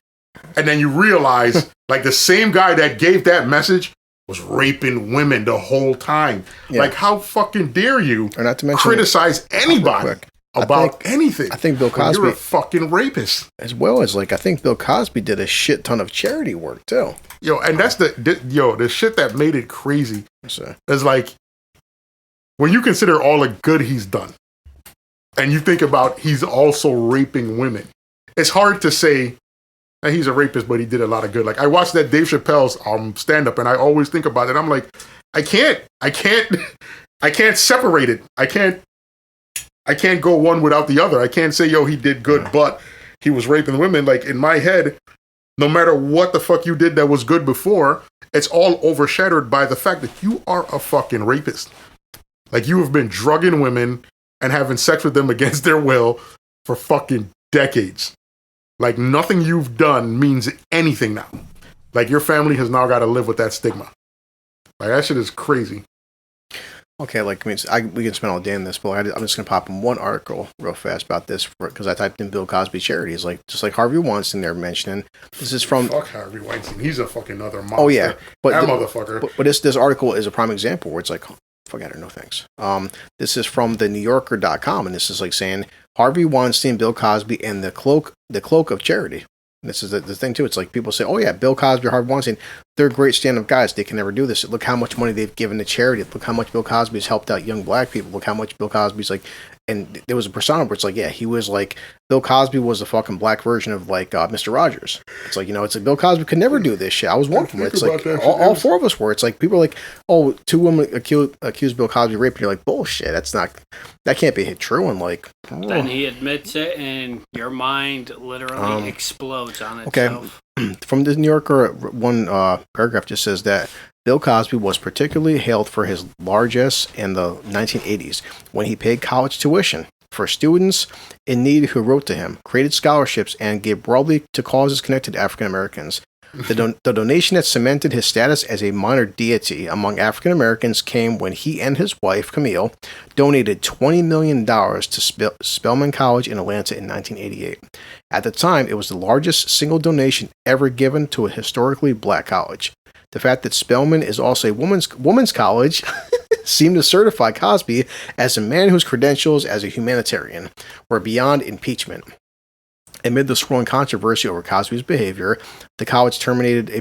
and then you realize like the same guy that gave that message was raping women the whole time. Yeah. Like, how fucking dare you or not to mention, criticize anybody about anything? I think Bill Cosby, you're a fucking rapist. As well as, like, I think Bill Cosby did a shit ton of charity work, too. And that's the shit that made it crazy. Is like, when you consider all the good he's done, and you think about he's also raping women, it's hard to say he's a rapist, but he did a lot of good. Like, I watched that Dave Chappelle's stand-up, and I always think about it. I'm like, I can't separate it. I can't go one without the other. I can't say, he did good, but he was raping women. Like, in my head, no matter what the fuck you did that was good before, it's all overshadowed by the fact that you are a fucking rapist. Like, you have been drugging women and having sex with them against their will for fucking decades. Like, nothing you've done means anything now. Like, your family has now got to live with that stigma. Like, that shit is crazy. Okay, like, we can spend all day in this, but I'm just going to pop in one article real fast about this, because I typed in Bill Cosby charities, like, just like Harvey Weinstein they're mentioning. This is from... Fuck Harvey Weinstein. He's a fucking other monster. Oh, yeah. That motherfucker. But this article is a prime example where it's like, forget it, no thanks. This is from the NewYorker.com, and this is like saying Harvey Weinstein, Bill Cosby, and the cloak of charity. And this is the thing too. It's like people say, "Oh yeah, Bill Cosby, Harvey Weinstein, they're great stand-up guys. They can never do this. Look how much money they've given to charity. Look how much Bill Cosby's helped out young black people. Look how much Bill Cosby's like." And there was a persona where it's like, yeah, he was like, Bill Cosby was the fucking black version of like Mr. Rogers. It's like, it's like Bill Cosby could never do this shit. I was one of them. It's like all four of us were. It's like people are like, oh, two women accused Bill Cosby of rape. And you're like, bullshit. That can't be true. And like, then he admits it, and your mind literally explodes on itself. Okay. From the New Yorker, one paragraph just says that Bill Cosby was particularly hailed for his largesse in the 1980s when he paid college tuition for students in need who wrote to him, created scholarships, and gave broadly to causes connected to African Americans. The donation that cemented his status as a minor deity among African Americans came when he and his wife, Camille, donated $20 million to Spelman College in Atlanta in 1988. At the time, it was the largest single donation ever given to a historically black college. The fact that Spelman is also a woman's college seemed to certify Cosby as a man whose credentials as a humanitarian were beyond impeachment. Amid the swirling controversy over Cosby's behavior, the college terminated a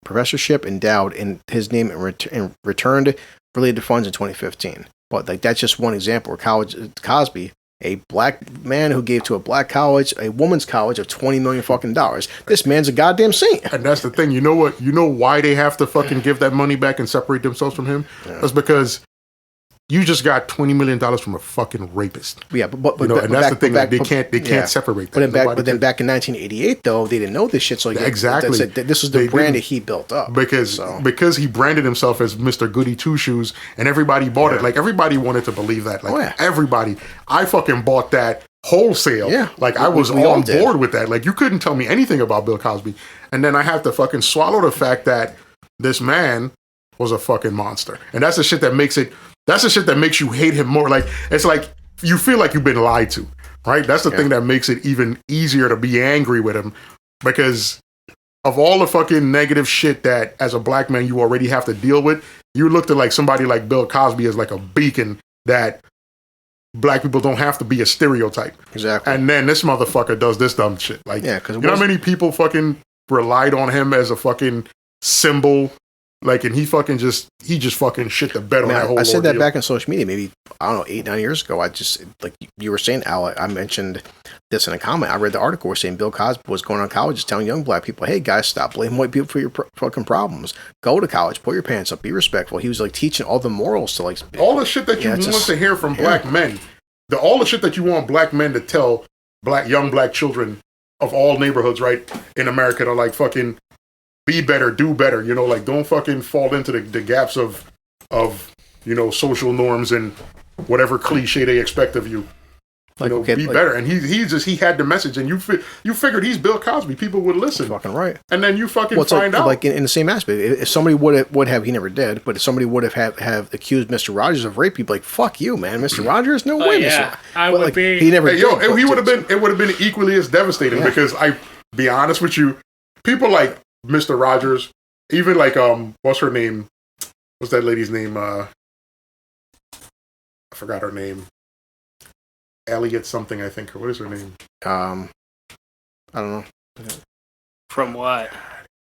professorship endowed in his name and returned related funds in 2015. But that's just one example where Cosby, a black man who gave to a black college, a woman's college of $20 million fucking dollars. This man's a goddamn saint. And that's the thing. You know what? You know why they have to fucking give that money back and separate themselves from him? Yeah. That's because you just got $20 million from a fucking rapist. Yeah, but and that's the thing. They can't separate that. But then back in 1988, though, they didn't know this shit. So exactly, this was the brand that he built up. Because he branded himself as Mr. Goody Two Shoes, and everybody bought it. Like everybody wanted to believe that. Like everybody, I fucking bought that wholesale. Yeah, I was on board with that. Like you couldn't tell me anything about Bill Cosby, and then I have to fucking swallow the fact that this man was a fucking monster, and that's the shit that makes it. That's the shit that makes you hate him more. Like, it's like you feel like you've been lied to, right? That's the thing that makes it even easier to be angry with him because of all the fucking negative shit that as a black man you already have to deal with. You looked at like somebody like Bill Cosby as like a beacon that black people don't have to be a stereotype. Exactly. And then this motherfucker does this dumb shit. Like, you know how many people fucking relied on him as a fucking symbol. Like, and he just fucking shit the bed on that whole I said ordeal. that back in social media, maybe, I don't know, 8-9 years ago. I just, like you were saying, Al, I mentioned this in a comment. I read the article saying Bill Cosby was going on colleges telling young black people, hey, guys, stop blaming white people for your fucking problems. Go to college, pull your pants up, be respectful. He was, like, teaching all the morals to, like... All the shit that you want to hear from black men. All the shit that you want black men to tell young black children of all neighborhoods, right, in America to, like, fucking... be better, do better, you know, like don't fucking fall into the gaps of, you know, social norms and whatever cliche they expect of you. Like, be better. And he had the message and you figured he's Bill Cosby. People would listen. Fucking right. And then you fucking find out. Like in the same aspect, if somebody would have, he never did, but if somebody would have accused Mr. Rogers of rape, you'd be like, fuck you, man. Mr. Rogers? No way. Yeah. I would be. He never did. It would have been equally as devastating because be honest with you, people like Mr. Rogers, even like what's her name? What's that lady's name? I forgot her name. Elliot something, I think. What is her name? I don't know. From what?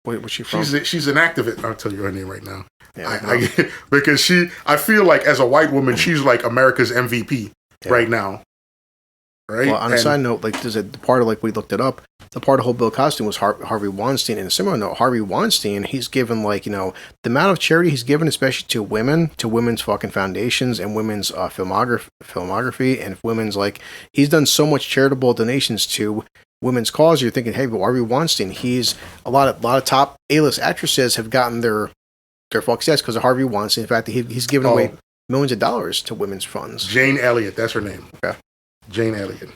Wait, what's she from? She's an activist. I'll tell you her name right now. Yeah, because I feel like as a white woman, she's like America's MVP right now. Right. Well, on a side note, like there's a part of like we looked it up. The part of whole Bill Cosby was Harvey Weinstein. And a similar note, Harvey Weinstein, he's given like, you know, the amount of charity he's given, especially to women's fucking foundations and women's filmography and women's like he's done so much charitable donations to women's cause. You're thinking, hey, but Harvey Weinstein, he's a lot of top A-list actresses have gotten their fuck stats because of Harvey Weinstein. In fact, he's given away millions of dollars to women's funds. Jane Elliott, that's her name. Okay. Jane Elliott.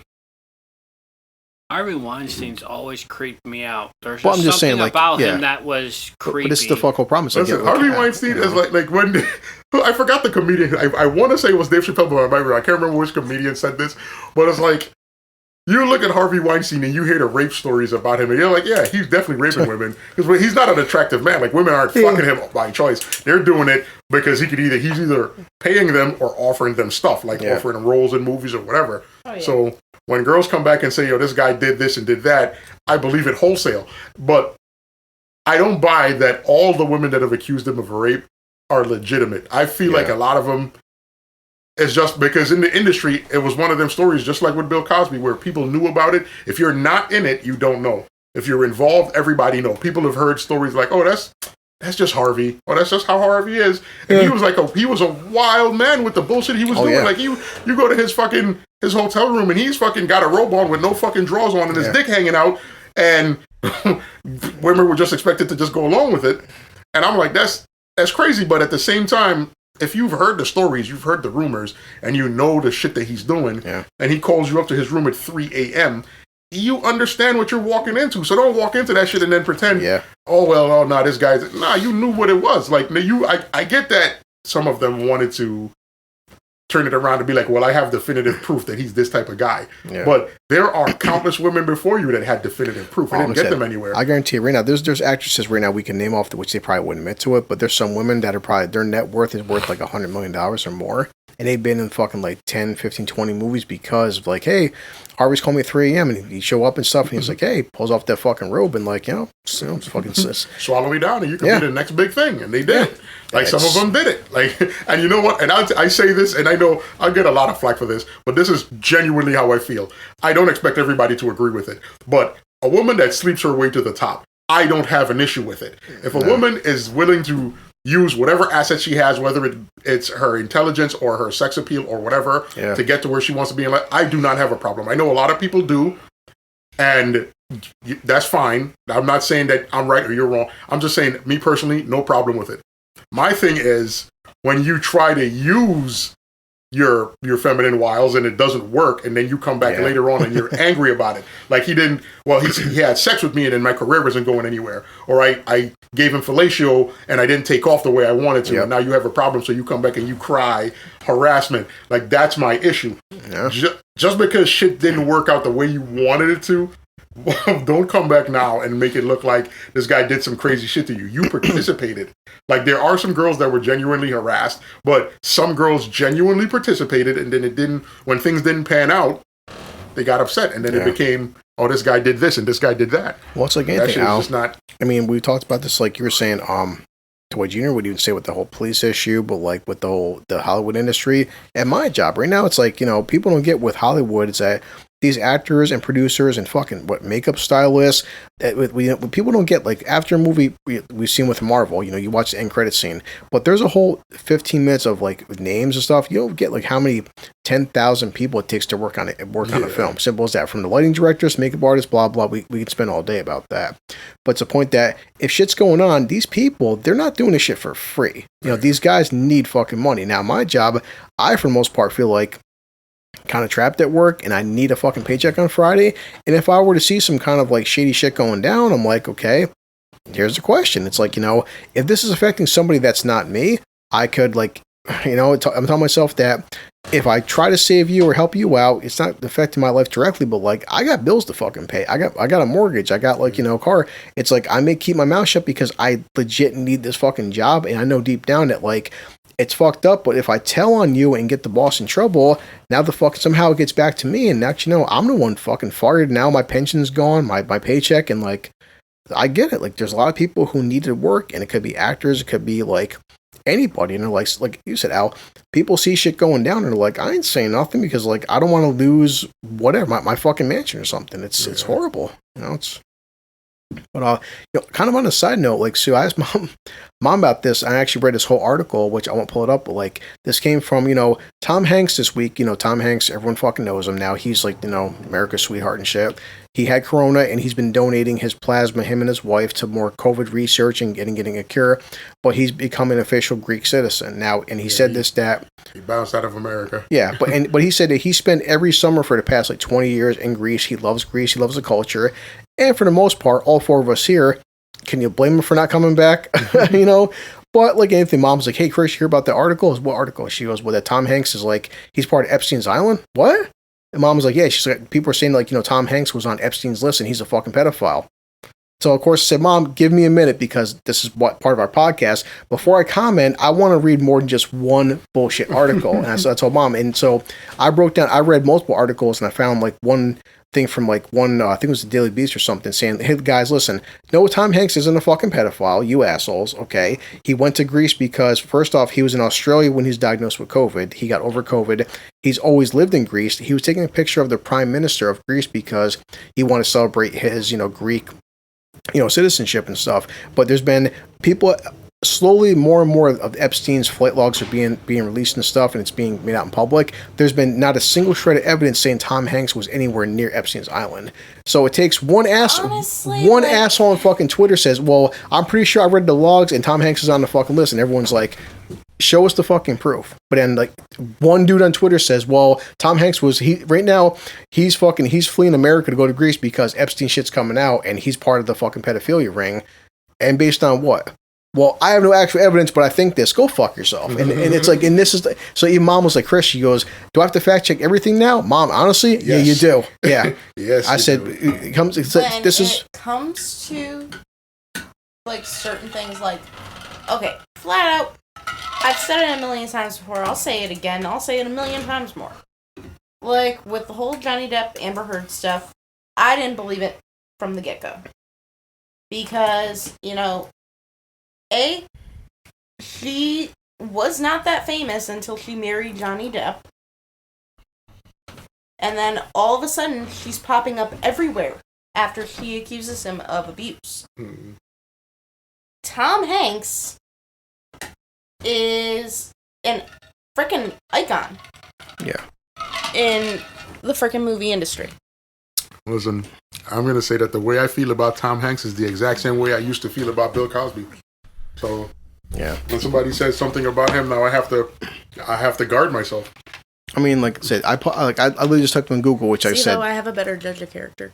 Harvey Weinstein's always creeped me out. There's I'm just just something saying, like, about him that was creepy. But it's the fuck whole problem. Listen, Harvey Weinstein is like when I forgot the comedian. I want to say it was Dave Chappelle, but I can't remember which comedian said this. But it's like you look at Harvey Weinstein and you hear the rape stories about him, and you're like, yeah, he's definitely raping women because he's not an attractive man. Like women aren't fucking him by choice; they're doing it because he's either paying them or offering them stuff, like offering them roles in movies or whatever. Oh, yeah. So when girls come back and say, yo, this guy did this and did that, I believe it wholesale. But I don't buy that all the women that have accused him of rape are legitimate. I feel like a lot of them is just because in the industry, it was one of them stories, just like with Bill Cosby, where people knew about it. If you're not in it, you don't know. If you're involved, everybody knows. People have heard stories like, oh, that's just Harvey. Oh, that's just how Harvey is. And he was a wild man with the bullshit he was doing. Yeah. Like you go to his hotel room and he's fucking got a robe on with no fucking drawers on and his dick hanging out, and women were just expected to just go along with it. And I'm like, that's crazy. But at the same time, if you've heard the stories, you've heard the rumors, and you know the shit that he's doing, and he calls you up to his room at 3 a.m., you understand what you're walking into. So don't walk into that shit and then pretend, Yeah. oh, well, oh, no, this guy's... Nah, you knew what it was. Like, I get that some of them wanted to turn it around to be like, well, I have definitive proof that he's this type of guy. Yeah. But there are countless women before you that had definitive proof. I didn't get them anywhere. I guarantee you right now, there's actresses right now we can name off, which they probably wouldn't admit to it, but there's some women that are probably, their net worth is worth like $100 million or more. And they've been in fucking like 10, 15, 20 movies because of like, hey, Harvey's calling me at 3 a.m. and he show up and stuff and he's like, hey, pulls off that fucking robe and like, fucking swallow me down and you can be the next big thing. And they did. Like some of them did it. Like, and you know what? And I say this, and I know I'll get a lot of flack for this, but this is genuinely how I feel. I don't expect everybody to agree with it, but a woman that sleeps her way to the top, I don't have an issue with it. If a woman is willing to use whatever asset she has, whether it's her intelligence or her sex appeal or whatever, to get to where she wants to be in life, I do not have a problem. I know a lot of people do, and that's fine. I'm not saying that I'm right or you're wrong. I'm just saying, me personally, no problem with it. My thing is, when you try to use your feminine wiles and it doesn't work, and then you come back later on and you're angry about it. Like he had sex with me and then my career isn't going anywhere. Or I gave him fellatio and I didn't take off the way I wanted to. And now you have a problem, so you come back and you cry, harassment. Like, that's my issue. Yeah. Just because shit didn't work out the way you wanted it to, don't come back now and make it look like this guy did some crazy shit to you. You participated. Like, there are some girls that were genuinely harassed, but some girls genuinely participated, and then when things didn't pan out, they got upset, and then it became, oh, this guy did this and this guy did that. Well, it's like anything, Al. I mean, we talked about this, like you were saying, Toy Jr. would even say with the whole police issue, but like with the Hollywood industry. At my job right now, it's like, people don't get with Hollywood. It's that these actors and producers and fucking makeup stylists, what people don't get, like after a movie we've seen with Marvel, you watch the end credit scene, but there's a whole 15 minutes of like names and stuff. You don't get like how many 10,000 people it takes to work on a film. Simple as that. From the lighting directors, makeup artists, blah blah. We could spend all day about that. But it's a point that if shit's going on, these people, they're not doing this shit for free. These guys need fucking money. Now my job, I for the most part feel like kind of trapped at work and I need a fucking paycheck on Friday. And if I were to see some kind of like shady shit going down, I'm like, okay, here's the question. It's like, if this is affecting somebody that's not me, I could like, I'm telling myself that if I try to save you or help you out, it's not affecting my life directly, but like I got bills to fucking pay. I got a mortgage. I got like, a car. It's like I may keep my mouth shut because I legit need this fucking job. And I know deep down that like, it's fucked up, but if I tell on you and get the boss in trouble, now somehow it gets back to me, and next I'm the one fucking fired. Now my pension's gone, my paycheck, and like, I get it. Like, there's a lot of people who need to work, and it could be actors, it could be like anybody, and they're like you said, Al, people see shit going down, and they're like, I ain't saying nothing because like I don't want to lose whatever my fucking mansion or something. It's horrible, it's. But kind of on a side note, like Sue, I asked mom about this. I actually read this whole article, which I won't pull it up, but like this came from Tom Hanks this week. Tom Hanks, everyone fucking knows him now. He's like America's sweetheart and shit. He had corona and he's been donating his plasma, him and his wife, to more COVID research and getting a cure. But he's become an official Greek citizen now, and he said that he bounced out of America. Yeah, but he said that he spent every summer for the past like 20 years in Greece. He loves Greece. He loves the culture. And for the most part, all four of us here, can you blame him for not coming back? But like anything, mom's like, hey, Chris, you hear about the article? What article? She goes, well, that Tom Hanks is like, he's part of Epstein's Island? What? And mom was like, yeah, she's like, people are saying like, Tom Hanks was on Epstein's list and he's a fucking pedophile. So of course I said, Mom, give me a minute because this is what part of our podcast. Before I comment, I want to read more than just one bullshit article. And so I told Mom. And so I read multiple articles and I found like one thing from like I think it was the Daily Beast or something, saying, hey guys, listen, no, Tom Hanks isn't a fucking pedophile, you assholes, okay? He went to Greece because first off, he was in Australia when he was diagnosed with COVID. He got over COVID. He's always lived in Greece. He was taking a picture of the Prime Minister of Greece because he wanted to celebrate his, Greek, citizenship and stuff. But there's been people slowly, more and more of Epstein's flight logs are being released and stuff, and it's being made out in public. There's been not a single shred of evidence saying Tom Hanks was anywhere near Epstein's Island. So it takes one asshole on fucking Twitter says, well, I'm pretty sure I read the logs and Tom Hanks is on the fucking list, and everyone's like, show us the fucking proof. But then, like, one dude on Twitter says, well, Tom Hanks right now, he's fleeing America to go to Greece because Epstein shit's coming out and he's part of the fucking pedophilia ring. And based on what? Well, I have no actual evidence, but I think this. Go fuck yourself. And it's like, and this is, so even Mom was like, Chris, she goes, do I have to fact check everything now? Mom, honestly, yes. Yeah, you do. Yeah. Yes. I said, it comes to, like, certain things, like, okay, flat out, I've said it a million times before. I'll say it again. I'll say it a million times more. Like, with the whole Johnny Depp, Amber Heard stuff, I didn't believe it from the get-go. Because, you know, she was not that famous until she married Johnny Depp. And then, all of a sudden, she's popping up everywhere after she accuses him of abuse. Mm-hmm. Tom Hanks is an frickin' icon. Yeah. In the frickin' movie industry. Listen, I'm going to say that the way I feel about Tom Hanks is the exact same way I used to feel about Bill Cosby. So, yeah. When somebody says something about him now, I have to guard myself. I mean, like I said, I literally just typed in Google, which I said. Though I have a better judge of character.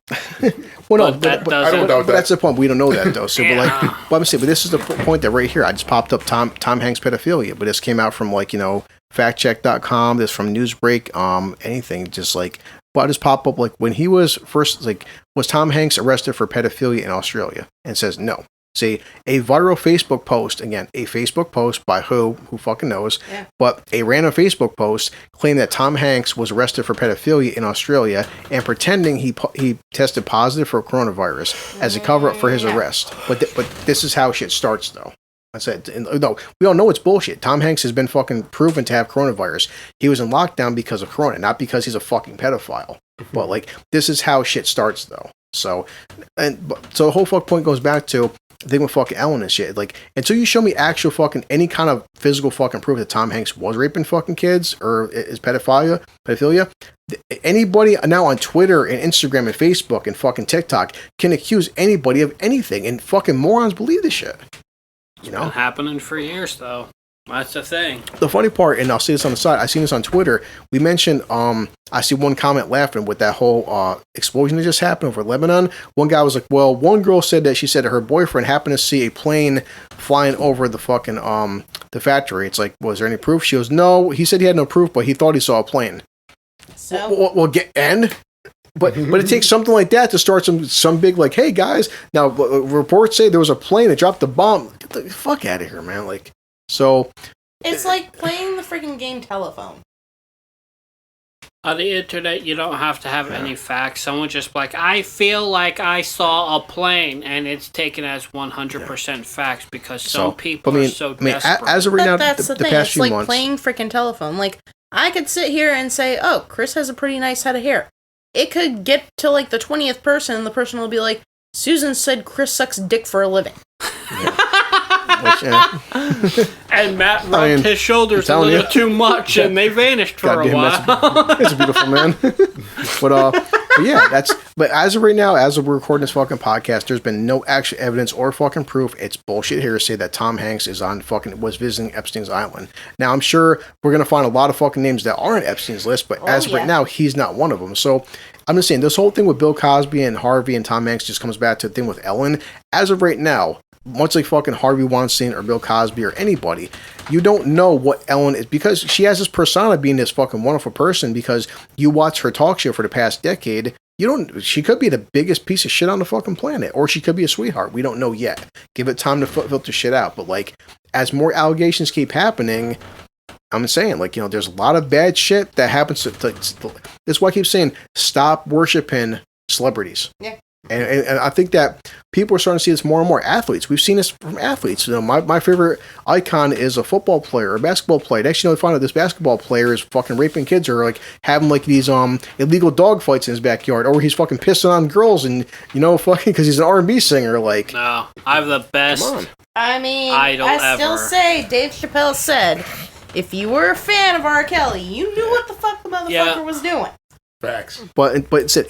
Well, no, but I don't doubt that. But that's the point. We don't know that though. So, yeah. but this is the point that right here, I just popped up Tom Hanks pedophilia, but this came out from like factcheck.com. This from Newsbreak. Anything just like. But I just pop up like when he was first like was Tom Hanks arrested for pedophilia in Australia, and says no. Say a viral Facebook post, again, a Facebook post by who fucking knows, but a random Facebook post claimed that Tom Hanks was arrested for pedophilia in Australia and pretending he tested positive for coronavirus as a cover-up for his arrest. But this is how shit starts, though. I said, no, we all know it's bullshit. Tom Hanks has been fucking proven to have coronavirus. He was in lockdown because of corona, not because he's a fucking pedophile. But, like, this is how shit starts, though. So the whole fuck point goes back to the thing with fucking Ellen and shit. Like, until you show me actual fucking any kind of physical fucking proof that Tom Hanks was raping fucking kids or is pedophilia, anybody now on Twitter and Instagram and Facebook and fucking TikTok can accuse anybody of anything, and fucking morons believe this shit. You know, it's been happening for years, though. That's the thing. The funny part, and I'll say this on the side, I seen this on Twitter. We mentioned, I see one comment laughing with that whole explosion that just happened over Lebanon. One guy was like, well, one girl said that she said that her boyfriend happened to see a plane flying over the fucking, the factory. It's like, was there any proof? She goes, no, he said he had no proof, but he thought he saw a plane. So? But it takes something like that to start some big, like, hey, guys, now reports say there was a plane that dropped a bomb. Get the fuck out of here, man. Like, so. It's like playing the freaking game telephone. On the internet, you don't have to have any facts. Someone just like, I feel like I saw a plane, and it's taken as 100% facts because some people are so desperate. As of right now, that's the thing. Past it's few like months, playing freaking telephone. Like, I could sit here and say, oh, Chris has a pretty nice head of hair. It could get to, like, the 20th person, and the person will be like, Susan said Chris sucks dick for a living. And Matt rubbed his shoulders a little too much, and they vanished for a while. He's a beautiful man. But yeah, but as of right now, as of we're recording this fucking podcast, there's been no actual evidence or fucking proof. It's bullshit hearsay that Tom Hanks was visiting Epstein's island. Now, I'm sure we're gonna find a lot of fucking names that aren't Epstein's list, but as of right now, he's not one of them. So I'm just saying, this whole thing with Bill Cosby and Harvey and Tom Hanks just comes back to the thing with Ellen. As of right now, much like fucking Harvey Weinstein or Bill Cosby or anybody, you don't know what Ellen is, because she has this persona being this fucking wonderful person, because you watch her talk show for the past decade. She could be the biggest piece of shit on the fucking planet, or she could be a sweetheart. We don't know yet. Give it time to filter shit out. But, like, as more allegations keep happening, I'm saying, like, there's a lot of bad shit that happens. That's why I keep saying, stop worshiping celebrities. Yeah. And I think that people are starting to see this more and more. Athletes, we've seen this from athletes. My favorite icon is a football player or a basketball player. Next, they find out this basketball player is fucking raping kids, or like having like these illegal dog fights in his backyard, or he's fucking pissing on girls, and fucking because he's an R&B singer. Like, no, I have the best. Come on. I mean, idol I still ever. say Dave Chappelle said, if you were a fan of R. Kelly, you knew what the fuck the motherfucker was doing. Facts. But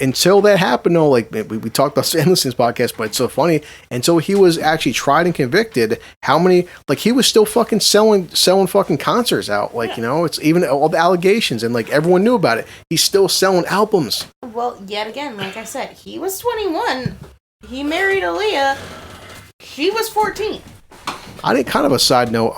until that happened, though, like we talked about Sandless in this podcast, but it's so funny. Until he was actually tried and convicted, how many, like, he was still fucking selling fucking concerts out. Like, it's even all the allegations, and like everyone knew about it. He's still selling albums. Well, yet again, like I said, he was 21. He married Aaliyah. She was 14. I think, kind of a side note,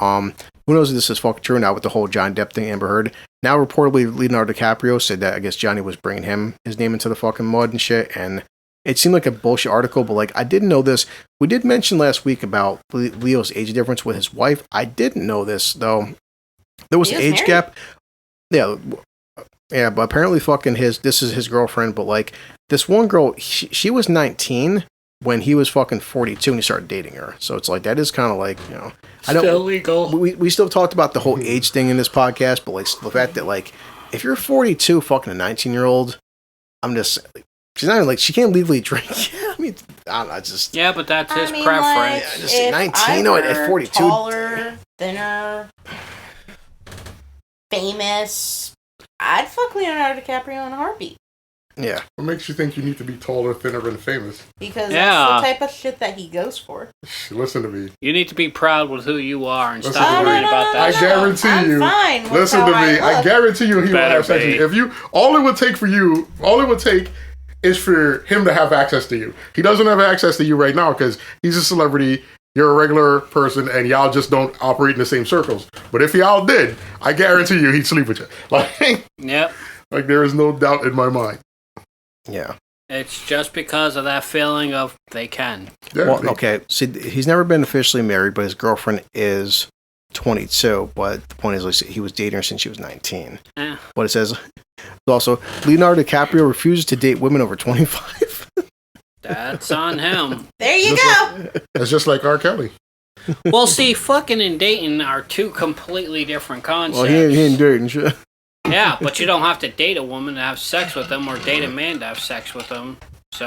who knows if this is fucking true now with the whole Johnny Depp thing, Amber Heard. Now, reportedly, Leonardo DiCaprio said that I guess Johnny was bringing his name into the fucking mud and shit, and it seemed like a bullshit article, but like, I didn't know this. We did mention last week about Leo's age difference with his wife. I didn't know this, though. There was an age gap. Yeah, but apparently fucking this is his girlfriend, but like, this one girl, she was 19 when he was fucking 42 and he started dating her. So it's like, that is kind of like, I don't, still legal. We still talked about the whole age thing in this podcast, but like, the fact that like, if you're 42 fucking a 19-year-old, I'm just, she's not even like, she can't legally drink. Yeah, I mean, I don't know, it's just. Yeah, but that's his preference. Like, just 19 at 42. Taller, thinner, famous, I'd fuck Leonardo DiCaprio in a heartbeat. Yeah. What makes you think you need to be taller, thinner, and famous? Because that's the type of shit that he goes for. Listen to me. You need to be proud with who you are and Listen stop worrying about that. I guarantee you. Fine with Listen to me. I guarantee you he will have sex with you. If you, all it would take is for him to have access to you. He doesn't have access to you right now because he's a celebrity. You're a regular person, and y'all just don't operate in the same circles. But if y'all did, I guarantee you he'd sleep with you. Like, yep. Like, there is no doubt in my mind. Yeah. It's just because of that feeling of they can. Yeah, well, okay. See, he's never been officially married, but his girlfriend is 22. But the point is, like, he was dating her since she was 19. Yeah. But it says also Leonardo DiCaprio refuses to date women over 25. That's on him. There you go. It's just like R. Kelly. Well, see, fucking and dating are two completely different concepts. Well, he ain't dating shit. Yeah, but you don't have to date a woman to have sex with them or date a man to have sex with them. So,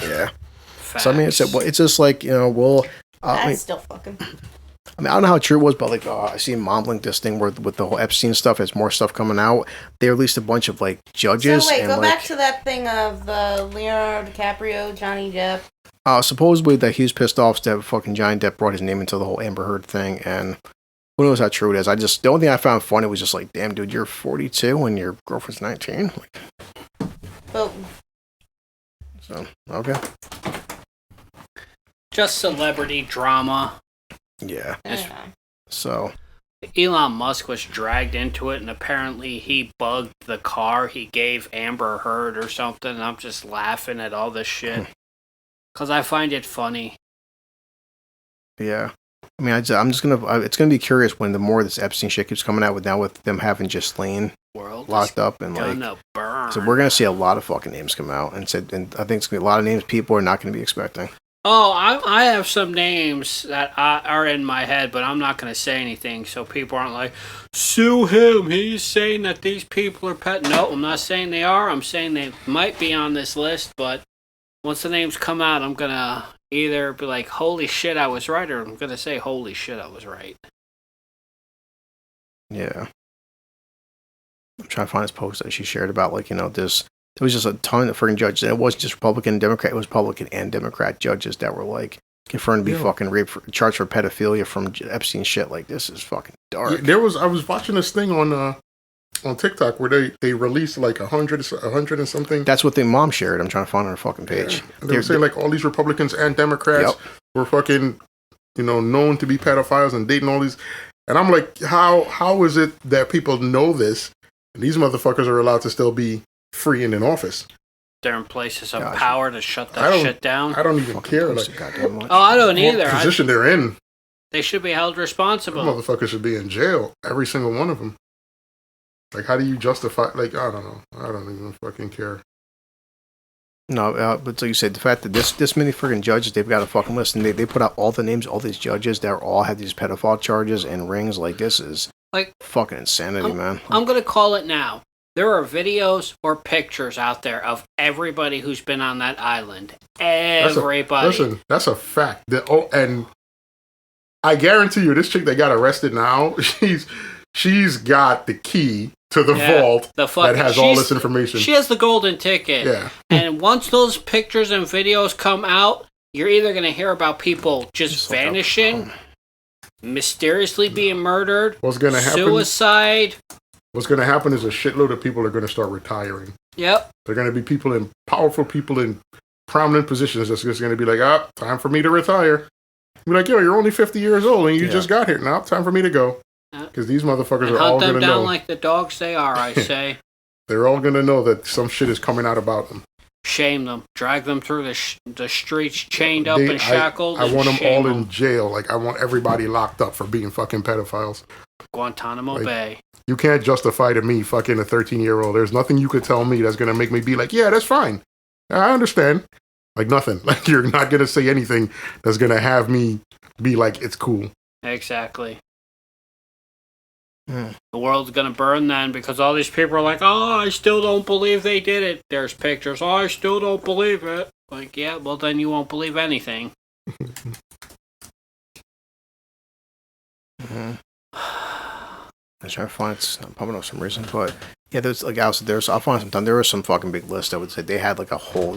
yeah. Facts. So I mean, it's just like, That's still fucking. I mean, I don't know how true it was, but like, I see Mom linked this thing with the whole Epstein stuff. There's more stuff coming out. They released a bunch of like judges. So wait, and, go like, back to that thing of the Leonardo DiCaprio, Johnny Depp. Supposedly that he was pissed off that fucking Johnny Depp brought his name into the whole Amber Heard thing, and who knows how true it is. The only thing I found funny was just like, damn, dude, you're 42 and your girlfriend's 19. Like, But so okay. Just celebrity drama. Yeah. yeah. So Elon Musk was dragged into it, and apparently he bugged the car he gave Amber Heard or something. And I'm just laughing at all this shit because I find it funny. yeah. I mean, I'm just gonna. It's gonna be curious when the more this Epstein shit keeps coming out with them having Ghislaine locked up and like. Burn. So we're gonna see a lot of fucking names come out, and I think it's gonna be a lot of names people are not gonna be expecting. Oh, I have some names that are in my head, but I'm not gonna say anything so people aren't like, sue him. He's saying that these people are pet. No, I'm not saying they are. I'm saying they might be on this list, but once the names come out, I'm gonna either be like, holy shit, I was right, or I'm gonna say, holy shit, I was right. Yeah. I'm trying to find this post that she shared about, like, there was just a ton of freaking judges. And it wasn't just Republican and Democrat. It was Republican and Democrat judges that were, like, confirmed to be fucking charged for pedophilia from Epstein shit. Like, this is fucking dark. I was watching this thing on TikTok where they released like 100 and something. That's what the mom shared. I'm trying to find on her fucking page. Yeah. They were saying like all these Republicans and Democrats were fucking, known to be pedophiles and dating all these. And I'm like, how is it that people know this? And these motherfuckers are allowed to still be free and in office. They're in places of power to shut that shit down. I don't even care. Like, I don't either. The position they're in. They should be held responsible. Those motherfuckers should be in jail. Every single one of them. Like, how do you justify? Like, I don't know. I don't even fucking care. No, but like you said, the fact that this many freaking judges, they've got a fucking list, and they put out all the names, all these judges that all have these pedophile charges and rings. Like, this is like fucking insanity, man. I'm gonna call it now. There are videos or pictures out there of everybody who's been on that island. Everybody. Listen, that's a fact. And I guarantee you, this chick that got arrested now, she's got the key to the vault that has all this information. She has the golden ticket. Yeah. And once those pictures and videos come out, you're either going to hear about people just vanishing, mysteriously being murdered, what's going to happen? Suicide. What's going to happen is a shitload of people are going to start retiring. Yep. They're going to be powerful people in prominent positions that's just going to be like, time for me to retire. Be like, yo, you're only 50 years old and you just got here. Now, time for me to go. Because these motherfuckers are all going to know. Hunt them down like the dogs they are, I say. They're all going to know that some shit is coming out about them. Shame them. Drag them through the streets chained up and shackled. I want them all in jail. Like, I want everybody locked up for being fucking pedophiles. Guantanamo Bay. You can't justify to me fucking a 13-year-old. There's nothing you could tell me that's going to make me be like, yeah, that's fine. I understand. Like, nothing. Like, you're not going to say anything that's going to have me be like, it's cool. Exactly. The world's going to burn then because all these people are like, oh, I still don't believe they did it. There's pictures. Oh, I still don't believe it. Like, yeah, well, then you won't believe anything. I try to find it's not popping up for some reason, but yeah, there's like I'll find some time. There was some fucking big list. I would say they had like a whole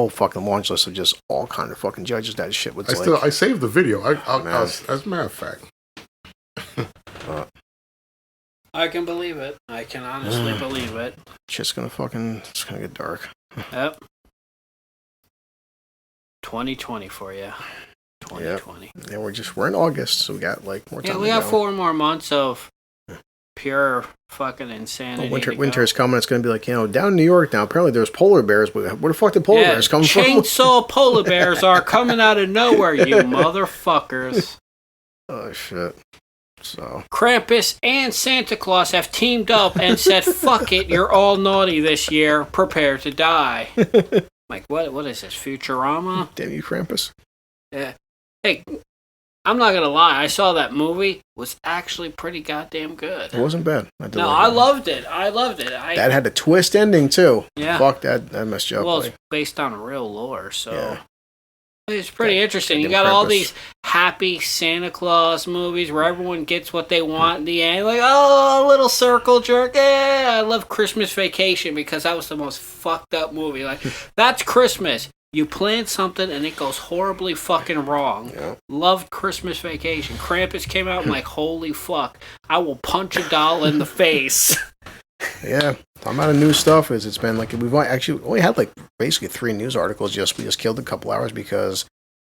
fucking launch list of just all kind of fucking judges. That shit was I saved the video. As a matter of fact. I can believe it. I can honestly believe it. It's gonna get dark. Yep. 2020 for you. 2020. Yep. Yeah, we're in August, so we got like more time. Yeah, we got 4 more months of pure fucking insanity. Winter is coming. It's gonna be like, down in New York now. Apparently, there's polar bears, but where the fuck did polar bears come from? Chainsaw polar bears are coming out of nowhere, you motherfuckers. Oh shit. So Krampus and Santa Claus have teamed up and said, fuck it, you're all naughty this year. Prepare to die. Like, what is this, Futurama? Damn you, Krampus. Yeah. Hey, I'm not going to lie. I saw that movie. It was actually pretty goddamn good. It wasn't bad. I loved it. That had a twist ending, too. Yeah. Fuck, that messed you up. Well, it's based on real lore, so... Yeah. It's pretty interesting. You got all these happy Santa Claus movies where everyone gets what they want in the end. Like, oh, a little circle jerk. Yeah, I love Christmas Vacation because that was the most fucked up movie. Like, that's Christmas. You plan something and it goes horribly fucking wrong. Yeah. Loved Christmas Vacation. Krampus came out and like, holy fuck. I will punch a doll in the face. Yeah, talking about new stuff is it's been like we've only had like basically 3 news articles. We just killed a couple hours because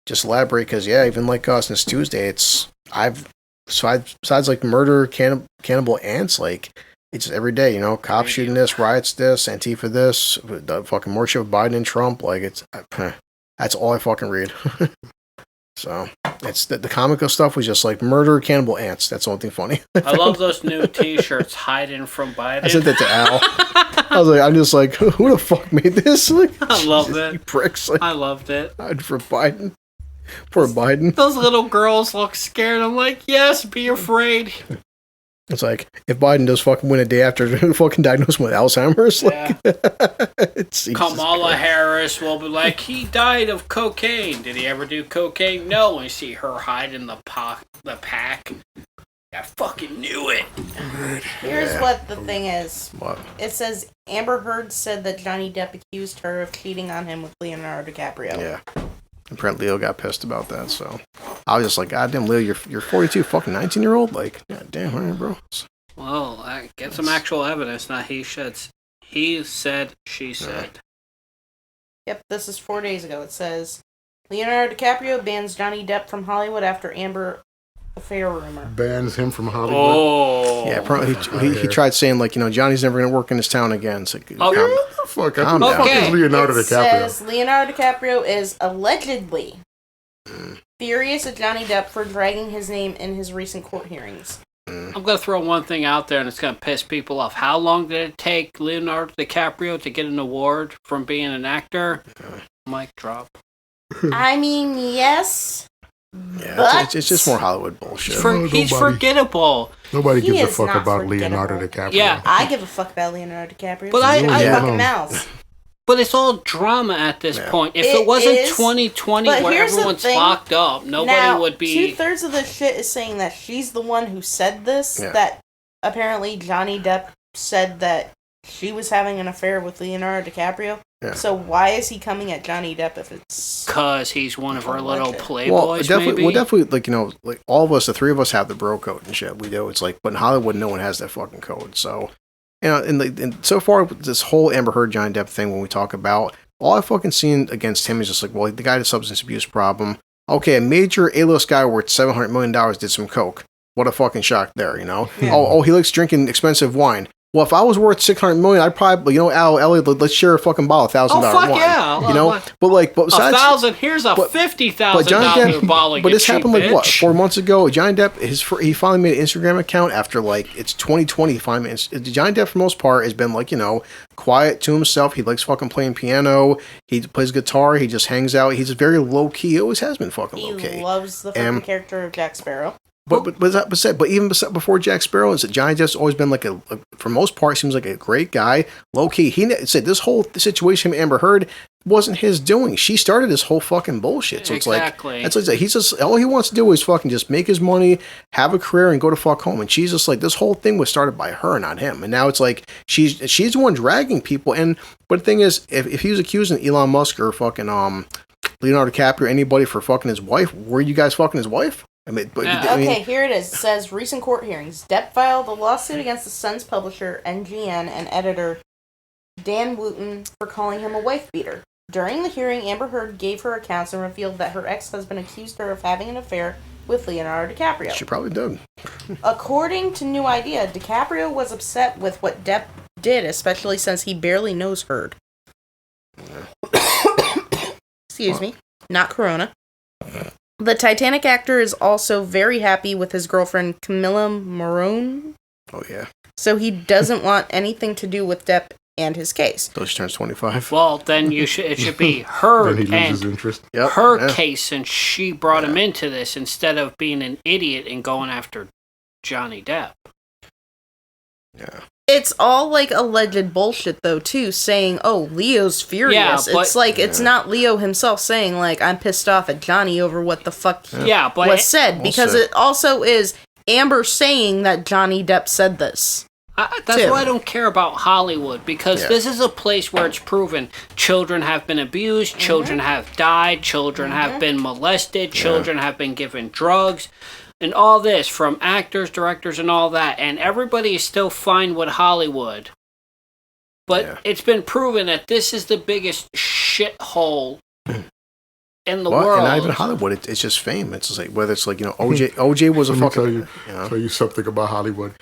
even like since Tuesday besides like murder, cannibal ants, like it's every day, cops shooting this, riots this, Antifa this, the fucking more shit with Biden and Trump. Like that's all I fucking read. So it's the comical stuff was just like murder, cannibal ants. That's the only thing funny. I love those new T-shirts hiding from Biden. I sent that to Al. I'm just like, who the fuck made this? Like, I love it. You pricks. Like, I loved it. For Biden. Poor Biden. Those little girls look scared. I'm like, yes, be afraid. It's like, if Biden does fucking win a day after fucking diagnosed with Alzheimer's, like, Kamala Harris will be like, he died of cocaine. Did he ever do cocaine? No. And you see her hide in the pack. I fucking knew it. Here's what the thing is. What? It says Amber Heard said that Johnny Depp accused her of cheating on him with Leonardo DiCaprio. Yeah. Apparently Leo got pissed about that, so I was just like, God damn, Leo, you're 42, fucking 19-year-old? Like, God damn, all right, bro. Well, get some actual evidence, not he said, she said. Yep, this is 4 days ago. It says, Leonardo DiCaprio bans Johnny Depp from Hollywood after Amber affair rumor. Bans him from Hollywood? Oh. Yeah, apparently he tried saying, like, Johnny's never going to work in this town again. It's like, what the fuck? Who the fuck is Leonardo DiCaprio? It says Leonardo DiCaprio is allegedly furious at Johnny Depp for dragging his name in his recent court hearings. I'm going to throw one thing out there, and it's going to piss people off. How long did it take Leonardo DiCaprio to get an award from being an actor? Mic drop. I mean, yes. Yeah, it's just more Hollywood bullshit. He's forgettable. Nobody gives a fuck about Leonardo DiCaprio. Yeah, I give a fuck about Leonardo DiCaprio. But I fucking mouth. But it's all drama at this point. If it wasn't 2020 where everyone's locked up, nobody would be... 2/3 of the shit is saying that she's the one who said this, that apparently Johnny Depp said that she was having an affair with Leonardo DiCaprio. Yeah. So why is he coming at Johnny Depp if it's... Because he's one of her little Alleged. playboys, maybe? Well, definitely, like, like, all of us, the three of us have the bro code and shit. We do. It's like, but in Hollywood, no one has that fucking code. So, and so far, this whole Amber Heard, Johnny Depp thing, when we talk about, all I've fucking seen against him is just like, well, the guy had a substance abuse problem. Okay, a major A-list guy worth $700 million did some coke. What a fucking shock there, Yeah. Oh, he likes drinking expensive wine. Well, if I was worth $600 million, I'd probably, Elliot, let's share a fucking bottle of $1,000 fuck wine. yeah. But besides, $1,000, here's a $50,000 bottle. But this happened like what, 4 months ago? Johnny Depp, he finally made an Instagram account after it's 2020. Johnny Depp, for the most part, has been quiet to himself. He likes fucking playing piano. He plays guitar. He just hangs out. He's very low key. He always has been fucking low key. He loves the fucking character of Jack Sparrow. But even before Jack Sparrow, Johnny Depp's always been for most part, seems like a great guy, low key. He said this whole situation with Amber Heard wasn't his doing. She started this whole fucking bullshit. So exactly. It's like he's just, all he wants to do is fucking just make his money, have a career, and go to fuck home. And she's just like, this whole thing was started by her, not him. And now it's like she's the one dragging people. But the thing is, if he was accusing Elon Musk or fucking Leonardo DiCaprio, anybody for fucking his wife, were you guys fucking his wife? Okay, here it is. It says, recent court hearings. Depp filed a lawsuit against the Sun's publisher, NGN, and editor Dan Wooten for calling him a wife beater. During the hearing, Amber Heard gave her accounts and revealed that her ex-husband accused her of having an affair with Leonardo DiCaprio. She probably did. According to New Idea, DiCaprio was upset with what Depp did, especially since he barely knows Heard. Excuse me. Not Corona. The Titanic actor is also very happy with his girlfriend, Camilla Morone. Oh, yeah. So he doesn't want anything to do with Depp and his case. So she turns 25. Well, then it should be her then he loses interest. Case, since she brought him into this instead of being an idiot and going after Johnny Depp. Yeah. It's all alleged bullshit though too, saying, "Oh, Leo's furious." Yeah, but, it's not Leo himself saying I'm pissed off at Johnny over what the fuck was said, because it also is Amber saying that Johnny Depp said this. That's why I don't care about Hollywood, because this is a place where it's proven children have been abused, children have died, children have been molested, children have been given drugs. And all this from actors, directors, and all that. And everybody is still fine with Hollywood. But it's been proven that this is the biggest shithole in the world. And not even Hollywood. It's just fame. It's just whether it's OJ was a fucking... Tell you something about Hollywood.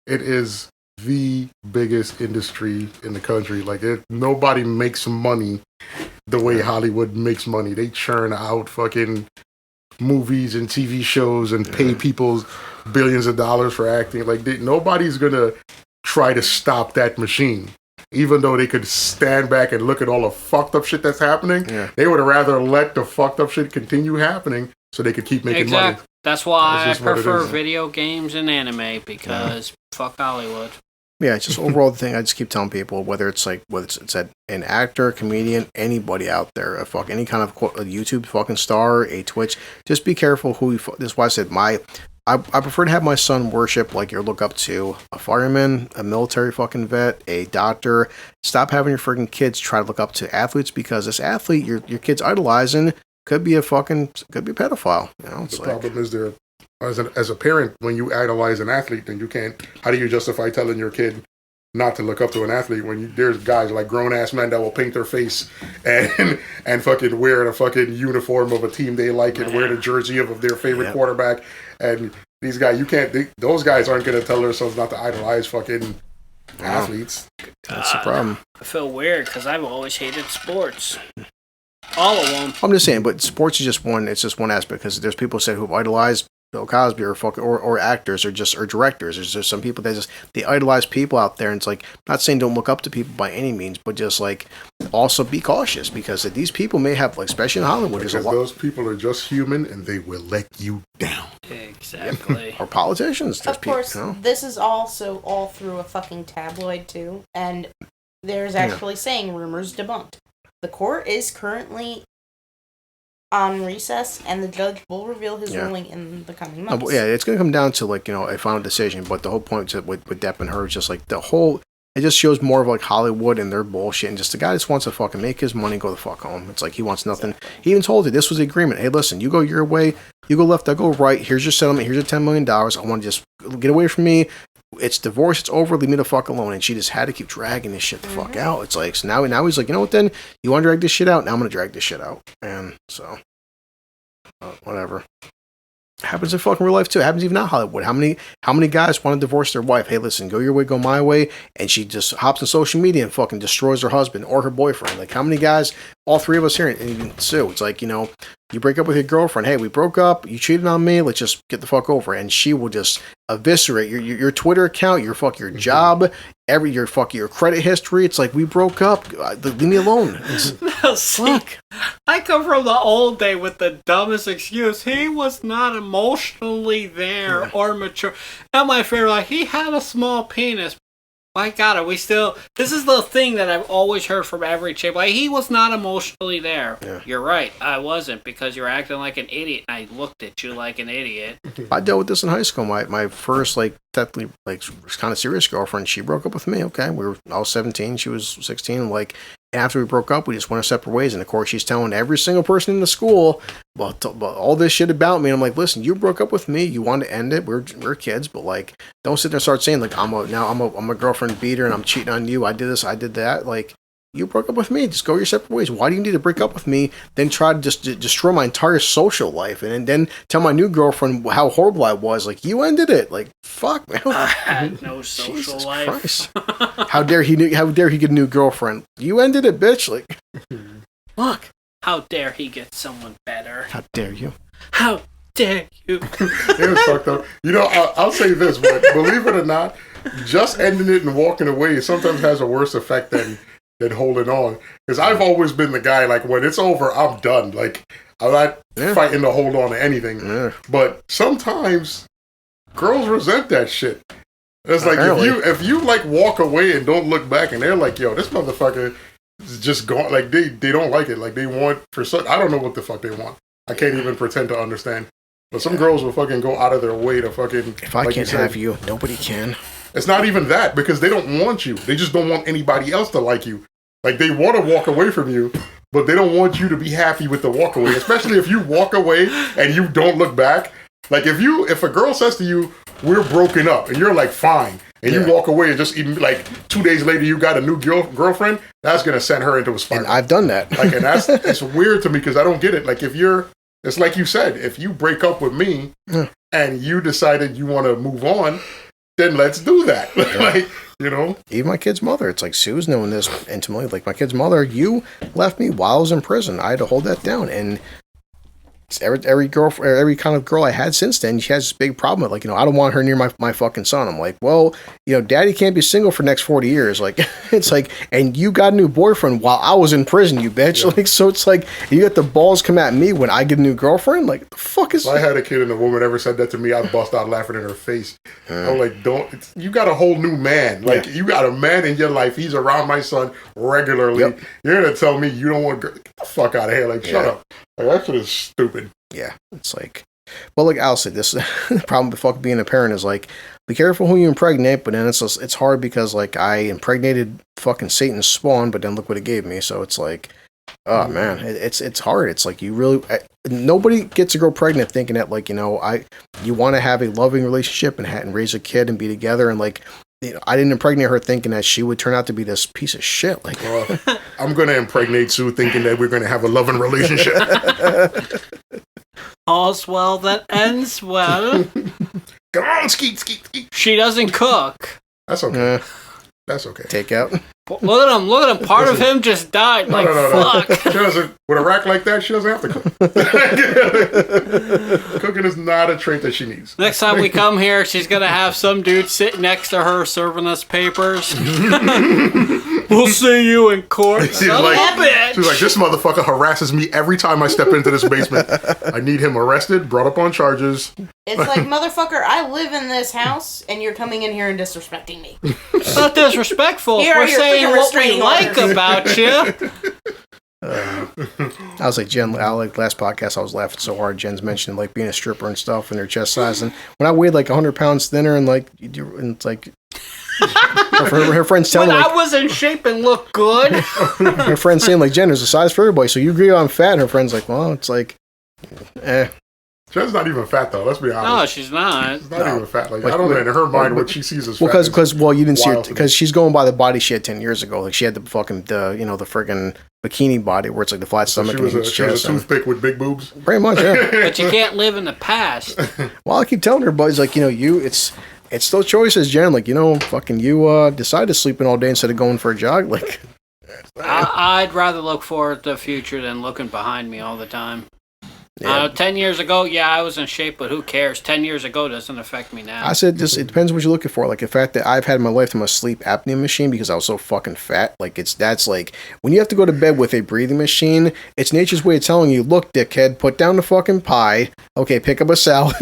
It is the biggest industry in the country. Nobody makes money the way Hollywood makes money. They churn out fucking movies and TV shows and pay people billions of dollars for acting. Nobody's gonna try to stop that machine, even though they could stand back and look at all the fucked up shit that's happening. They would rather let the fucked up shit continue happening so they could keep making money. That's why I prefer video games and anime, because fuck Hollywood. Yeah, it's just overall the thing I just keep telling people, whether it's an actor, comedian, anybody out there, any kind of a YouTube fucking star, a Twitch, just be careful who you. This is why I said I prefer to have my son worship you look up to a fireman, a military fucking vet, a doctor. Stop having your freaking kids try to look up to athletes, because this athlete your kid's idolizing could be a pedophile. The problem is there. As a parent, when you idolize an athlete, then you can't. How do you justify telling your kid not to look up to an athlete when there's guys grown ass men that will paint their face and fucking wear the fucking uniform of a team they like and wear the jersey of their favorite quarterback, and these guys those guys aren't gonna tell themselves not to idolize fucking athletes. That's the problem. I feel weird because I've always hated sports. All of them. I'm just saying, but sports is just one. It's just one aspect, because there's people said who idolize Bill Cosby or actors or directors. There's just some people that they idolize people out there, and it's not saying don't look up to people by any means, but just also be cautious, because these people may have especially in Hollywood, because those people are just human and they will let you down. Exactly. Or politicians. Of course, this is also all through a fucking tabloid too, and there's actually saying rumors debunked. The court is currently on recess, and the judge will reveal his ruling in the coming months. It's going to come down to, like, a final decision, but the whole point with Depp and her is just, like, it just shows more of, like, Hollywood and their bullshit, and just the guy just wants to fucking make his money, go the fuck home. It's like, he wants nothing. Exactly. He even told her, this was the agreement. Hey, listen, you go your way, you go left, I go right, here's your settlement, here's your $10 million, I want to just get away from me. It's divorce, it's over, leave me the fuck alone. And she just had to keep dragging this shit the fuck out. It's like, so now he's like, you know what then? You want to drag this shit out? Now I'm going to drag this shit out. And so, whatever. Happens in fucking real life too. Happens even not Hollywood. How many guys want to divorce their wife? Hey, listen, go your way, go my way, and she just hops on social media and fucking destroys her husband or her boyfriend. Like, how many guys? All three of us here, and even Sue. It's like, you break up with your girlfriend. Hey, we broke up. You cheated on me. Let's just get the fuck over it. And she will just eviscerate your Twitter account, your job, your credit history. It's like, we broke up. Leave me alone. Fuck. I come from the old day with the dumbest excuse. He was not emotionally there or mature. And my favorite, like, he had a small penis. My God, are we still... This is the thing that I've always heard from every chick. Like, he was not emotionally there. Yeah. You're right. I wasn't, because you're acting like an idiot. And I looked at you like an idiot. I dealt with this in high school. My first, like, technically, like, kind of serious girlfriend, she broke up with me. Okay, I was 17, she was 16. Like, after we broke up, we just went our separate ways. And of course, she's telling every single person in the school about all this shit about me. And I'm like, listen, you broke up with me. You wanted to end it. We're kids, but, like, don't sit there and start saying, like, I'm a girlfriend beater and I'm cheating on you. I did this, I did that. Like, you broke up with me. Just go your separate ways. Why do you need to break up with me? Then try to just destroy my entire social life, and then tell my new girlfriend how horrible I was. Like, you ended it. Like, fuck, man. I had no social Jesus life. Christ. How dare he get a new girlfriend? You ended it, bitch. Like, fuck. How dare he get someone better? How dare you? How dare you? It was fucked up. I'll say this, but believe it or not, just ending it and walking away sometimes has a worse effect than holding on. Because I've always been the guy, like, when it's over, I'm done. Like, I'm not fighting to hold on to anything. Yeah. But sometimes girls resent that shit. It's like, if you like walk away and don't look back, and they're like, yo, this motherfucker is just gone. Like, they don't like it. Like, they want I don't know what the fuck they want. I can't even pretend to understand. But some girls will fucking go out of their way to fucking... If I can't have you, nobody can. It's not even that, because they don't want you. They just don't want anybody else to like you. Like, they want to walk away from you, but they don't want you to be happy with the walk away. Especially if you walk away and you don't look back. Like, if a girl says to you, we're broken up, and you're like, fine, and you walk away and just even, like, 2 days later you got a new girlfriend, that's going to send her into a spiral. And I've done that. Like, and it's weird to me, because I don't get it. Like, it's like you said, if you break up with me and you decided you want to move on, then let's do that. Like, Even my kid's mother, it's like, Sue's knowing this intimately. Like, my kid's mother, you left me while I was in prison. I had to hold that down. And every kind of girl I had since then, she has this big problem with, like, I don't want her near my fucking son. I'm like, well, daddy can't be single for the next 40 years. Like, it's like, and you got a new boyfriend while I was in prison, you bitch. Yeah. Like, so it's like, you got the balls come at me when I get a new girlfriend? Like, the fuck is... If I had a kid and a woman ever said that to me, I'd bust out laughing in her face. I'm like, you got a whole new man. Like, you got a man in your life. He's around my son regularly. Yep. You're going to tell me you don't want... Get the fuck out of here. Like, shut up. Like, that shit is stupid. Yeah, it's like, well, like Al said, this the problem with fucking being a parent is, like, be careful who you impregnate, but then it's hard because, like, I impregnated fucking Satan's spawn, but then look what it gave me. So it's like, oh man, it's hard. It's like, nobody gets to grow pregnant thinking that, like, you want to have a loving relationship and raise a kid and be together, and, like, I didn't impregnate her thinking that she would turn out to be this piece of shit. Like, I'm going to impregnate Sue thinking that we're going to have a loving relationship. All's well that ends well. Come on, skeet. She doesn't cook. That's okay. That's okay. Take out. Look at him. Part of him just died. No, like, fuck. She doesn't, with a rack like that, she doesn't have to cook. Cooking is not a trait that she needs. Next time we come here, she's going to have some dude sit next to her serving us papers. We'll see you in court. She's like, this motherfucker harasses me every time I step into this basement. I need him arrested, brought up on charges. It's like, motherfucker, I live in this house, and you're coming in here and disrespecting me. It's not disrespectful. We're saying what we like about you. I was like, Jen, like last podcast, I was laughing so hard. Jen's mentioned like being a stripper and stuff and her chest size. And when I weighed like 100 pounds thinner and like, and it's like, her friends telling when like, I was in shape and looked good. Her friends saying like, Jen, there's a size for everybody. So you agree I'm fat? And her friend's like, well, it's like, Jen's not even fat though. Let's be honest. No, she's not. She's not even fat. Like I don't know in her mind what she sees as fat. Because you didn't see her because she's going by the body she had 10 years ago. Like she had the fucking the friggin' bikini body where it's like the flat stomach. She was a toothpick with big boobs. Pretty much, yeah. But you can't live in the past. Well, I keep telling her, buddies, like it's those choices, Jen. Like fucking you decide to sleep in all day instead of going for a jog. Like I'd rather look forward to the future than looking behind me all the time. Yeah. 10 years ago, yeah, I was in shape, but who cares? 10 years ago doesn't affect me now. I said, just it depends what you're looking for. Like the fact that I've had in my lifetime a sleep apnea machine because I was so fucking fat. Like that's like when you have to go to bed with a breathing machine, it's nature's way of telling you, look, dickhead, put down the fucking pie. Okay, pick up a salad.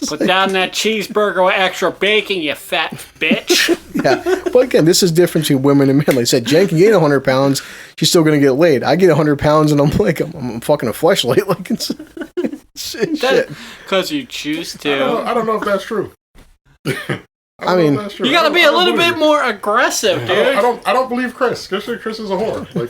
Put down that cheeseburger with extra bacon, you fat bitch. Yeah, but again, this is different between women and men. Like I said, Jen can gain 100 pounds, she's still gonna get laid. I get 100 pounds and I'm like, I'm fucking a fleshlight. Like it's shit. Because you choose to. I don't know if that's true. I mean, you gotta be a little bit more aggressive, dude. I don't believe Chris. Chris is a whore. Like,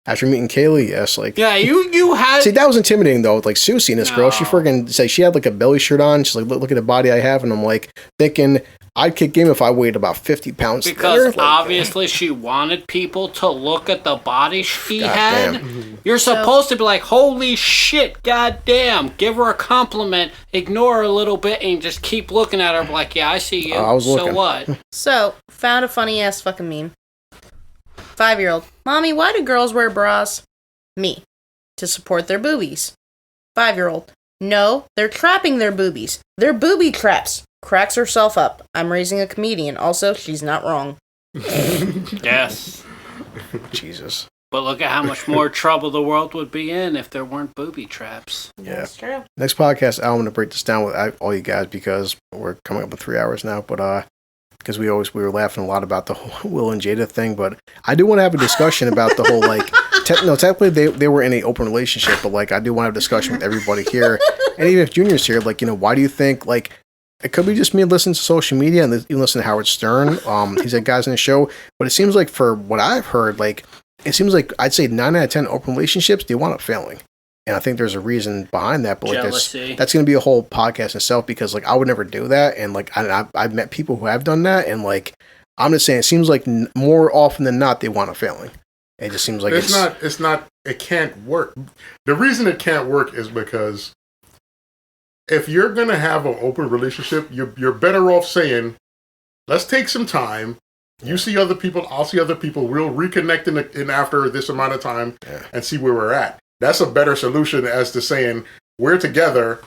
after meeting Kaylee, yes, like yeah, you had. See, that was intimidating though. Like Susie and this girl, she friggin' say she had like a belly shirt on. She's like, look at the body I have, and I'm like thinking I'd kick game if I weighed about 50 pounds. Because obviously she wanted people to look at the body she had. Damn. You're supposed to be like, holy shit, goddamn. Give her a compliment, ignore her a little bit, and just keep looking at her like, yeah, I see you. I was so looking. what? So, found a funny ass fucking meme. 5-year-old. Mommy, why do girls wear bras? Me. To support their boobies. 5-year-old. No, they're trapping their boobies. They're booby traps. Cracks herself up. I'm raising a comedian. Also, she's not wrong. Yes. Jesus. But look at how much more trouble the world would be in if there weren't booby traps. Yeah. That's true. Next podcast, I'm going to break this down with all you guys because we're coming up with 3 hours now. But because we were laughing a lot about the whole Will and Jada thing. But I do want to have a discussion about the whole like. Technically they were in an open relationship, but like I do want to have a discussion with everybody here, and even if Junior's here, like why do you think like. It could be just me listening to social media and even listening to Howard Stern. He's had guys in the show, but it seems like for what I've heard, like it seems like I'd say 9 out of 10 open relationships they wind up failing, and I think there's a reason behind that. But like that's going to be a whole podcast in itself because like I would never do that, and like I've met people who have done that, and like I'm just saying it seems like more often than not they wind up failing. It just seems like it's not. It can't work. The reason it can't work is because. If you're going to have an open relationship, you're better off saying, let's take some time. You see other people, I'll see other people. We'll reconnect in after this amount of time and see where we're at. That's a better solution as to saying, we're together,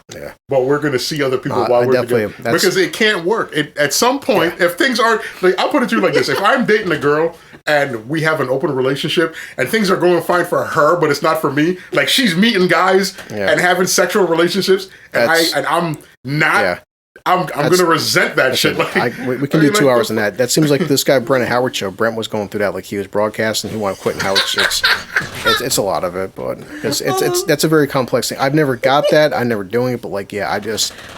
but we're going to see other people while we're together. Because it can't work. At some point, if things aren't... Like, I'll put it to you like this. If I'm dating a girl and we have an open relationship and things are going fine for her, but it's not for me, like she's meeting guys and having sexual relationships, and I'm not... Yeah. I'm going to resent that shit. Like, we can do 2 hours on that. That seems like this guy, Brent Howard show. Brent was going through that, like he was broadcasting. He wanted to quit Howard shits. It's a lot of it, but that's a very complex thing. I've never got that. I'm never doing it, but like, yeah,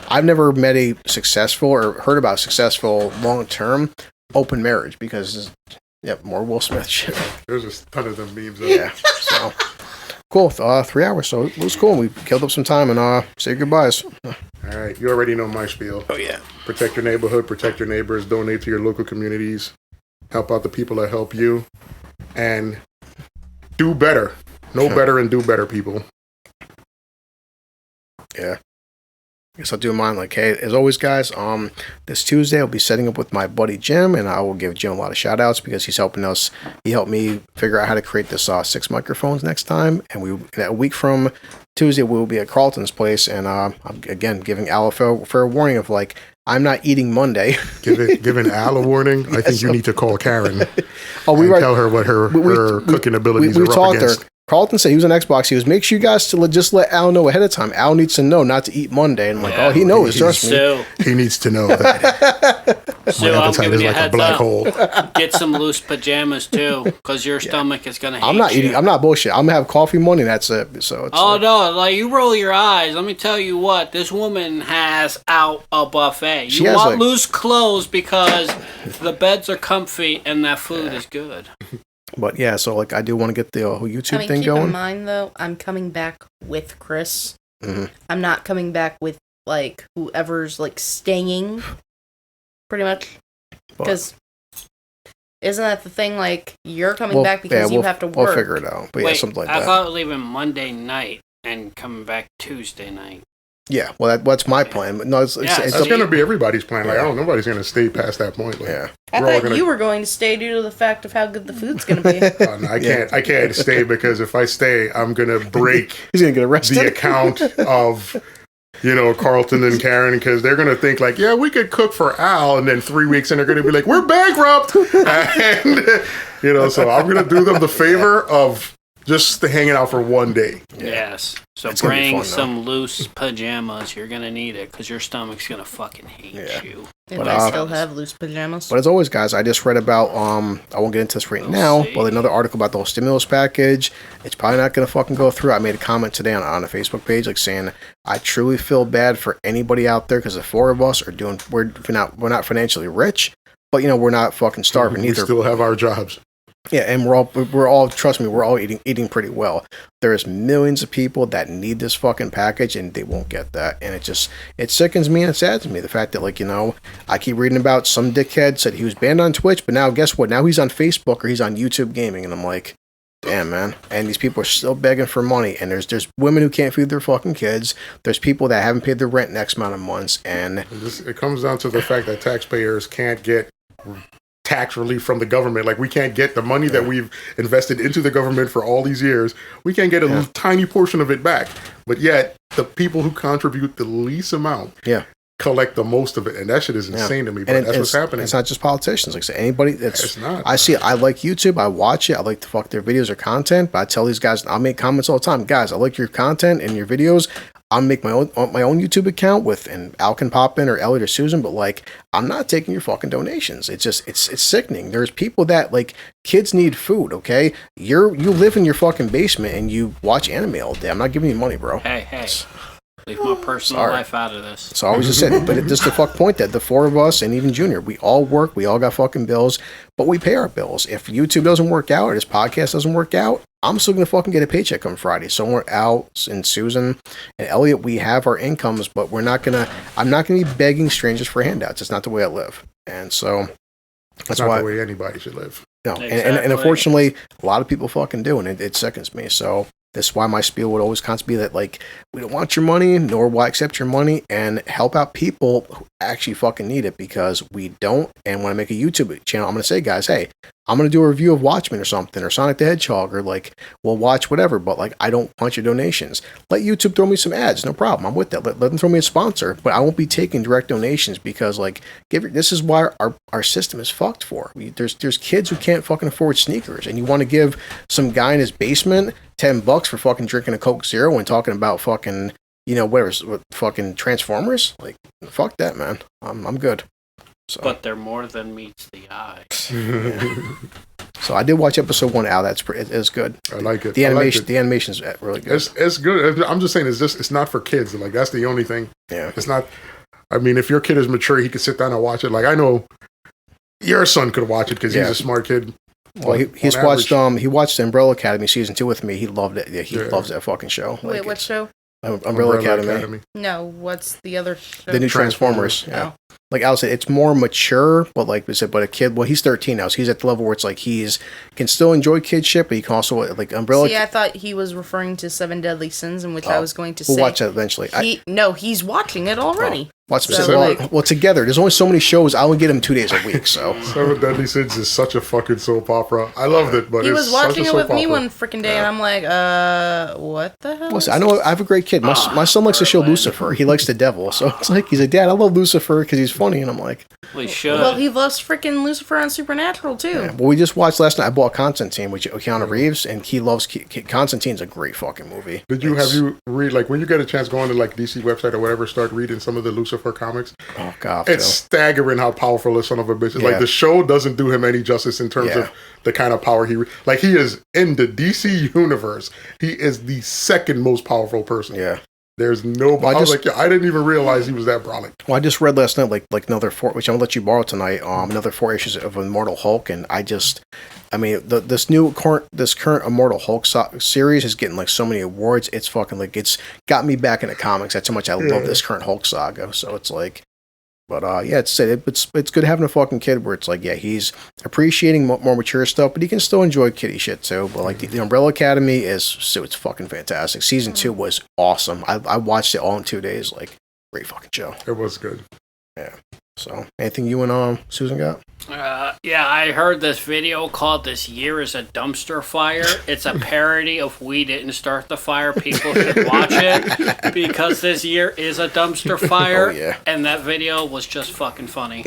I've never met a successful or heard about successful long-term open marriage because, more Will Smith shit. There's a ton of them memes. Yeah, so. Cool. 3 hours, so it was cool. We killed up some time and say goodbyes. All right, you already know my spiel. Oh, yeah. Protect your neighborhood, protect your neighbors, donate to your local communities, help out the people that help you, and do better. Know better and do better, people. Yeah. Guess I'll do mine like, hey, as always, guys, this Tuesday I'll be setting up with my buddy Jim, and I will give Jim a lot of shout outs because he's helping us. He helped me figure out how to create this 6 microphones next time, and a week from Tuesday we'll be at Carlton's place, and I'm again giving Al a fair warning of like I'm not eating Monday. Giving Al a warning. I think you need to call Karen. Tell her what her cooking abilities are up against. Carlton said he was on Xbox. He was, make sure you guys to just let Al know ahead of time. Al needs to know not to eat Monday. And I'm like, oh, he knows. Trust me. So, he needs to know that so my I'm appetite giving is you a like a heads black up. hole. Get some loose pajamas too, because your stomach is gonna hate I'm not eating. you. I'm not bullshit. I'm gonna have coffee Monday. And that's it. So it's No, like you roll your eyes. Let me tell you what, this woman has out a buffet. She You has, want like- loose clothes because the beds are comfy and that food is good. But yeah, so like I do want to get the whole YouTube thing keep going. in mind though, I'm coming back with Chris. Mhm. I'm not coming back with like whoever's like staying. Pretty much, because isn't that the thing? Like you're coming back because you have to work. We'll figure it out. But Wait, yeah, something like I that. thought leaving Monday night and coming back Tuesday night. Yeah, well, that's my plan. But no, it's That's up, going to be everybody's plan. Like, I don't. Nobody's going to stay past that point. Like, yeah. I we're all thought gonna- you were going to stay due to the fact of how good the food's going to be. No, I can't stay because if I stay, I'm going to break He's gonna get arrested. the account of, Carlton and Karen, because they're going to think like, yeah, we could cook for Al, and then 3 weeks and they're going to be like, we're bankrupt. And, so I'm going to do them the favor of just hanging out for one day. Yes. So It's gonna be bring fun, some loose pajamas. You're gonna need it because your stomach's gonna fucking hate you. And But, I still have loose pajamas. But as always, guys, I just read about I won't get into this right now, but another article about the whole stimulus package. It's probably not gonna fucking go through. I made a comment today on a Facebook page, like saying I truly feel bad for anybody out there because the four of us are we're not financially rich, but we're not fucking starving We either. still have our jobs. Yeah, and we're all trust me, we're all eating pretty well. There's millions of people that need this fucking package and they won't get that. And it sickens me and it saddens me. The fact that I keep reading about some dickhead said he was banned on Twitch, but now guess what? Now he's on Facebook or he's on YouTube gaming, and I'm like, damn, man. And these people are still begging for money, and there's women who can't feed their fucking kids. There's people that haven't paid their rent in X amount of months, and It comes down to the fact that taxpayers can't get tax relief from the government. Like, we can't get the money that we've invested into the government for all these years. We can't get a tiny portion of it back. But yet, the people who contribute the least amount collect the most of it. And that shit is insane to me. But that's what's happening. It's not just politicians. Like I say, anybody It's not. I see it. I like YouTube. I watch it. I like to fuck their videos or content. But I tell these guys, I'll make comments all the time. Guys, I like your content and your videos. I'll make my own YouTube account and Al can pop in, or Elliot or Susan, but I'm not taking your fucking donations. It's just it's sickening. There's people that kids need food, okay? You live in your fucking basement and you watch anime all day. I'm not giving you money, bro. Hey. Leave my personal life out of this. So I always just said, but just the fuck point that the four of us and even Junior, we all work, we all got fucking bills, but we pay our bills. If YouTube doesn't work out or this podcast doesn't work out, I'm still gonna fucking get a paycheck on Friday. So we're Al and Susan and Elliot, we have our incomes, but I'm not gonna be begging strangers for handouts. It's not the way I live. And so That's not the way anybody should live. No, Exactly. and unfortunately, a lot of people fucking do, and it sickens me. So that's why my spiel would always constantly be that, we don't want your money, nor will I accept your money, and help out people who actually fucking need it, because we don't. And when I make a YouTube channel, I'm going to say, guys, hey, I'm going to do a review of Watchmen or something, or Sonic the Hedgehog, or we'll watch whatever, but I don't want your donations. Let YouTube throw me some ads, no problem. I'm with that. Let them throw me a sponsor, but I won't be taking direct donations, because this is why our system is fucked for. There's kids who can't fucking afford sneakers, and you want to give some guy in his basement $10 for fucking drinking a Coke Zero and talking about fucking, fucking Transformers? Fuck that, man. I'm good. So. But they're more than meets the eye. So I did watch episode 1. Al, it's good. I like it. The animation's really good. It's good. I'm just saying, it's not for kids. That's the only thing. Yeah. It's not. I mean, if your kid is mature, he could sit down and watch it. I know your son could watch it because he's a smart kid. Well, he watched Umbrella Academy season 2 with me. He loved it. Yeah, he loves that fucking show. Wait, what show? Umbrella Academy. No, what's the other show? The new Transformers. Yeah. Al said, it's more mature, but we said, but a kid, well, he's 13 now, so he's at the level where it's can still enjoy kid shit, but he can also, Umbrella. See, I thought he was referring to Seven Deadly Sins, in which I was going to say. We'll watch that eventually. He's watching it already. Well, together, there's only so many shows. I only get them 2 days a week, so. Seven Deadly Sins is such a fucking soap opera. I loved it, but he was watching it with me opera. one freaking day, and I'm like, what the hell? Listen, I have a great kid. My son likes the show Lucifer. He likes the devil, so it's he's like, Dad, I love Lucifer because he's funny, and I'm like, We should. Well, he loves freaking Lucifer on Supernatural too. yeah. Well, we just watched last night. I bought Constantine with Keanu Reeves, and he loves Constantine's a great fucking movie. Have you read, like, when you get a chance, go on to like DC website or whatever, start reading some of the Lucifer comics? Oh god, it's staggering how powerful this son of a bitch is. Yeah. Like, the show doesn't do him any justice in terms of the kind of power he is in the DC universe. He is the second most powerful person. Yeah. There's no. I was like, yeah, I didn't even realize he was that brolic. Well, I just read last night, like another 4, which I'm gonna let you borrow tonight. Another 4 issues of Immortal Hulk, and I mean, this current Immortal Hulk series is getting like so many awards. It's fucking like it's got me back into comics. That's how much I love this current Hulk saga. So it's like. But yeah, it's good having a fucking kid where it's like, yeah, he's appreciating more mature stuff, but he can still enjoy kiddie shit too. But like the Umbrella Academy it's fucking fantastic. Season 2 was awesome. I watched it all in 2 days. Like, great fucking show. It was good. Yeah. So, anything you and Susan got? Yeah, I heard this video called "This Year is a Dumpster Fire." It's a parody of "We Didn't Start the Fire." People should watch it because this year is a dumpster fire. Oh, yeah. And that video was just fucking funny.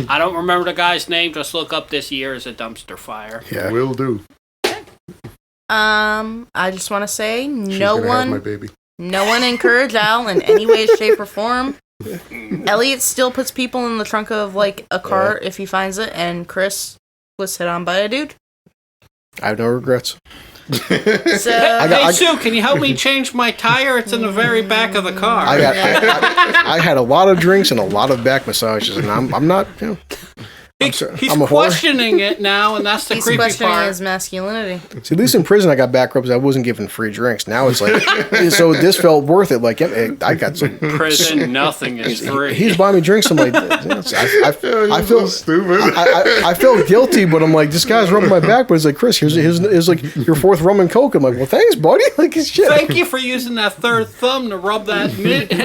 I don't remember the guy's name. Just look up "This Year is a Dumpster Fire." Yeah, will do. I just want to say no my baby. one encouraged Al in any way, shape, or form. Elliot still puts people in the trunk of like a car if he finds it, and Chris was hit on by a dude. I have no regrets. So, Hey Sue, can you help me change my tire? It's in the very back of the car. I had a lot of drinks and a lot of back massages, and I'm not. He's I'm a questioning it now, and that's the he's creepy questioning part. his masculinity. See, at least in prison, I got back rubs. I wasn't given free drinks. Now it's like, so this felt worth it. Like, I got some. Prison, nothing is free. He's buying me drinks. I'm like, I feel so stupid. I feel guilty, but I'm like, this guy's rubbing my back. But it's like, Chris, here's like your 4th rum and coke. I'm like, well, thanks, buddy. Like, shit. Thank you for using that third thumb to rub that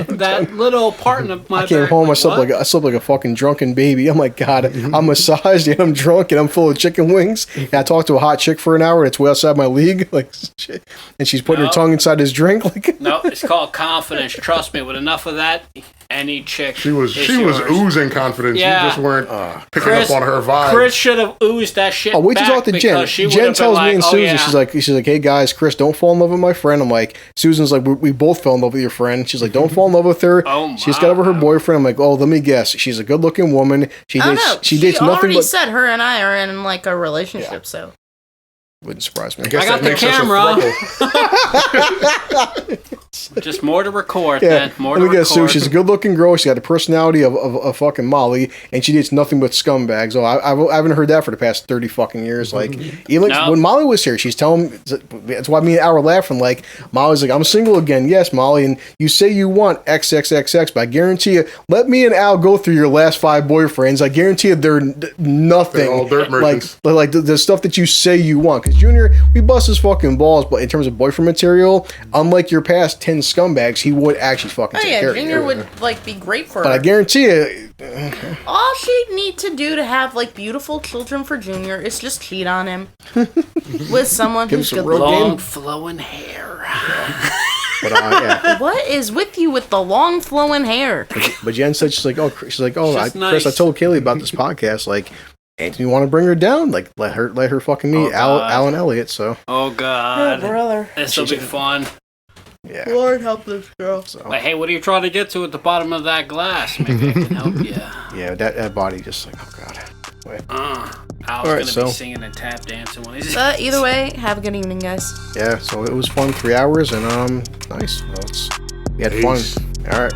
that little part of my back. I came home. Like, I slept like a fucking drunken baby. I'm like, God, I'm massaged and I'm drunk and I'm full of chicken wings. And I talked to a hot chick for an hour and it's way outside my league. Like, shit. And she's putting her tongue inside his drink. Like, no, it's called confidence. Trust me. With enough of that, any chick. She was oozing confidence. Yeah. You just weren't picking up on her vibe. Chris should have oozed that shit. Oh, wait till you talk to Jen. Jen tells me and Susan, yeah. she's like, hey guys, Chris, don't fall in love with my friend. I'm like, Susan's like, we both fell in love with your friend. She's like, don't fall in love with her. Oh, she's got over her boyfriend. I'm like, oh, let me guess. She's a good looking woman. She dates nothing already but. said her and I are in like a relationship, so. Wouldn't surprise me. I got the camera. Just more to record, then. More to record. Guess, Sue, she's a good-looking girl. She's got the personality of fucking Molly, and she dates nothing but scumbags. Oh, I haven't heard that for the past 30 fucking years. Like, even when Molly was here, she's telling me, that's why me and Al were laughing. Like, Molly's like, I'm single again. Yes, Molly, and you say you want XXXX, but I guarantee you, let me and Al go through your last 5 boyfriends. I guarantee you they're nothing. They're all dirt merchants. Like the stuff that you say you want. Because Junior, we bust his fucking balls, but in terms of boyfriend material, unlike your past 10 scumbags, he would actually fucking take care of you. Junior would like be great for her. But I guarantee you, all she'd need to do to have like beautiful children for Junior is just cheat on him with someone who's good looking. Long flowing hair. But, what is with you with the long flowing hair? But Jen said she's like, Chris, I told Kaylee about this podcast. Like, Anthony, want to bring her down? Like, let her fucking meet Al and Elliot. So. Oh God, brother, this will be fun. Yeah. Lord help this girl. So. Like, hey, what are you trying to get to at the bottom of that glass? Maybe I can help you. Yeah, that body just like, oh God. Al's gonna be singing and tap dancing when he's. Either way, have a good evening, guys. Yeah, so it was fun. 3 hours and nice. Well, we had fun. All right.